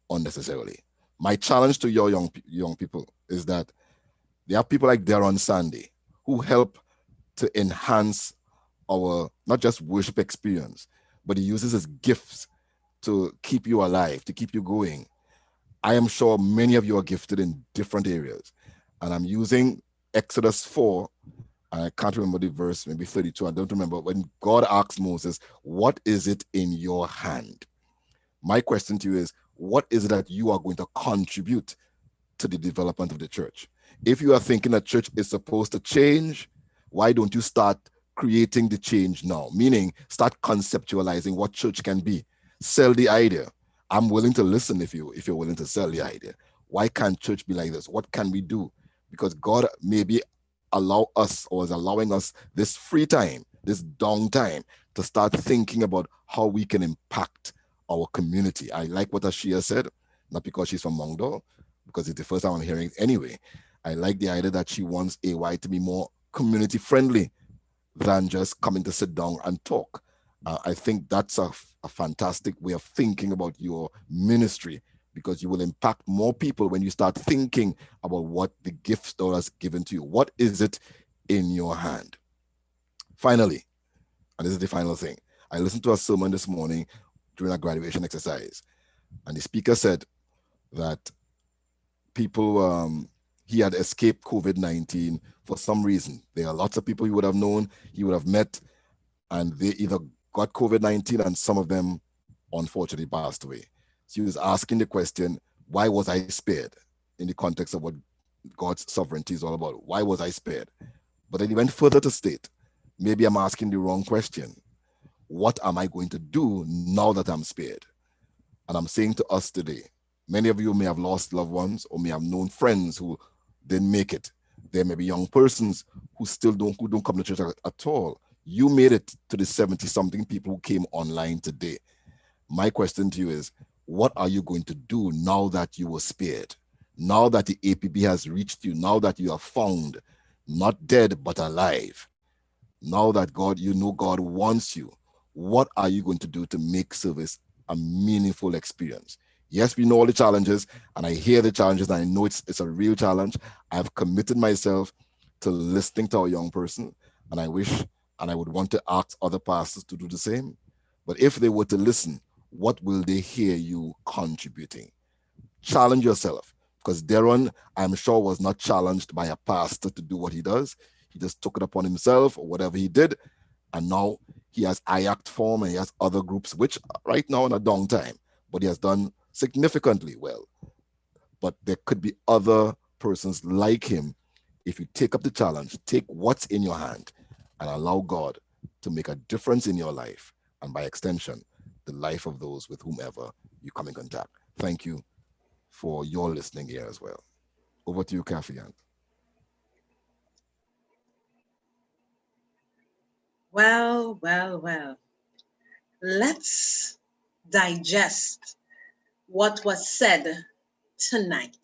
unnecessarily. My challenge to your young people is that there are people like Darren Sandy who help to enhance our, not just worship experience, but he uses his gifts to keep you alive, to keep you going. I am sure many of you are gifted in different areas. And I'm using Exodus 4, and I can't remember the verse, maybe 32, I don't remember, when God asked Moses, what is it in your hand? My question to you is, what is it that you are going to contribute to the development of the church? If you are thinking that church is supposed to change, why don't you start creating the change now? Meaning, start conceptualizing what church can be. Sell the idea. I'm willing to listen if you're willing to sell the idea. Why can't church be like this? What can we do? Because God maybe allow us or is allowing us this free time, this downtime to start thinking about how we can impact our community. I like what Ashia said, not because she's from Mongdo, because it's the first time I'm hearing it anyway. I like the idea that she wants AY to be more community friendly than just coming to sit down and talk. I think that's a fantastic way of thinking about your ministry, because you will impact more people when you start thinking about what the gifts God has given to you. What is it in your hand? Finally, and this is the final thing, I listened to a sermon this morning during a graduation exercise, and the speaker said that people, he had escaped COVID-19 for some reason. There are lots of people he would have known, he would have met, and they either got COVID-19 and some of them unfortunately passed away. So he was asking the question, why was I spared, in the context of what God's sovereignty is all about? Why was I spared? But then he went further to state, maybe I'm asking the wrong question. What am I going to do now that I'm spared? And I'm saying to us today, many of you may have lost loved ones or may have known friends who didn't make it. There may be young persons who don't come to church at all. You made it to the 70-something people who came online today. My question to you is, what are you going to do now that you were spared? Now that the APB has reached you, now that you are found, not dead, but alive. Now that God wants you, what are you going to do to make service a meaningful experience? Yes, we know all the challenges, and I hear the challenges, and I know it's a real challenge. I've committed myself to listening to our young person, and I wish and I would want to ask other pastors to do the same. But if they were to listen, what will they hear you contributing? Challenge yourself, because Darren, I'm sure, was not challenged by a pastor to do what he does. He just took it upon himself or whatever he did, and now he has IACT form and he has other groups, which right now in a downtime, but he has done significantly well. But there could be other persons like him. If you take up the challenge, take what's in your hand and allow God to make a difference in your life, and by extension, the life of those with whomever you come in contact. Thank you for your listening here as well. Over to you, Kathy Ann. Well. Let's digest what was said tonight.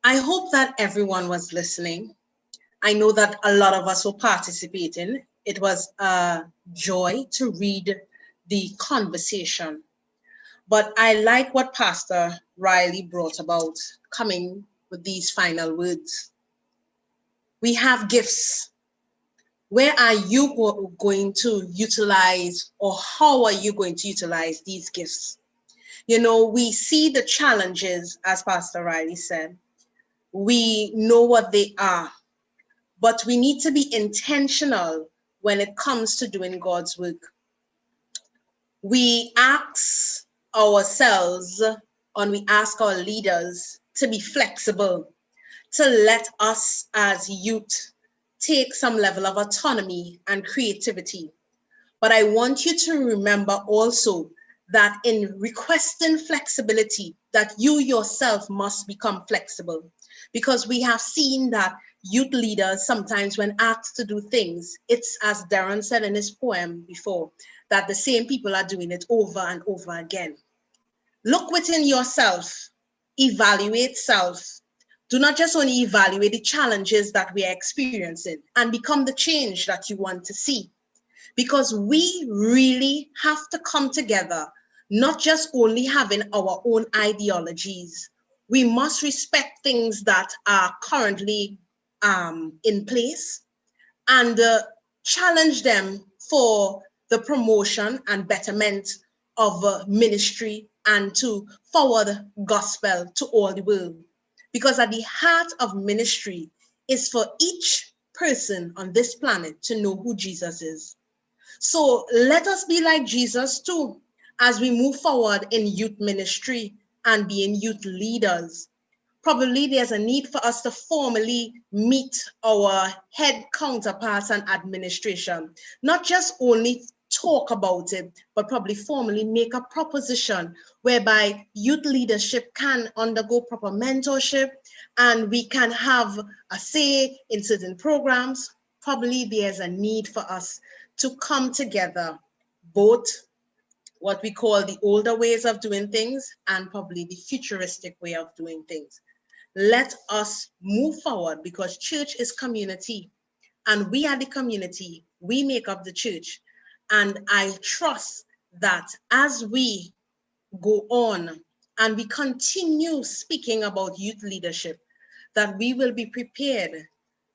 I hope that everyone was listening. I know that a lot of us were participating. It was a joy to read the conversation. But I like what Pastor Riley brought about, coming with these final words. We have gifts. Where are you going to utilize, or how are you going to utilize these gifts? We see the challenges, as Pastor Riley said. We know what they are, but we need to be intentional when it comes to doing God's work. We ask ourselves, and we ask our leaders to be flexible, to let us as youth take some level of autonomy and creativity. But I want you to remember also that in requesting flexibility, that you yourself must become flexible, because we have seen that youth leaders sometimes, when asked to do things, it's, as Darren said in his poem before, that the same people are doing it over and over again. Look within yourself, evaluate self. Do not just only evaluate the challenges that we are experiencing and become the change that you want to see. Because we really have to come together, not just only having our own ideologies. We must respect things that are currently in place and challenge them for the promotion and betterment of ministry and to forward gospel to all the world. Because at the heart of ministry is for each person on this planet to know who Jesus is. So let us be like Jesus too, as we move forward in youth ministry and being youth leaders. Probably there's a need for us to formally meet our head counterparts and administration, not just only talk about it, but probably formally make a proposition whereby youth leadership can undergo proper mentorship and we can have a say in certain programs. Probably there's a need for us to come together, both what we call the older ways of doing things and probably the futuristic way of doing things. Let us move forward, because church is community. And we are the community. We make up the church. And I trust that as we go on and we continue speaking about youth leadership, that we will be prepared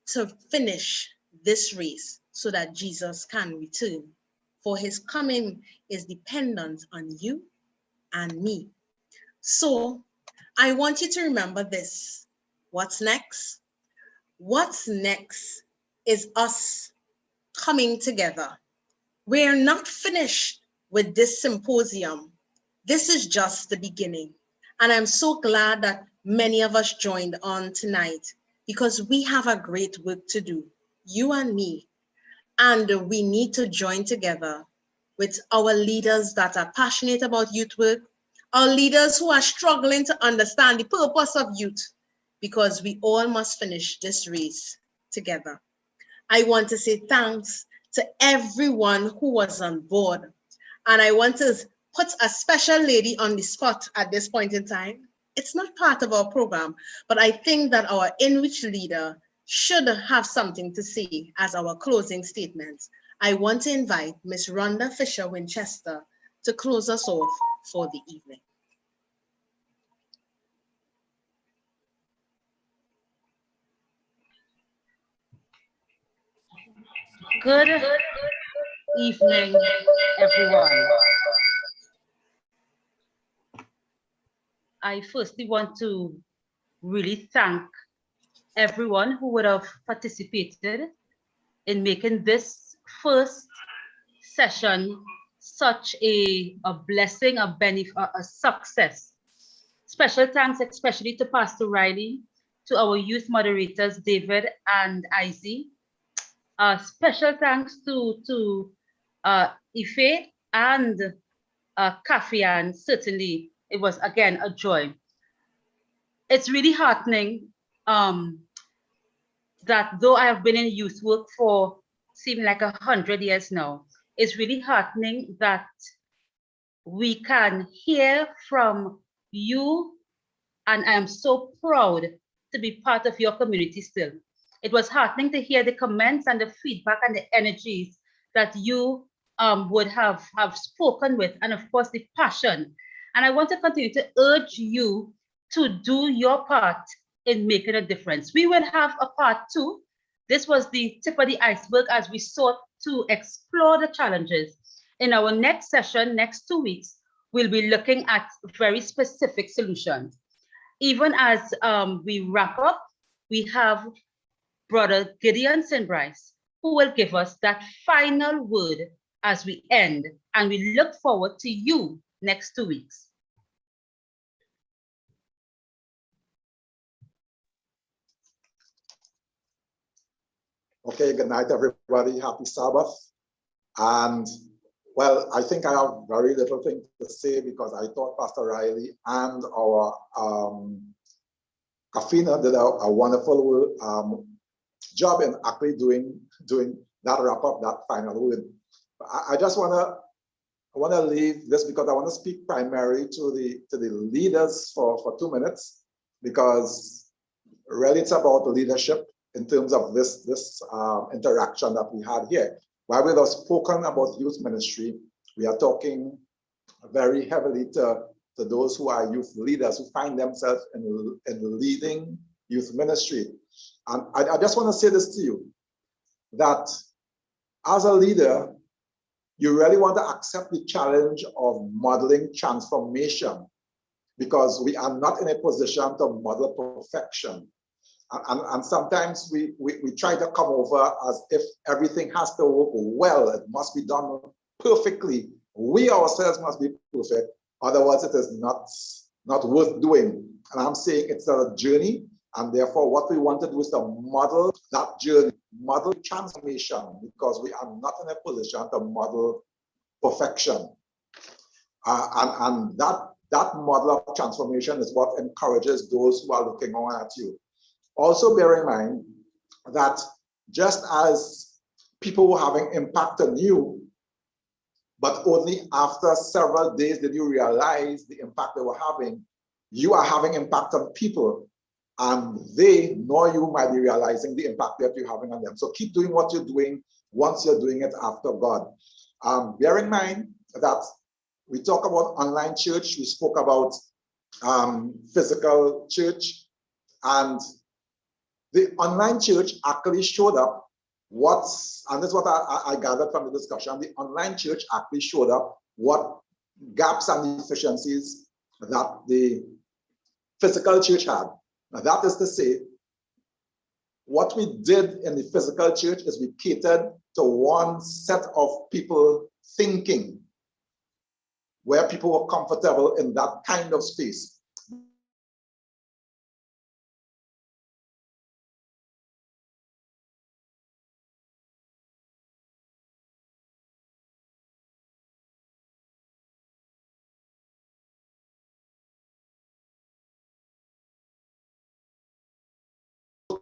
to finish this race so that Jesus can return. For his coming is dependent on you and me. So I want you to remember this. What's next? What's next is us coming together. We're not finished with this symposium. This is just the beginning. And I'm so glad that many of us joined on tonight because we have a great work to do, you and me. And we need to join together with our leaders that are passionate about youth work, our leaders who are struggling to understand the purpose of youth, because we all must finish this race together. I want to say thanks to everyone who was on board. And I want to put a special lady on the spot at this point in time. It's not part of our program, but I think that our in-reach leader should have something to say as our closing statement. I want to invite Ms. Rhonda Fisher Winchester to close us off for the evening. Good evening, everyone. I firstly want to really thank everyone who would have participated in making this first session such a blessing, a success. Special thanks especially to Pastor Riley, to our youth moderators, David and Izzy. Special thanks to Ife and Kafian. Certainly, it was again a joy. It's really heartening that though I have been in youth work for seeming like 100 years now, it's really heartening that we can hear from you, and I am so proud to be part of your community still. It was heartening to hear the comments and the feedback and the energies that you would have spoken with, and of course the passion. And I want to continue to urge you to do your part in making a difference. We will have a part 2. This was the tip of the iceberg as we sought to explore the challenges. In our next session, next 2 weeks, we'll be looking at very specific solutions. Even as we wrap up, we have Brother Gideon Sinbryce, who will give us that final word as we end. And we look forward to you next 2 weeks. Okay, good night, everybody. Happy Sabbath. And well, I think I have very little thing to say because I thought Pastor Riley and our Kafina did a wonderful job in actually doing that wrap up, that final word. I just want to leave this because I want to speak primarily to the leaders for 2 minutes, because really it's about leadership in terms of this interaction that we had here. While we have spoken about youth ministry, we are talking very heavily to those who are youth leaders who find themselves in leading youth ministry. And I just want to say this to you, that as a leader, you really want to accept the challenge of modeling transformation, because we are not in a position to model perfection. And sometimes we try to come over as if everything has to work well. It must be done perfectly. We ourselves must be perfect. Otherwise, it is not worth doing. And I'm saying it's a journey. And therefore, what we want to do is to model that journey, model transformation, because we are not in a position to model perfection. And that model of transformation is what encourages those who are looking on at you. Also bear in mind that just as people were having impact on you, but only after several days did you realize the impact they were having, you are having impact on people. and they nor you might be realizing the impact that you're having on them. So keep doing what you're doing once you're doing it after God. Bear in mind that we talk about online church, we spoke about physical church, and the online church actually showed up and this is what I gathered from the discussion, the online church actually showed up what gaps and deficiencies that the physical church had. Now, that is to say, what we did in the physical church is we catered to one set of people thinking, where people were comfortable in that kind of space.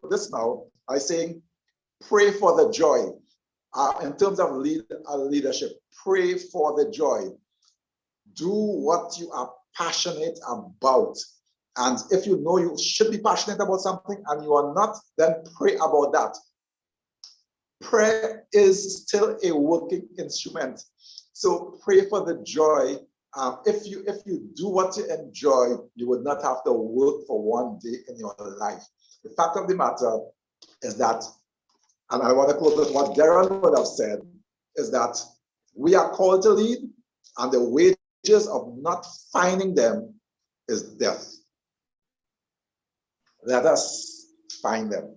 This now, I saying, pray for the joy. In terms of leadership, pray for the joy. Do what you are passionate about. And if you know you should be passionate about something and you are not, then pray about that. Prayer is still a working instrument. So pray for the joy. If you do what you enjoy, you would not have to work for one day in your life. The fact of the matter is that, and I want to quote what Darren would have said, is that we are called to lead, and the wages of not finding them is death. Let us find them.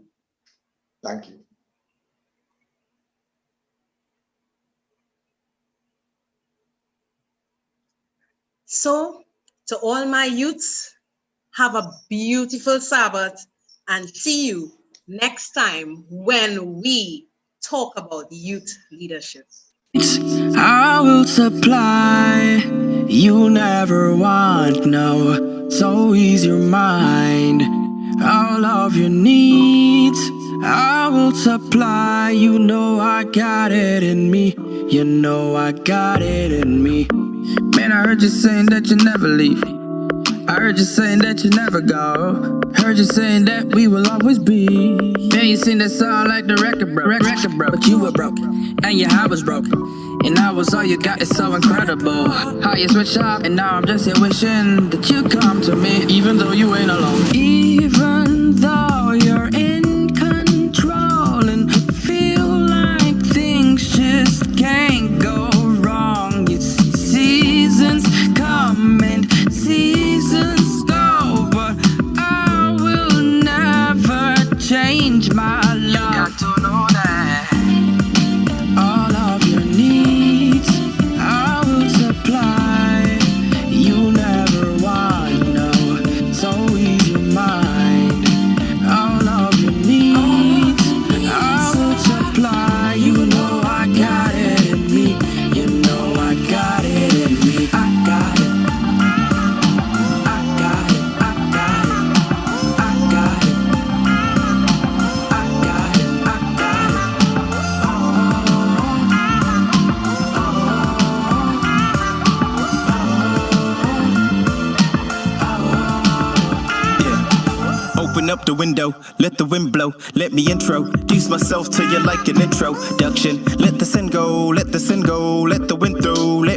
Thank you. So, to all my youths, have a beautiful Sabbath, and see you next time when we talk about youth leadership. I will supply, you never want, no, so ease your mind, all of your needs, I will supply, you know I got it in me, you know I got it in me. Man, I heard you saying that you never leave, I heard you saying that you never go, heard you saying that we will always be. Man, you sing that song like the record broke, but you were broke, and your heart was broken, and I was all you got, it's so incredible. How you switch up, and now I'm just here wishing that you come to me, even though you ain't alone. Even though you're in control, and feel like things just can't go wrong. You see seasons come and seasons go, but I will never change my love. You got to know that all of your needs I will supply. You never want, no, so ease your mind. All of your needs I will supply. You know I got it in me. You know I got it in me. I got it. Open up the window, let the wind blow, let me introduce myself to you like an introduction. Let the sin go, let the sin go, let the wind through, let me